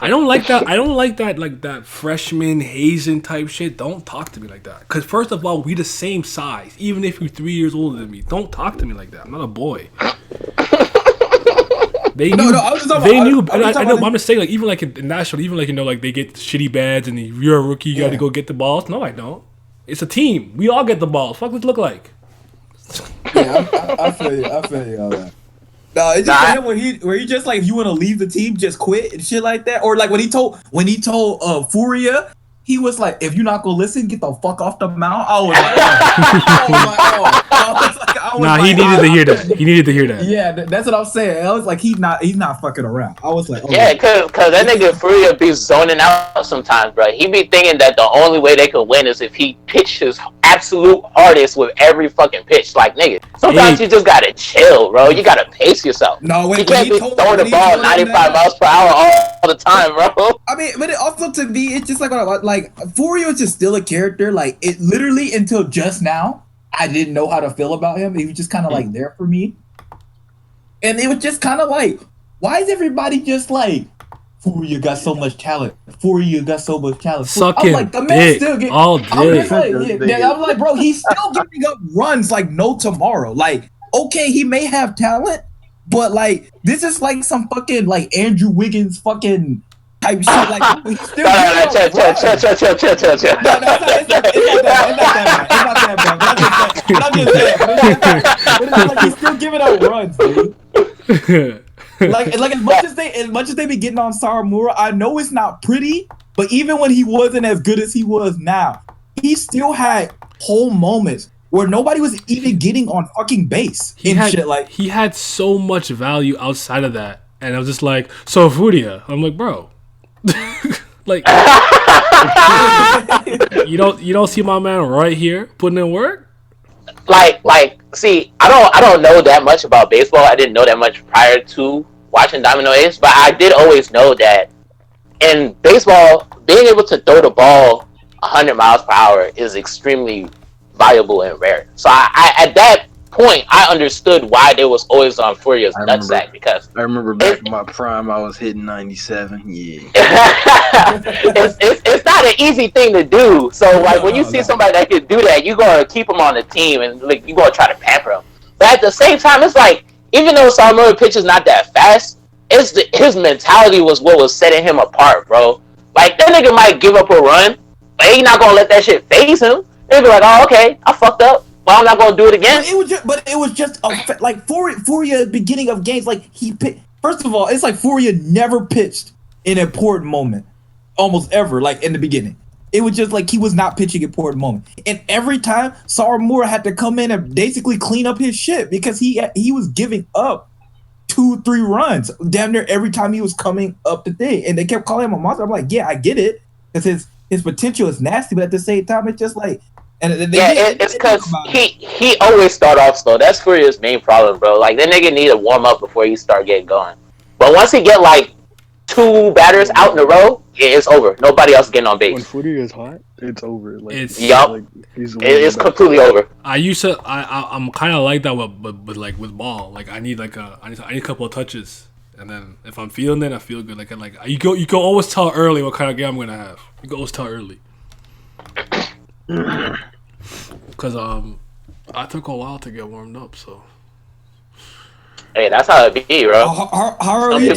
I don't like that like that freshman hazing type shit. Don't talk to me like that. Because first of all, we the same size. Even if you're 3 years older than me, don't talk to me like that. I'm not a boy. They knew. I know. But I'm just saying, like even like in national, even like like they get shitty bads, and you're a rookie, you got to go get the balls. No, I don't. It's a team. We all get the balls. Fuck, does it look like? Yeah, I feel you on that. No, it's just him where he just like if you want to leave the team, just quit and shit like that. Or like when he told Furia, he was like, if you're not gonna listen, get the fuck off the mound. I I was Nah, like, he needed to hear that. He needed to hear that. Yeah, that's what I'm saying. I was like, he's not fucking around. I was like, oh, Yeah, cause that nigga Furia be zoning out sometimes, bro. He be thinking that the only way they could win is if he pitched his absolute hardest with every fucking pitch. Like, nigga, sometimes you just gotta chill, bro. You gotta pace yourself. No, you can't be throwing the ball 95 miles per hour all the time, bro. I mean, but it also to me, it's just like Furia is just still a character. Like it literally until just now, I didn't know how to feel about him. He was just kind of like there for me, and it was just kind of like, why is everybody just like, Furia got so much talent. Furia got so much talent. Sucking like, the man dick still get all day. I was like, bro, he's still giving up runs like no tomorrow. Like, okay, he may have talent, but like this is like some fucking like Andrew Wiggins fucking type shit. Like he's still chill. No, it's not that bad. I'm just saying. But it's like he's still giving up runs, dude. Like as much as they be getting on Saramura, I know it's not pretty, but even when he wasn't as good as he was now, he still had whole moments where nobody was even getting on fucking base. He had so much value outside of that, and I was just like, so Furia. I'm like, bro, like you don't see my man right here putting in work. See, I don't know that much about baseball. I didn't know that much prior to watching Domino Ace, but I did always know that in baseball, being able to throw the ball 100 miles per hour is extremely valuable and rare. So I at that point, I understood why they was always on Furia's nutsack, because I remember back in my prime, I was hitting 97. Yeah, it's not an easy thing to do. So like when you see somebody that can do that, you gonna keep him on the team and like you gonna try to pamper him. But at the same time, it's like even though Saramura pitch is not that fast, his mentality was what was setting him apart, bro. Like that nigga might give up a run, but he not gonna let that shit phase him. They be like, oh okay, I fucked up. Well, I'm not gonna do it again. But it was just like Furia beginning of games. Like first of all, it's like Furia never pitched in an important moment, almost ever. Like in the beginning, it was just like he was not pitching important moment, and every time Saramura had to come in and basically clean up his shit because he was giving up 2-3 runs damn near every time he was coming up the thing, and they kept calling him a monster. I'm like, yeah, I get it, because his potential is nasty, but at the same time, it's just like. And it's because he always start off slow. That's Furia's main problem, bro. Like that nigga need to warm up before you start getting going. But once he get like 2 batters out in a row, it's over. Nobody else getting on base. When Furia is hot, it's over. Like, it's completely over. I'm kind of like that with ball. Like I need a couple of touches, and then if I'm feeling it, I feel good. Like you can always tell early what kind of game I'm gonna have. You can always tell early. Because I took a while to get warmed up, so. Hey, that's how it be, bro. Haruichi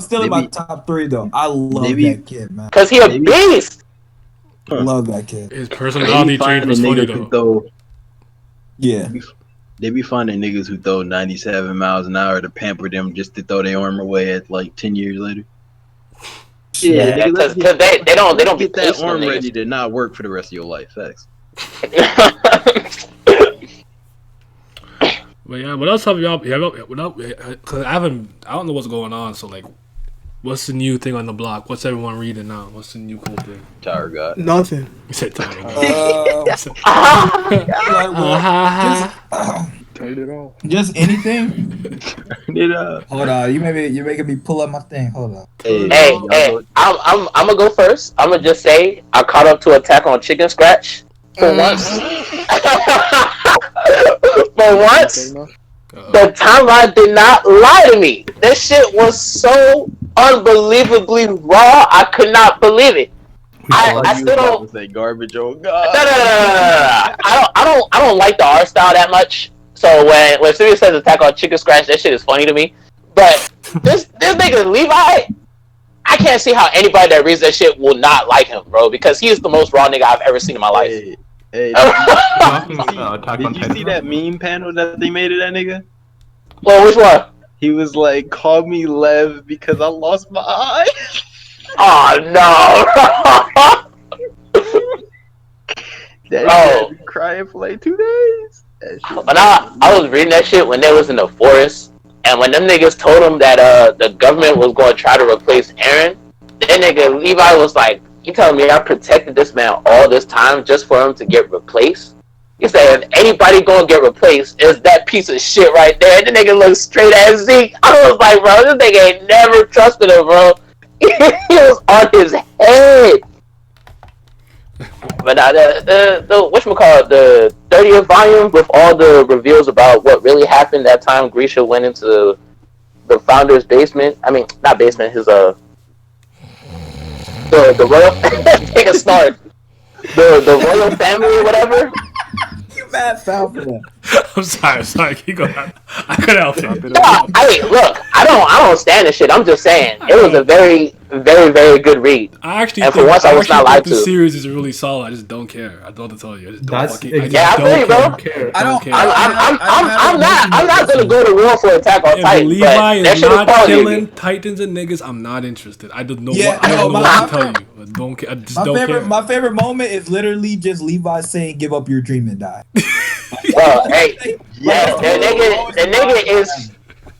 still in my top 3 though. I love that kid, man. Because he a beast. Love that kid. His personality change was funny though. Yeah. They be finding niggas who throw 97 miles an hour to pamper them just to throw their arm away at like 10 years later. Yeah, because they don't get that arm ready to not work for the rest of your life. Facts. But yeah, what else have y'all? Because I don't know what's going on. So like, what's the new thing on the block? What's everyone reading now? What's the new cool thing? Tower God. Nothing. You said Tower God. Turn it off. Just anything. Turn it up. Hold on, you're making me pull up my thing. Hold on. Hey, I'm gonna go first. I'm gonna just say I caught up to Attack on Chicken Scratch for once. For once, the timeline did not lie to me. This shit was so unbelievably raw. I could not believe it. I still don't say garbage. Oh God. No. I don't like the art style that much. So when Sirius says Attack on Chicken Scratch, that shit is funny to me. But this nigga Levi, I can't see how anybody that reads that shit will not like him, bro. Because he is the most raw nigga I've ever seen in my life. Hey, did you see that meme panel that they made of that nigga? Well, which one? He was like, "Call me Lev because I lost my eye." Oh no! That been crying for like 2 days. When I was reading that shit when they was in the forest, and when them niggas told him that the government was going to try to replace Aaron, that nigga Levi was like, "You telling me I protected this man all this time just for him to get replaced?" He said, "If anybody gonna get replaced, is that piece of shit right there." The nigga looked straight at Zeke. I was like, bro, this nigga ain't never trusted him, bro. He was on his head. But the whatchamacallit, the 30th volume with all the reveals about what really happened that time Grisha went into the founder's basement. I mean, not basement, his the royal take a snort. The royal family or whatever. You mad foul for that. I'm sorry. Keep going. I couldn't help it. No, look, I don't stand this shit. I'm just saying it was a very, very, very good read. I actually and for once I was not lied to. The series is really solid. I just don't care. I don't know what to tell you. I just don't fucking. I feel you, bro. I don't care. I'm not gonna go to war for Attack on Titan. Levi is not killing Titans and niggas. I'm not interested. I don't know. I don't know what to tell you. I don't care. I just don't care. My favorite moment is literally just Levi saying, "Give up your dream and die." Hey, the nigga is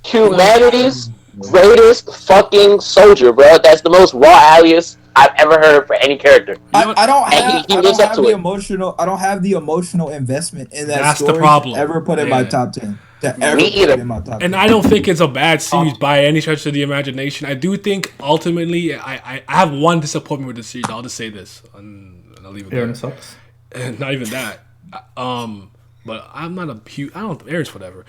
humanity's greatest fucking soldier, bro. That's the most raw alias I've ever heard for any character. I don't have the emotional investment in that That's story the problem. to ever put in my top 10. And I don't think it's a bad series by any stretch of the imagination. I do think ultimately I have one disappointment with the series. I'll just say this, and I'll leave it there. Aaron sucks. Not even that. But I'm not a huge. I don't. Aaron's whatever.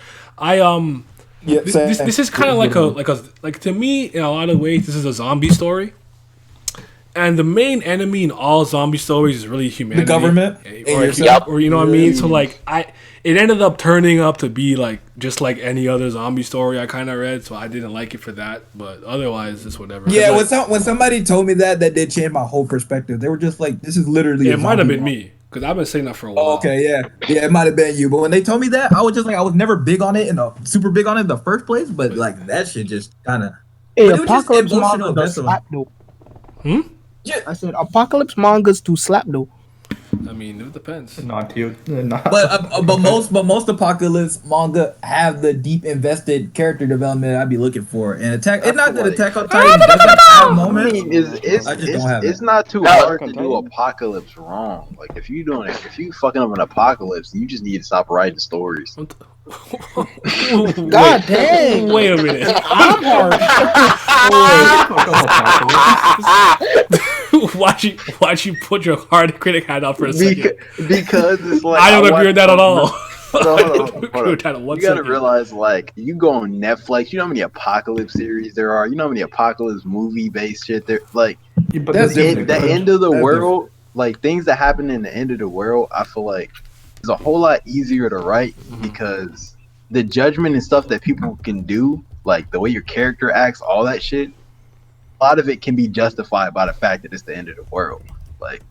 This is kind of like to me in a lot of ways this is a zombie story. And the main enemy in all zombie stories is really humanity. The government, or you know what I mean. So like it ended up turning up to be like just like any other zombie story I kind of read. So I didn't like it for that, but otherwise it's whatever. Yeah, when somebody told me that did change my whole perspective. They were just like, "This is literally." It might have been me because I've been saying that for a while. Oh, okay, yeah, it might have been you. But when they told me that, I was just like, I was never big on it super big on it in the first place. But like that shit just kind of. Hey, Apocalypse manga does slap though. Yeah, I said Apocalypse mangas do slap though. I mean, it depends. Not you. But most Apocalypse manga have the deep invested character development I'd be looking for. And Attack on Titan doesn't have moments. I mean, it's not too hard to do Apocalypse wrong. Like if you fucking up an Apocalypse, you just need to stop writing stories. God dang! Wait a minute. I'm hard. Why'd you put your hard critic hat out for a second? Because it's like I don't agree with that at all. Hold on. You gotta realize, like, you go on Netflix, you know how many Apocalypse series there are, you know how many Apocalypse movie based shit there, like the end of the world, like things that happen in the end of the world, I feel like is a whole lot easier to write because the judgment and stuff that people can do, like the way your character acts, all that shit, a lot of it can be justified by the fact that it's the end of the world. Like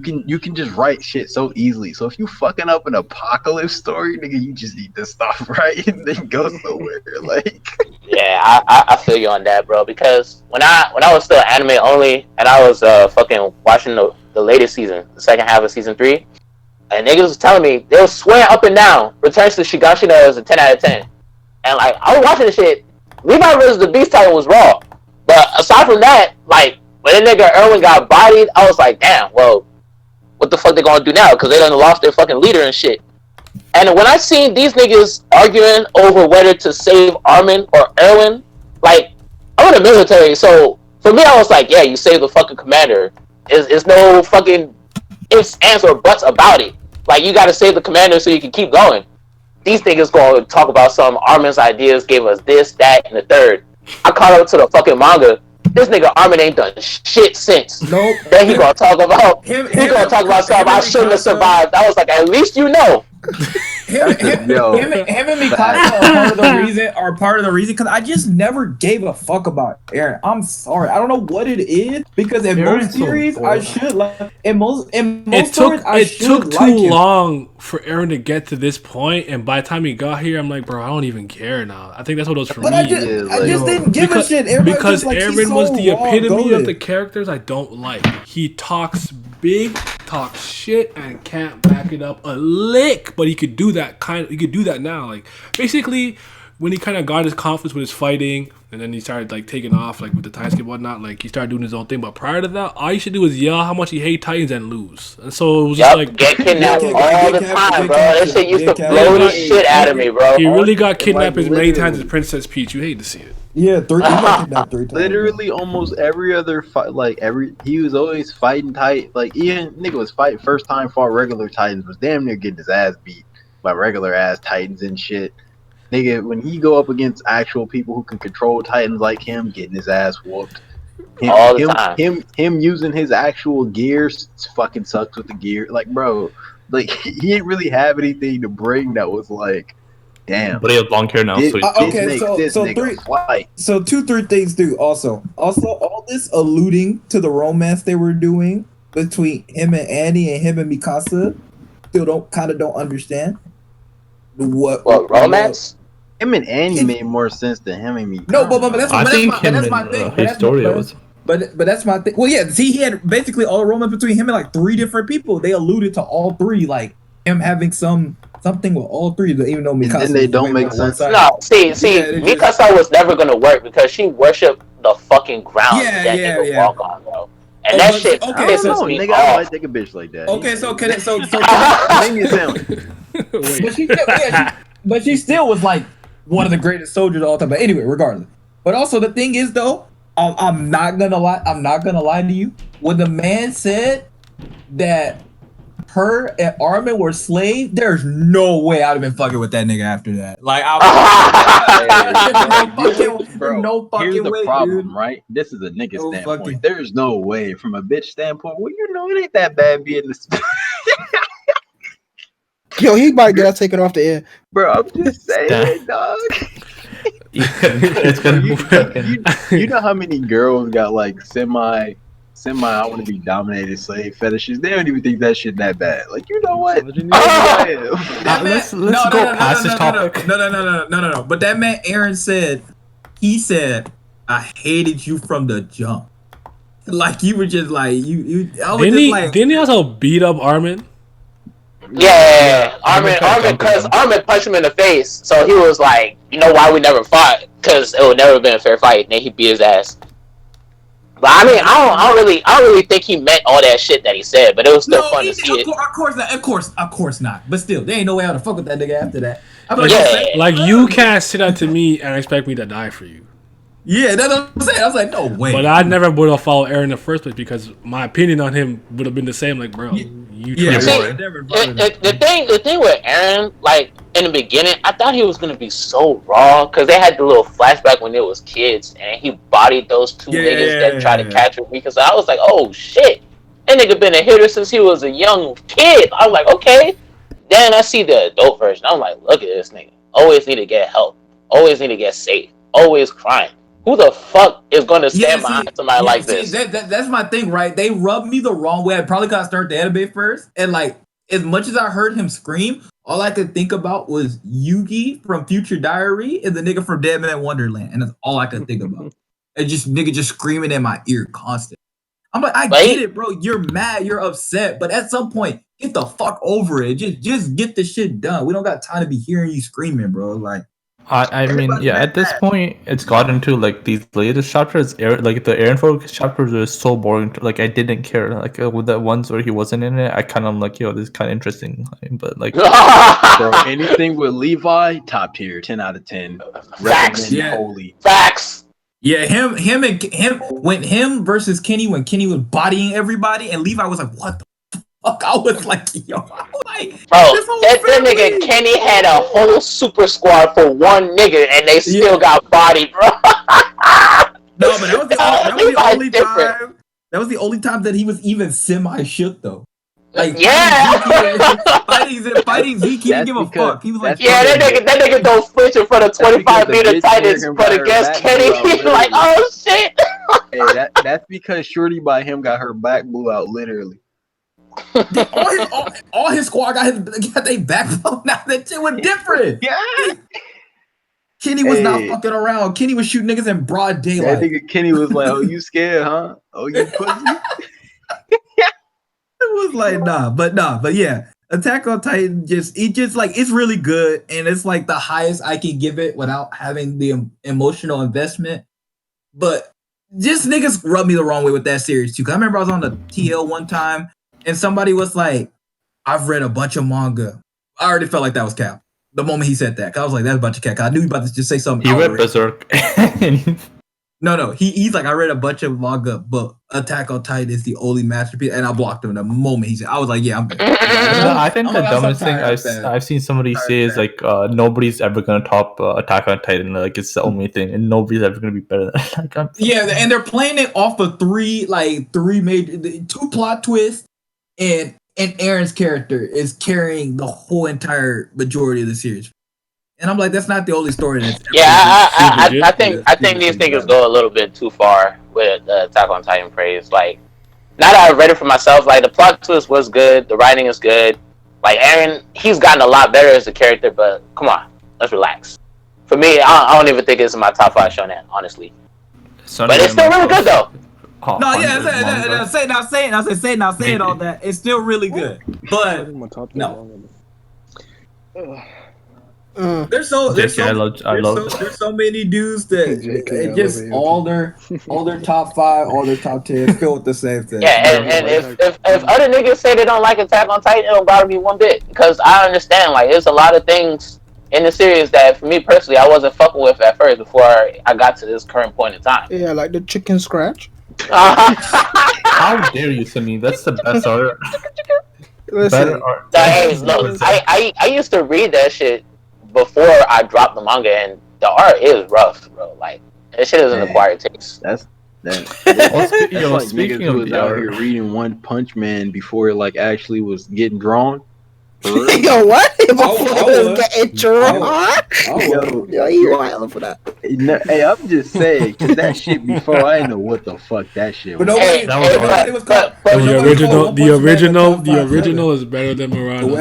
you can just write shit so easily. So if you fucking up an Apocalypse story, nigga, you just need to stop writing and then go somewhere. Like, yeah, I feel you on that, bro. Because when I was still anime only and I was fucking watching the latest season, the second half of season 3, and niggas was telling me they was swearing up and down Returns to Shigashina is a 10 out of 10. And like I was watching the shit, Levi vs. the Beast Titan was raw. But aside from that, like when that nigga Erwin got bodied, I was like, damn, well, what the fuck they gonna do now? Because they done lost their fucking leader and shit. And when I seen these niggas arguing over whether to save Armin or Erwin, like, I'm in the military, so for me, I was like, yeah, you save the fucking commander. It's no fucking ifs, ands, or buts about it. Like, you gotta save the commander so you can keep going. These niggas gonna talk about some Armin's ideas, gave us this, that, and the third. I caught up to the fucking manga. This nigga Armin ain't done shit since. Nope. Then he gonna talk about something I shouldn't have survived. I was like, at least you know. Him and Mikasa are part of the reason because I just never gave a fuck about Eren. I'm sorry, I don't know what it is because in most series I should like it took too long for Eren to get to this point, and by the time he got here, I'm like, bro, I don't even care now. I think that's what it was for me. I just didn't give a shit. Because Eren was the epitome of the characters I don't like. He talks big. talk shit and can't back it up a lick. But he could do that He could do that now. Like basically, when he kind of got his confidence with his fighting, and then he started like taking off like with the Titan and whatnot. Like he started doing his own thing. But prior to that, all he should do was yell how much he hate Titans and lose. And so it was just like get kidnapped all the time, bro. That shit used to blow the shit out of me, bro. He really got kidnapped like, as many times as Princess Peach. You hate to see it. Yeah, he got kidnapped 3 times. Literally, almost every other fight, he was always fighting tight. Like Ian, nigga was fighting first time fought regular Titans, was damn near getting his ass beat by regular ass Titans and shit. Nigga, when he go up against actual people who can control Titans like him, getting his ass whooped. All the time. Him using his actual gears fucking sucks with the gear. Like, bro, like he didn't really have anything to bring that was like, damn. But he has long hair now, so so 2-3 things too. Also, all this alluding to the romance they were doing between him and Annie and him and Mikasa. Still don't understand what romance. Him and Annie made more sense than him and me. No, but that's my thing. But that's my thing. Well, yeah. See, he had basically all romance between him and like 3 different people. They alluded to all 3, like him having something with all 3. Even though Mikasa, and they don't make sense. No, see, Mikasa was never gonna work because she worshipped the fucking ground that nigga walk on, bro. And that shit pisses me nigga, off. I don't like take a bitch like that. Okay, so can it? So name me a sandwich. But she still was like one of the greatest soldiers of all time. But anyway, regardless. But also the thing is though, I'm not gonna lie to you. When the man said that her and Armin were slaves, there's no way I'd have been fucking with that nigga after that. Like no fucking here's the way, problem, dude. right? This is a nigga standpoint. There's no way from a bitch standpoint. Well, it ain't that bad being this. Yo, he might get us taken off the air. Bro, I'm just saying, dog. It's gonna you know how many girls got like semi I want to be dominated slave fetishes. They don't even think that shit that bad. Like, you know what? Let's go past this topic. No. But that man Aaron said, I hated you from the jump. Like you were just like you. Didn't he also beat up Armin? Yeah, Armin punched him in the face, so he was like, you know why we never fought? Because it would never have been a fair fight. And then he beat his ass. But I mean, I don't really think he meant all that shit that he said. But it was still fun to see it. Of course not. But still, there ain't no way how to fuck with that nigga after that. Like you can't sit up to me and expect me to die for you. Yeah, that's what I'm saying. I was like, no way. But I never would have followed Aaron in the first place because my opinion on him would have been the same. Like, bro, the thing with Aaron, like in the beginning, I thought he was gonna be so raw because they had the little flashback when they was kids and he bodied those 2 niggas that tried to catch me. Because I was like, oh shit, that nigga been a hitter since he was a young kid. I was like, okay. Then I see the adult version. I'm like, look at this nigga. Always need to get help. Always need to get safe. Always crying. Who the fuck is going to stand behind somebody like this? That's my thing, right? They rubbed me the wrong way. I probably got to start the anime first. And like, as much as I heard him scream, all I could think about was Yugi from Future Diary and the nigga from Dead Man Wonderland. And that's all I could think about. And just nigga just screaming in my ear constantly. I'm like, I get it, bro. You're mad. You're upset. But at some point, get the fuck over it. Just get the shit done. We don't got time to be hearing you screaming, bro. Like, I mean, yeah, at this point, it's gotten to, like, these latest chapters, like, the Aaron focus chapters are so boring. Like, I didn't care. Like, with the ones where he wasn't in it, I kind of like, yo, this is kind of interesting. But, like... Bro, anything with Levi, top tier, 10 out of 10. Facts. Holy. Facts. Yeah, him versus Kenny, when Kenny was bodying everybody, and Levi was like, what the fuck? I was like, yo, that nigga Kenny had a whole super squad for one nigga, and they still got bodied, bro. No, but that was the only time. That was the only time that he was even semi shook though. Like, fighting Zeke, he didn't give a fuck. He was like, that nigga don't flinch in front of 25-meter Titans, but against Kenny, he's like, oh shit. Hey, that's because Shorty by him got her back blew out, literally. all his squad got their back blown out. That shit was different. Yeah. Kenny was not fucking around. Kenny was shooting niggas in broad daylight. That nigga Kenny was like, oh, you scared, huh? Oh, you pussy? was like, but yeah. Attack on Titan it's really good, and it's like the highest I can give it without having the emotional investment. But just niggas rubbed me the wrong way with that series too. Cause I remember I was on the TL one time, and somebody was like, "I've read a bunch of manga." I already felt like that was cap the moment he said that. Cause I was like, "That's a bunch of cap." Cause I knew he about to just say something. He read Berserk. No. He's like, I read a bunch of manga, but Attack on Titan is the only masterpiece, and I blocked him the moment he said. I was like, yeah, I'm good. No, I think the dumbest thing I've seen somebody say is like, nobody's ever gonna top Attack on Titan. Like it's the only thing, and nobody's ever gonna be better than. Like, yeah, and they're playing it off of three major, two plot twists, and Aaron's character is carrying the whole entire majority of the series. And I'm like, that's not the only story that's. Yeah, I think these niggas go a little bit too far with Attack on Titan praise. Like, now that I read it for myself, like the plot twist was good, the writing is good. Like Aaron, he's gotten a lot better as a character, but come on, let's relax. For me, I don't even think it's in my top 5 shonen, honestly. But it's still really good though. No, yeah, saying all that. It's still really good, but no. There's so many dudes that just all their top 5, all their top 10 feel with the same thing. Yeah, and if other niggas say they don't like Attack on Titan, it don't bother me one bit, because I understand like there's a lot of things in the series that for me personally I wasn't fucking with at first before I got to this current point in time. Yeah, like the chicken scratch. How dare you, Simi? That's the best art. Listen, look, I used to read that shit before I dropped the manga, and the art is rough, bro. Like that shit is an acquired taste. That's Well, like speaking niggas of was the out art, here reading One Punch Man before it like actually was getting drawn. Yo, what? I Getting drawn? Yo, you wild for that. Hey, I'm just saying, cause that shit before I didn't know what the fuck that shit was. But nobody was called. The original is better than Miranda.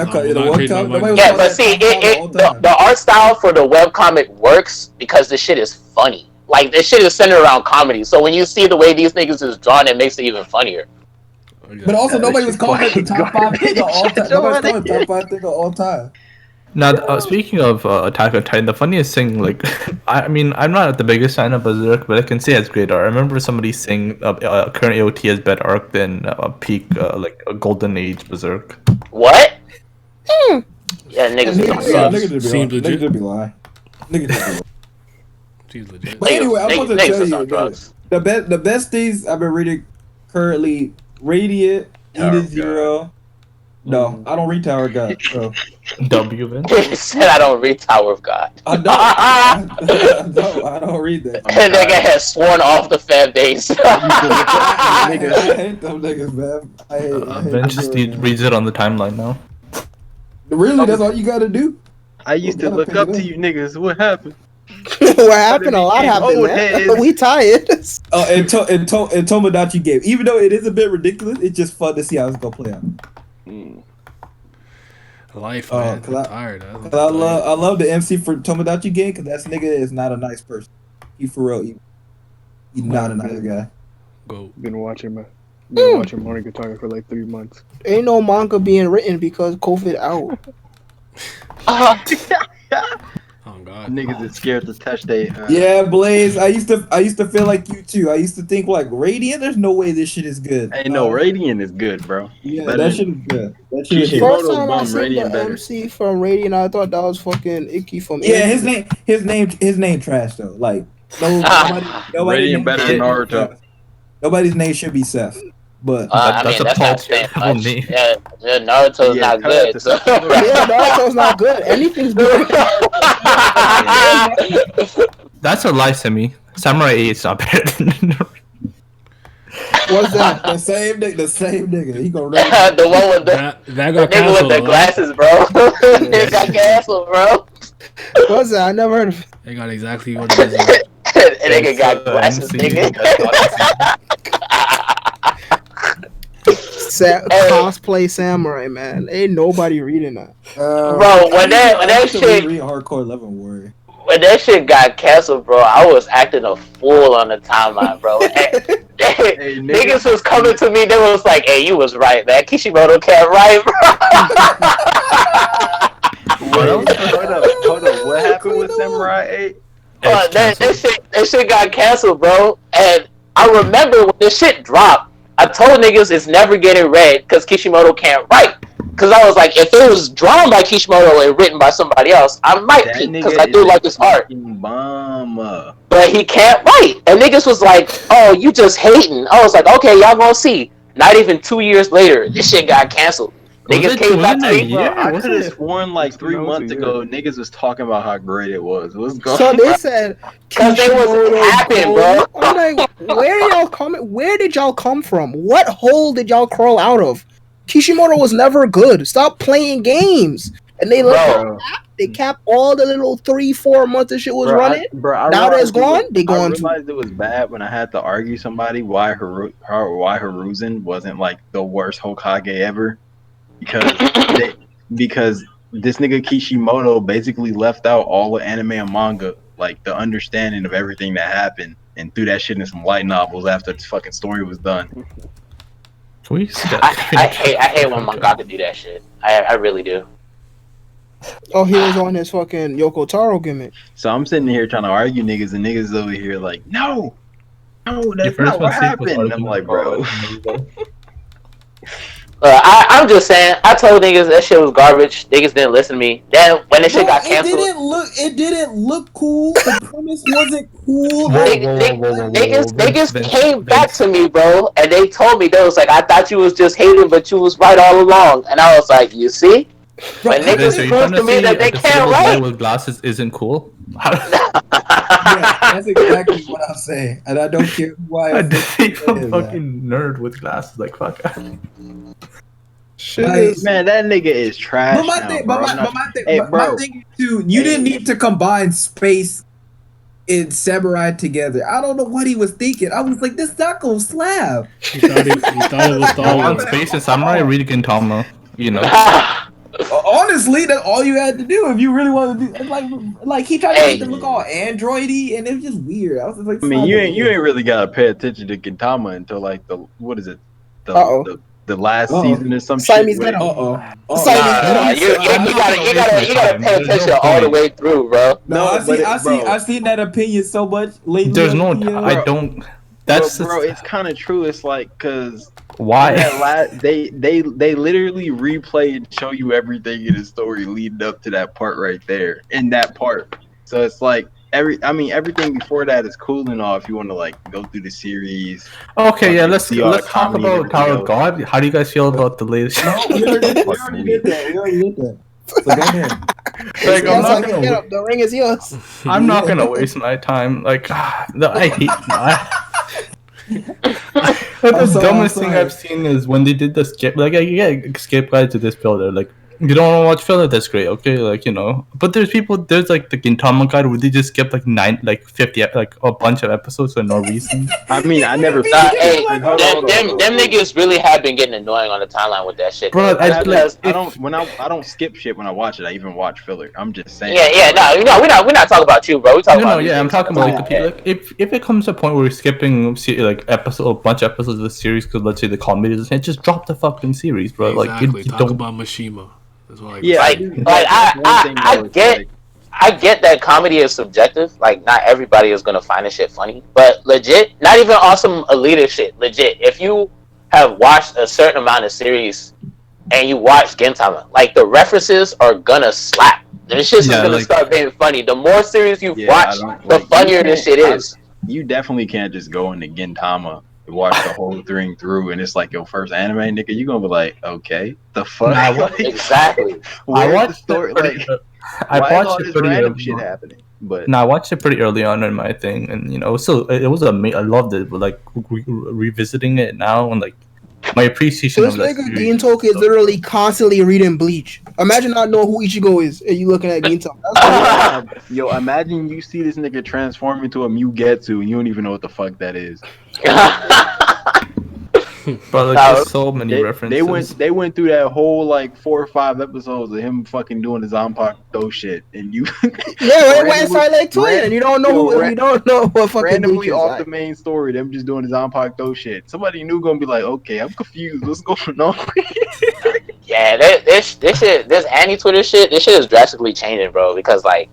Yeah, but see, the art style for the webcomic works because this shit is funny. Like this shit is centered around comedy. So when you see the way these niggas is drawn, it makes it even funnier. But also, nobody was calling it the top 5 thing of all time. Nobody's calling it top 5 thing of all time. now, speaking of Attack on Titan, the funniest thing, like, I mean, I'm not the biggest fan of Berserk, but I can say it's great art. I remember somebody saying current AOT has better arc than peak, like a golden age Berserk. What? Yeah, niggas seems legit. Niggas be lying. She's legit. But anyway, I'm supposed to tell you the best things I've been reading currently. Radiant, Eden Zero. No, I don't read Tower of God. So. W, man. He said I don't read Tower of God. I don't read that. That nigga has sworn off the fan base. I hate them niggas, man. I hate Ben just reads it on the timeline now. Really, that's all you gotta do. I used to look up to you niggas. What happened? What happened? A lot happened, man. We tired. And Tomodachi game. Even though it is a bit ridiculous, it's just fun to see how it's gonna play out. Life, man. I'm tired. I love the MC for Tomodachi game because that nigga is not a nice person. He for real. He's not a nice guy. Go. Been watching Monogatari for like 3 months. Ain't no manga being written because COVID out. Oh God, niggas is scared to touch they. Yeah, Blaze. I used to feel like you too. I used to think like Radiant. There's no way this shit is good. Hey, no, Radiant is good, bro. Yeah, that shit is good. That shit is good. First time I seen the MC from Radiant, I thought that was fucking Icky from. Yeah, his name trash though. Like nobody Radiant better than Naruto. Nobody's name should be Seth. But that's not saying much. Yeah, Naruto's not good. So. Yeah, Naruto's not good. Anything's good. That's a lie, Simi. Samurai 8 is not better than Naruto. What's that? The same nigga. He gonna the one with the nigga with the glasses, bro. He got canceled, bro. What's that? I never heard of it. They got exactly what it is. And nigga got glasses, nigga. Cosplay samurai, man. Ain't nobody reading that. Bro, when that shit hardcore 11 warrior. When that shit got canceled, bro, I was acting a fool on the timeline, bro. Hey, Niggas was coming to me. They was like, "Hey, you was right, man. Kishimoto can't write, Wait, hold up. What happened with Samurai 8? bro." That shit got canceled, bro. And I remember when this shit dropped, I told niggas it's never getting read because Kishimoto can't write. Because I was like, if it was drawn by Kishimoto and written by somebody else, I might That peek because nigga I do is like his art. bomb. But he can't write. And niggas was like, oh, you just hating. I was like, okay, y'all gonna see. Not even 2 years later, this shit got canceled. Niggas came back to me. Bro, I could have sworn like 3 months ago, niggas was talking about how great it was. What's going on? So they said Because they wasn't happy, bro. I'm like, where did y'all come from? What hole did y'all crawl out of? Kishimoto was never good. Stop playing games. And they they capped all the little 3-4 months that shit was running. Now that it's gone, they gone too. I realized it was bad when I had to argue somebody why Hiruzen wasn't like the worst Hokage ever. Because this nigga Kishimoto basically left out all the anime and manga, like the understanding of everything that happened, and threw that shit in some light novels after the fucking story was done. I hate when mangaka do that shit. I really do. Oh, he was on his fucking Yoko Taro gimmick. So I'm sitting here trying to argue niggas, and niggas over here like, no, that's not what happened. And I'm like, bro. I'm just saying, I told niggas that shit was garbage. Niggas didn't listen to me. Then when this shit got canceled, it didn't look cool. The premise wasn't cool. Niggas came back to me, bro, and they told me, they was like, I thought you was just hating, but you was right all along. And I was like, you see? When niggas prove to me that they can't write with glasses isn't cool. Yeah, that's exactly what I'm saying, and I don't care why. I'm fucking nerd with glasses. Like fuck. Shit, man, that nigga is trash. But my thing is too, you didn't need to combine space and samurai together. I don't know what he was thinking. I was like, this not gonna slap. He thought it was Star Wars. Space and samurai, read Gintama. You know. Honestly, that's all you had to do if you really wanted to do. Like he tried to make it look all androidy, and it was just weird. I was just like, I mean, you ain't really gotta pay attention to Gintama until like the the last season or some shit. You gotta pay attention all the way through, bro. I've seen that opinion so much lately. There's no, I don't. That's bro. It's kind of true. It's like because why they literally replay and show you everything in the story leading up to that part right there in that part. So it's like everything before that is cool and all if you want to like go through the series. Okay, yeah, let's talk about Tower of God. How do you guys feel about the latest? No, we already did that. So go ahead. The ring is yours. I'm not gonna waste my time. Like, I hate. The dumbest thing I've seen is when they did the skip. Like, skip guide to this filler. Like, you don't want to watch filler? That's great. Okay, like But there's like the Gintama guide where they just skip like 50, like a bunch of episodes for no reason. I mean, I never. Them niggas really have been getting annoying on the timeline with that shit. Bro, I don't skip shit when I watch it. I even watch filler. I'm just saying. We're not talking about you, bro. We talking about I'm talking about like the people. Like, if it comes to a point where we're skipping like a bunch of episodes of the series because let's say the comedy is just drop the fucking series, bro. Exactly. Like, Talk about Mishima. I get that comedy is subjective. Like, not everybody is gonna find this shit funny, but legit, not even awesome elitist shit. Legit, if you have watched a certain amount of series and you watch Gintama, like the references are gonna slap. This shit's gonna start being funny. The more series you've watched, the funnier this shit is. You definitely can't just go into Gintama. Watch the whole thing through and it's like your first anime, nigga, you gonna be like, okay, the fuck? Exactly. I watched the story. I watched it pretty random shit happening. But I watched it pretty early on in my thing, and it was I loved it. But like revisiting it now and like my appreciation of that. This nigga Gintoki is literally constantly reading Bleach. Imagine not knowing who Ichigo is and you looking at Gintoki. Yo, imagine you see this nigga transform into a Mugetsu and you don't even know what the fuck that is. But like, Nah, there's so many references. They went through that whole like 4 or 5 episodes of him fucking doing his Zanpakuto shit, and you Yeah, it went silent twin, and you don't know who, you don't know what fucking randomly Bleach is off like. the main story, them just doing his Zanpakuto shit. Somebody new gonna be like, okay, I'm confused. What's going on? Yeah, this shit, this anti-Twitter shit, this shit is drastically changing, bro. Because like,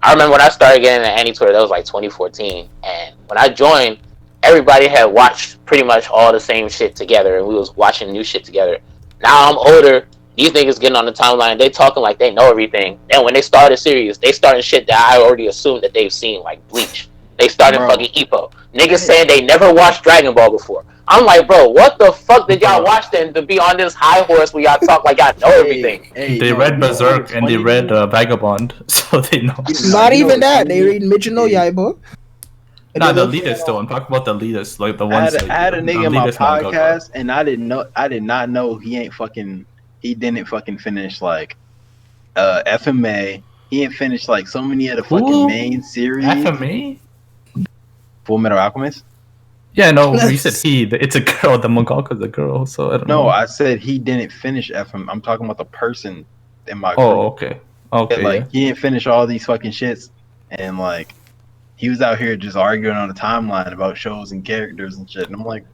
I remember when I started getting an anti-Twitter, that was like 2014, and when I joined, everybody had watched pretty much all the same shit together, and we was watching new shit together. Now I'm older. These niggas getting on the timeline, they talking like they know everything. And when they start a series, they starting shit that I already assumed that they've seen, like Bleach. They started fucking Ippo. Niggas saying they never watched Dragon Ball before. I'm like, bro, what the fuck did y'all watch then to be on this high horse where y'all talk like y'all know everything? They read Berserk and they read Vagabond, so they know. Not even that. They read Michino Yaiba. Not the elitists though. I'm talking about the elitists, like the ones. I had a nigga in my elitist manga. podcast, and I did not know he didn't fucking finish like FMA. He didn't finish like so many of the fucking main series. FMA? Full Metal Alchemist? Yeah, no, you said he. It's a girl. The mangaka's a girl, so I don't know. No, I said he didn't finish FM. I'm talking about the person in my group. Oh, okay. Okay. And, like, he didn't finish all these fucking shits, and like, he was out here just arguing on the timeline about shows and characters and shit. And I'm like,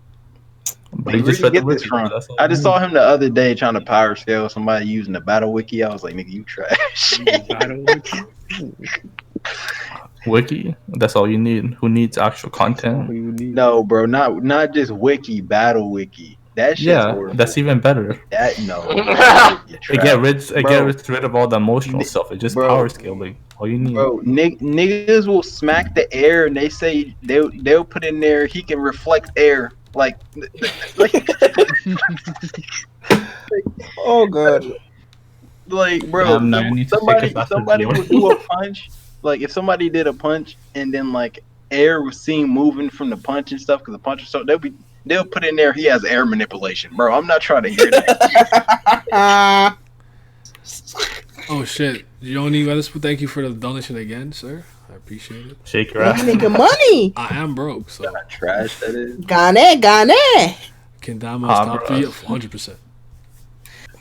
but where did you get this from? I just saw him the other day trying to power scale somebody using the battle wiki. I was like, nigga, you trash. Wiki? That's all you need. Who needs actual content? No, bro, not just wiki, battle wiki. That shit's horrible. That's even better. That no. It gets rid of all the emotional stuff. It's just power scaling. All you need. Bro, niggas will smack the air and they say they'll put in there he can reflect air. Like oh god. Like bro, somebody would do a punch. Like if somebody did a punch and then like air was seen moving from the punch and stuff because the punch was so they'll put in there he has air manipulation, bro. I'm not trying to hear that. Oh shit, Yoni, thank you for the donation again, sir. I appreciate it. Shake your ass. Making money. I am broke, so trash that is. Gane. Kendama's top 3, 100%.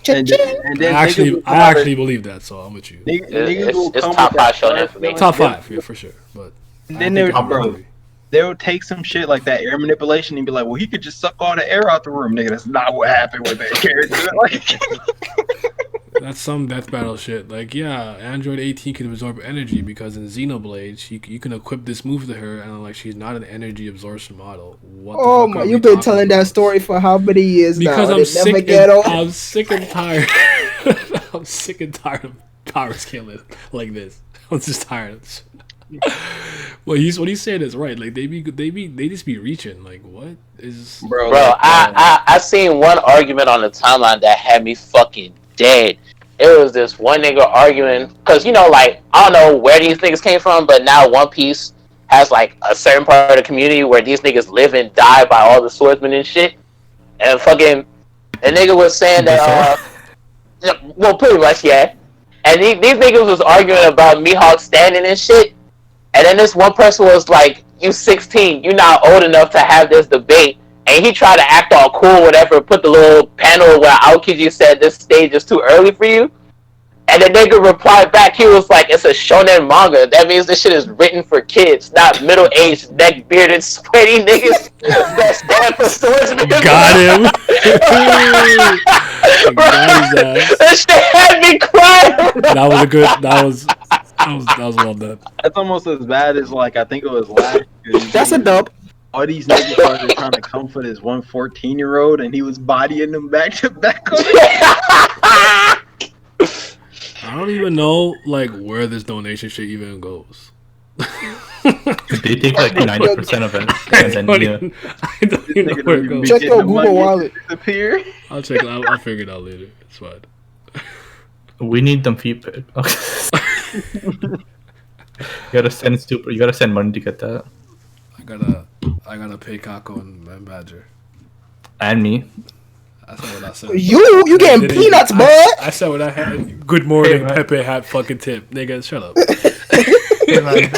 And then I actually believe that, so I'm with you. It's top 5 shonen for me. Top 5, yeah, for sure. But then they'll take some shit like that air manipulation and be like, well, he could just suck all the air out the room, nigga. That's not what happened with that character. Like, that's some death battle shit. Like, yeah, Android 18 can absorb energy because in Xenoblade, you can equip this move to her, and like she's not an energy absorption model. Oh my! You've been telling that story for how many years because now? I'm sick and tired. I'm sick and tired of power scaling like this. I'm just tired of this. What he's saying is right. Like they just be reaching. Like what is bro? I seen one argument on the timeline that had me fucking dead. It was this one nigga arguing because like I don't know where these niggas came from, but now One Piece has like a certain part of the community where these niggas live and die by all the swordsmen and shit. And fucking the nigga was saying that well, pretty much, yeah. And these niggas was arguing about Mihawk standing and shit. And then this one person was like, you 16, you're not old enough to have this debate. And he tried to act all cool, whatever, put the little panel where Aokiji said this stage is too early for you. And the nigga replied back, he was like, it's a shonen manga. That means this shit is written for kids, not middle-aged, neck-bearded, sweaty niggas that stand for swordsmen. Got him. That shit had me crying. That was well done. That's almost as bad as like I think it was last year. That's a dub. All these niggas started trying to come for this 14-year-old and he was bodying them back to back. I don't even know like where this donation shit even goes. They take like 90% of it. And then, I don't even know where it goes. Check your Google Wallet. I'll check it out. I'll figure it out later. It's fine. We need them feedback. You gotta send money to get that. I gotta pay Kako and Badger. And me. That's not what I said. You getting Didn't- peanuts, bud? I said what I had. Good morning, Hey, man. Pepe hat fucking tip. Nigga, shut up. Hey, man,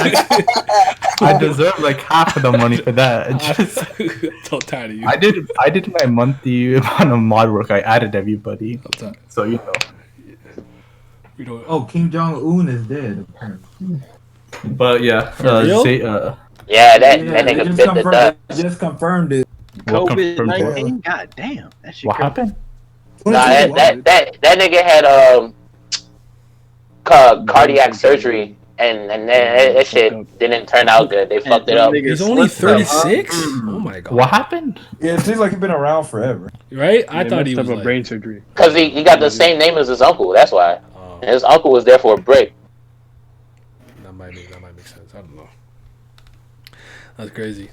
I deserve like half of the money for that. It's just, I'm so tired of you. I did my monthly amount of mod work. I added everybody, I'm tired. so you know. We don't. Oh, Kim Jong Un is dead. Apparently. But yeah, real? Yeah, that Yeah, they nigga just bit the confirmed. dust. They just confirmed it. What COVID confirmed what? 19. God damn, that shit. What crazy. happened? Nah, that nigga had cardiac surgery, and that shit didn't turn out good. They fucked it up. He's only 36. Oh my god. What happened? Yeah, it seems like he's been around forever. Right? I They thought he messed was up a like. brain surgery. Cause he got the same name as his uncle. That's why. Oh, And his uncle was there for a break. that might make sense. I don't know. That's crazy.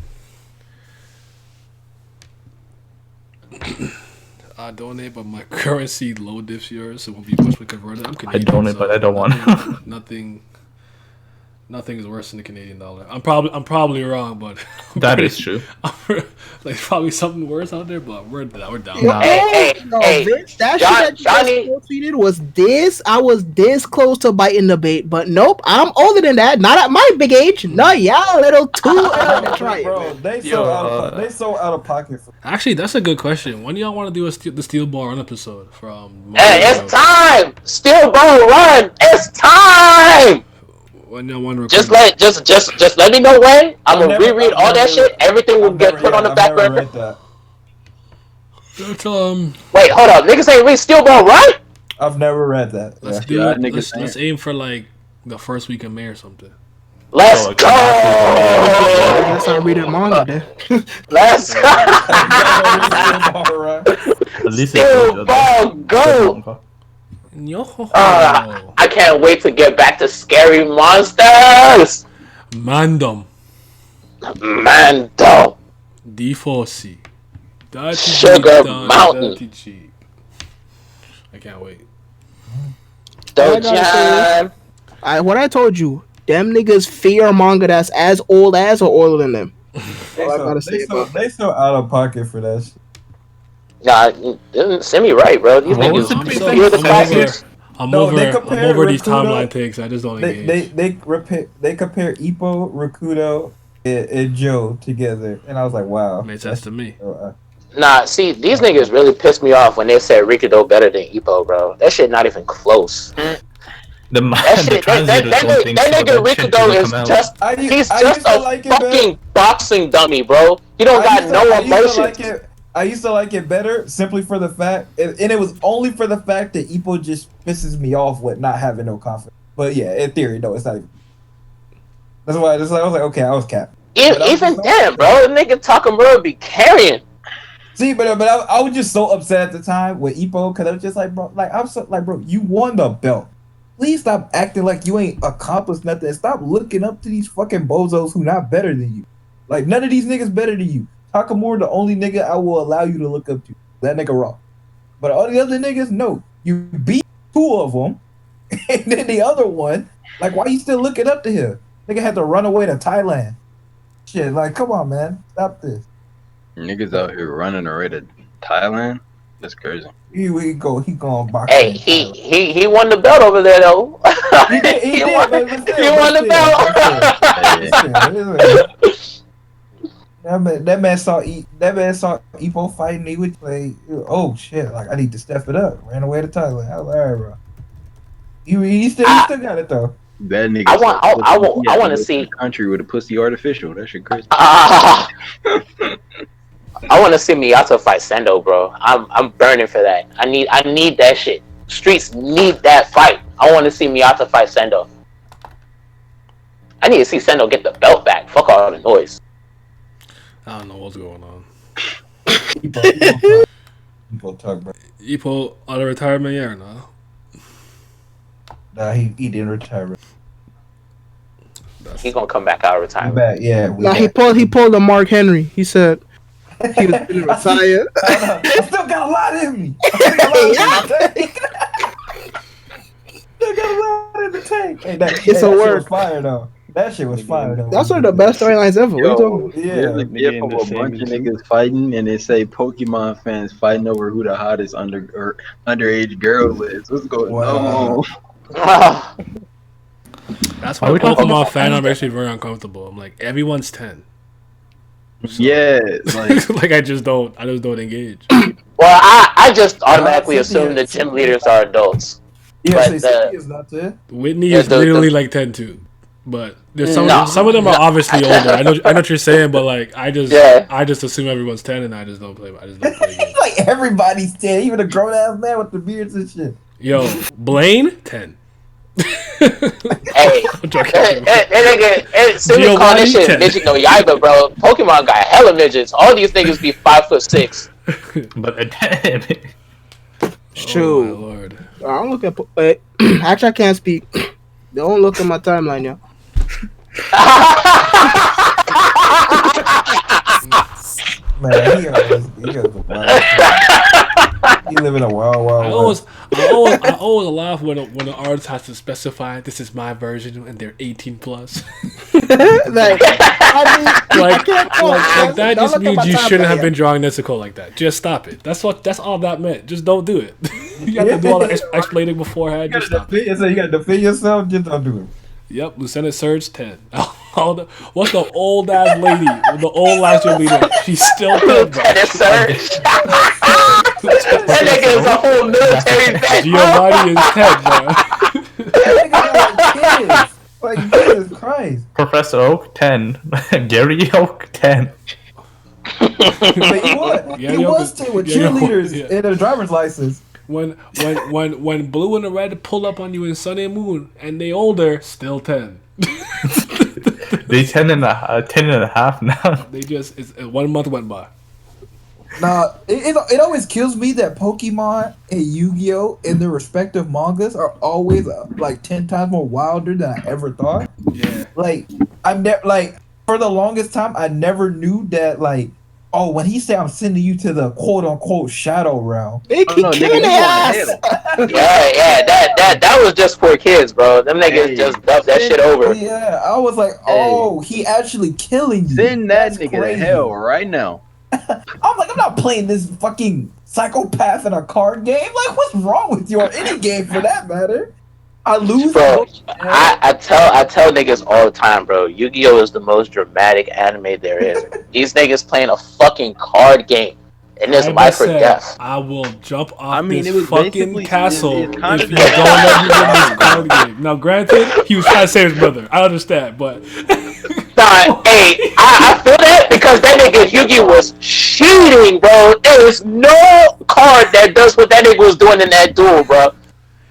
I donate, but my currency low this year, so it won't be much when converted. I'm Canadian. donate, but I don't want. Nothing is worse than the Canadian dollar. I'm probably wrong, but That is true. like probably something worse out there, but we're down. Nah. Hey, No, hey, Vince, that John- shit that you just tweeted was this. I was this close to biting the bait, but nope, I'm older than that. Not at my big age. No, y'all a little too early to try it. Bro, they so out of pocket. Actually, that's a good question. When do y'all want to do the Steel Ball Run episode from? Hey, it's time. Still gonna run. It's time. When y'all want to Just let me know when. I'm gonna reread all that shit. Everything will get put on the back burner. Let's Wait, hold up. Niggas ain't read Still Gonna Run? I've never read that. let's Yeah. do Yeah, it. niggas Let's aim for like the first week of May or something. Let's Oh, go. I guess I'm reading manga then. Let's go. At least Still Ball go. Yo, I can't wait to get back to Scary Monsters. Mandom, Mando. D4C, Sugar Mountain. Dirty cheap. I can't wait. Dojan. What I told you, them niggas fear manga that's as old as or older than them. All I gotta say about They so out of pocket for that shit. Nah, didn't send me right, bro. These What was niggas the so- fear the I'm classics. I'm No, they over compare these Rakudo- timeline takes. I just don't engage. They compare Ippo, Rakudo, and Joe together, and I was like, wow. Makes sense to me. Nah, see, these niggas really pissed me off when they said Rikido better than Ippo, bro. That shit not even close. The That shit, that nigga Rikido is just, he's just a fucking boxing dummy, bro. He don't got no emotions. I used to like it better simply for the fact, and it was only for the fact that Ippo just pisses me off with not having no confidence. But yeah, in theory, no, it's not even. That's why I was like, okay, I was capped. Even then, bro, the nigga Takamura be carrying. See, but I was just so upset at the time with Ippo because I was just like, bro, bro, you won the belt. Please stop acting like you ain't accomplished nothing. Stop looking up to these fucking bozos who not better than you. Like none of these niggas better than you. Takamura, the only nigga I will allow you to look up to. That nigga raw. But all the other niggas, no. You beat two of them, and then the other one, like, why you still looking up to him? Nigga had to run away to Thailand. Shit, like, come on, man. Stop this. Niggas out here running away to Thailand. That's crazy. He going box. Hey, he won the belt over there though. He won the belt. That man saw Ippo fighting. He would play. Oh shit! Like I need to step it up. Ran away to Thailand. I was like, all right, bro. He still got it though. That nigga. I want to see country with a pussy artificial. That shit crazy. I want to see Miyato fight Sendo, bro. I'm burning for that. I need that shit. Streets need that fight. I want to see Miyato fight Sendo. I need to see Sendo get the belt back. Fuck all the noise. I don't know what's going on. Ippo talk, bro. Ippo out of retirement yet or no? Nah, he didn't retire. He's gonna come back out of retirement. Back, yeah. Nah, he pulled a Mark Henry. He said he was gonna retire. I still got a lot in me. Still got a lot in the tank. Hey, It's a word. Fire though. That shit was fire. Though. That's one of the best storylines ever. What are you talking about? There's a Nigga gif in of the a same bunch of suit. niggas fighting, and it say Pokemon fans fighting over who the hottest underage girl is. What's going Wow. on? Ah, That's Are why we talking Pokemon about fandom makes me very uncomfortable. I'm like, everyone's 10. Yeah, like Like I just don't engage. well, I just automatically Cynthia- assume the gym Cynthia- leaders are adults. Yeah, But say the- Cynthia's not there. Whitney Yeah, is the- literally like 10 too. But there's some No. some of them are obviously older. I know what you're saying, but like I just assume everyone's 10 and I just don't play games. Like everybody's 10, even a grown ass man with the beards and shit. Yo, Blaine 10. Hey, I'm joking. Silly Giovanni, call this shit 10. midget no Yaiba, bro. Pokemon got hella midgets. All these niggas be 5'6". But Oh Shoot. my lord. I don't look at. Actually, I can't speak. Don't look at my timeline, yo. Man, he live in a wild I world. always laugh when the artist has to specify this is my version and they're 18 plus. Like, I mean, I like can't talk, that man. just Don't look at means my you timeline, shouldn't have yo. been drawing Nezuko like that. Just stop it. That's all that meant. Just don't do it. You have to do all that explaining beforehand. Just stop it. You gotta defend yourself, just don't do it. Yep, Lieutenant Surge 10. What's the old ass lady? The old last year leader. She's still 10, bro. Lieutenant Surge. That nigga is a whole military vet, bro. Giovanni is 10, bro. Like Jesus Christ. Professor Oak 10, Gary Oak 10. But he was. Yeah, he yo, was 10 with yeah, yo, cheerleaders yeah. and a driver's license. When blue and the red pull up on you in Sun and Moon and they older, still 10. They 10 and a half now. They just 1 month went by. Nah, it always kills me that Pokemon and Yu-Gi-Oh! In their respective mangas are always like 10 times more wilder than I ever thought. Yeah. Like I'm like for the longest time I never knew that like when he said I'm sending you to the quote unquote shadow realm. They keep killing their ass. Yeah, that was just for kids, bro. Them niggas just dubbed that shit over. Yeah, I was like, he actually killing you. Send that That's nigga crazy. to hell right now. I'm like, I'm not playing this fucking psychopath in a card game. Like, what's wrong with you or any game for that matter? I lose, Bro, I tell niggas all the time, bro. Yu-Gi-Oh is the most dramatic anime there is. These niggas playing a fucking card game, and it's life or death. I will jump off it this was fucking basically- castle it's kind if of you don't let me win this card game. Now, granted, he was trying to save his brother. I understand, but Nah, hey, I feel that because that nigga Yu-Gi was cheating, bro. There is no card that does what that nigga was doing in that duel, bro.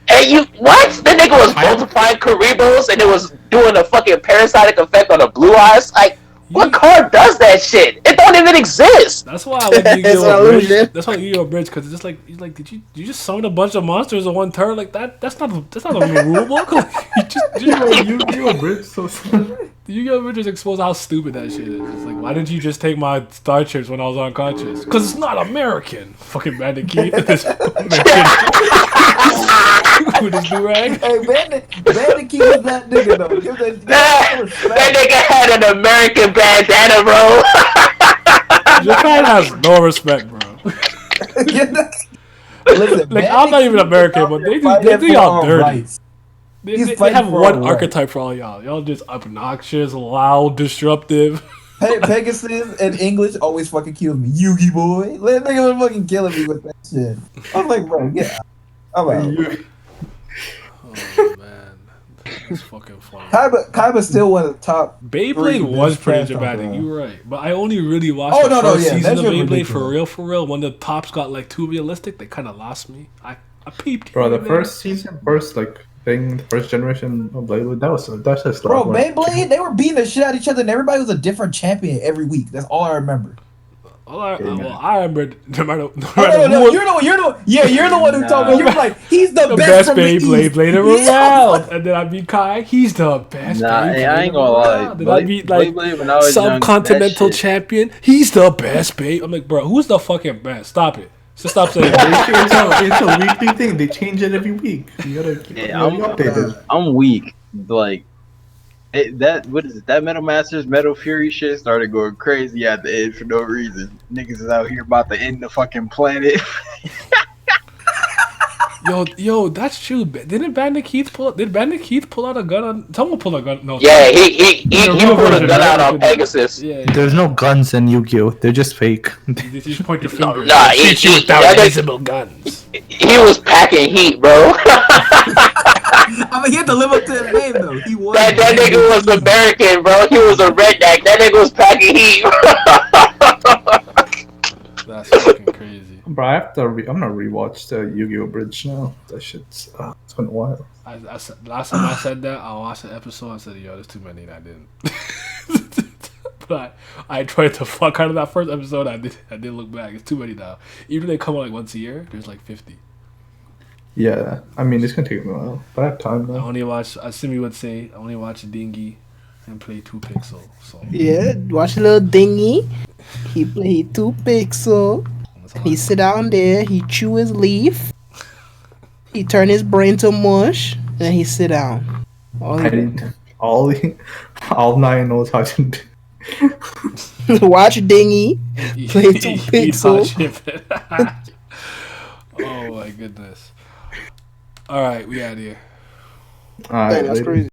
And what? That nigga was multiplying Karibos and it was doing a fucking parasitic effect on the blue eyes. Like, what card does that shit? It don't even exist. that's why I like It's an Yu-Gi-Oh! Bridge. illusion. That's why Yu-Gi-Oh! Bridge, because it's just like he's like, did you just summon a bunch of monsters in one turn like that? That's not a rule book. Like, Yu-Gi-Oh! Bridge so Yu-Gi-Oh! Bridge just exposed how stupid that shit is. It's like, why didn't you just take my star chips when I was unconscious? Because it's not American. Fucking Bandit Key. This American with his do-rag. Hey, Bandit Key was that nigga though. Give That nigga had an American bandana, bro. Japan has no respect, bro. Listen, Like, I'm not even American, but they do y'all dirty. They fighting have for one our rights. archetype for all y'all. Y'all just obnoxious, loud, disruptive. Pegasus in English always fucking kills me. Yugi boy. That nigga was fucking killing me with that shit. I was like, bro, yeah. I'm out. Oh man, that's fucking funny. Kaiba's still one of the top. Beyblade three was best pretty trash dramatic. talk, You're right, but I only really watched Oh, the no, first yeah, season that of shit Beyblade for ridiculous. real. When the tops got like too realistic, they kind of lost me. I peeped. Bro, the here and first season, the first generation of Beyblade, that's just Bro, like Beyblade, they were beating the shit out of each other, and everybody was a different champion every week. That's all I remember. I remember no matter No, you're the one who told me. You're like, he's the best from the Beyblade East. blader around, and then I beat Kai. He's the best. Nah, Beyblade I ain't gonna lie. Then I beat like Beyblade when I was young, subcontinental that shit- champion. He's the best. I'm like, bro, who's the fucking best? Stop it. So stop saying it's a weekly thing. They change it every week. You gotta I'm weak. Like, What is it? That Metal Masters Metal Fury shit started going crazy at the end for no reason. Niggas is out here about to end the fucking planet. Yo, that's true. Didn't Bandit Keith pull? Did Bandit Keith pull out a gun on? Someone pulled a gun. No. Yeah, he The pulled real a version, gun right? out on Pegasus. Yeah. There's no guns in Yu-Gi-Oh. They're just fake. You just point your finger. Nah, shoot you without invisible guns. He was packing heat, bro. I mean, he had to live up to his name though. He was. That nigga was American, bro. He was a redneck. That nigga was packing heat. That's fucking crazy. Bro, I have to. I'm gonna rewatch the Yu-Gi-Oh Bridge now. That shit's. It's been a while. Last time I said that, I watched the episode and said, "Yo, there's too many," and I didn't. But I tried to fuck out of that first episode. I did look back. It's too many now. Even if they come out like once a year, there's like 50. Yeah, I mean it's gonna take me a while, but I have time I now. only watch. As Simi would say, I only watch Dingy and play 2 Pixel. So Yeah, watch a little dingy. He play 2 Pixel. He sit down there. He chew his leaf. He turn his brain to mush. Then he sit down. All 9 knows how to do. Watch dingy. Play 2 Eat Pixel. hot chip. Oh my goodness. All right, we out here. All right, Damn, that's later. crazy.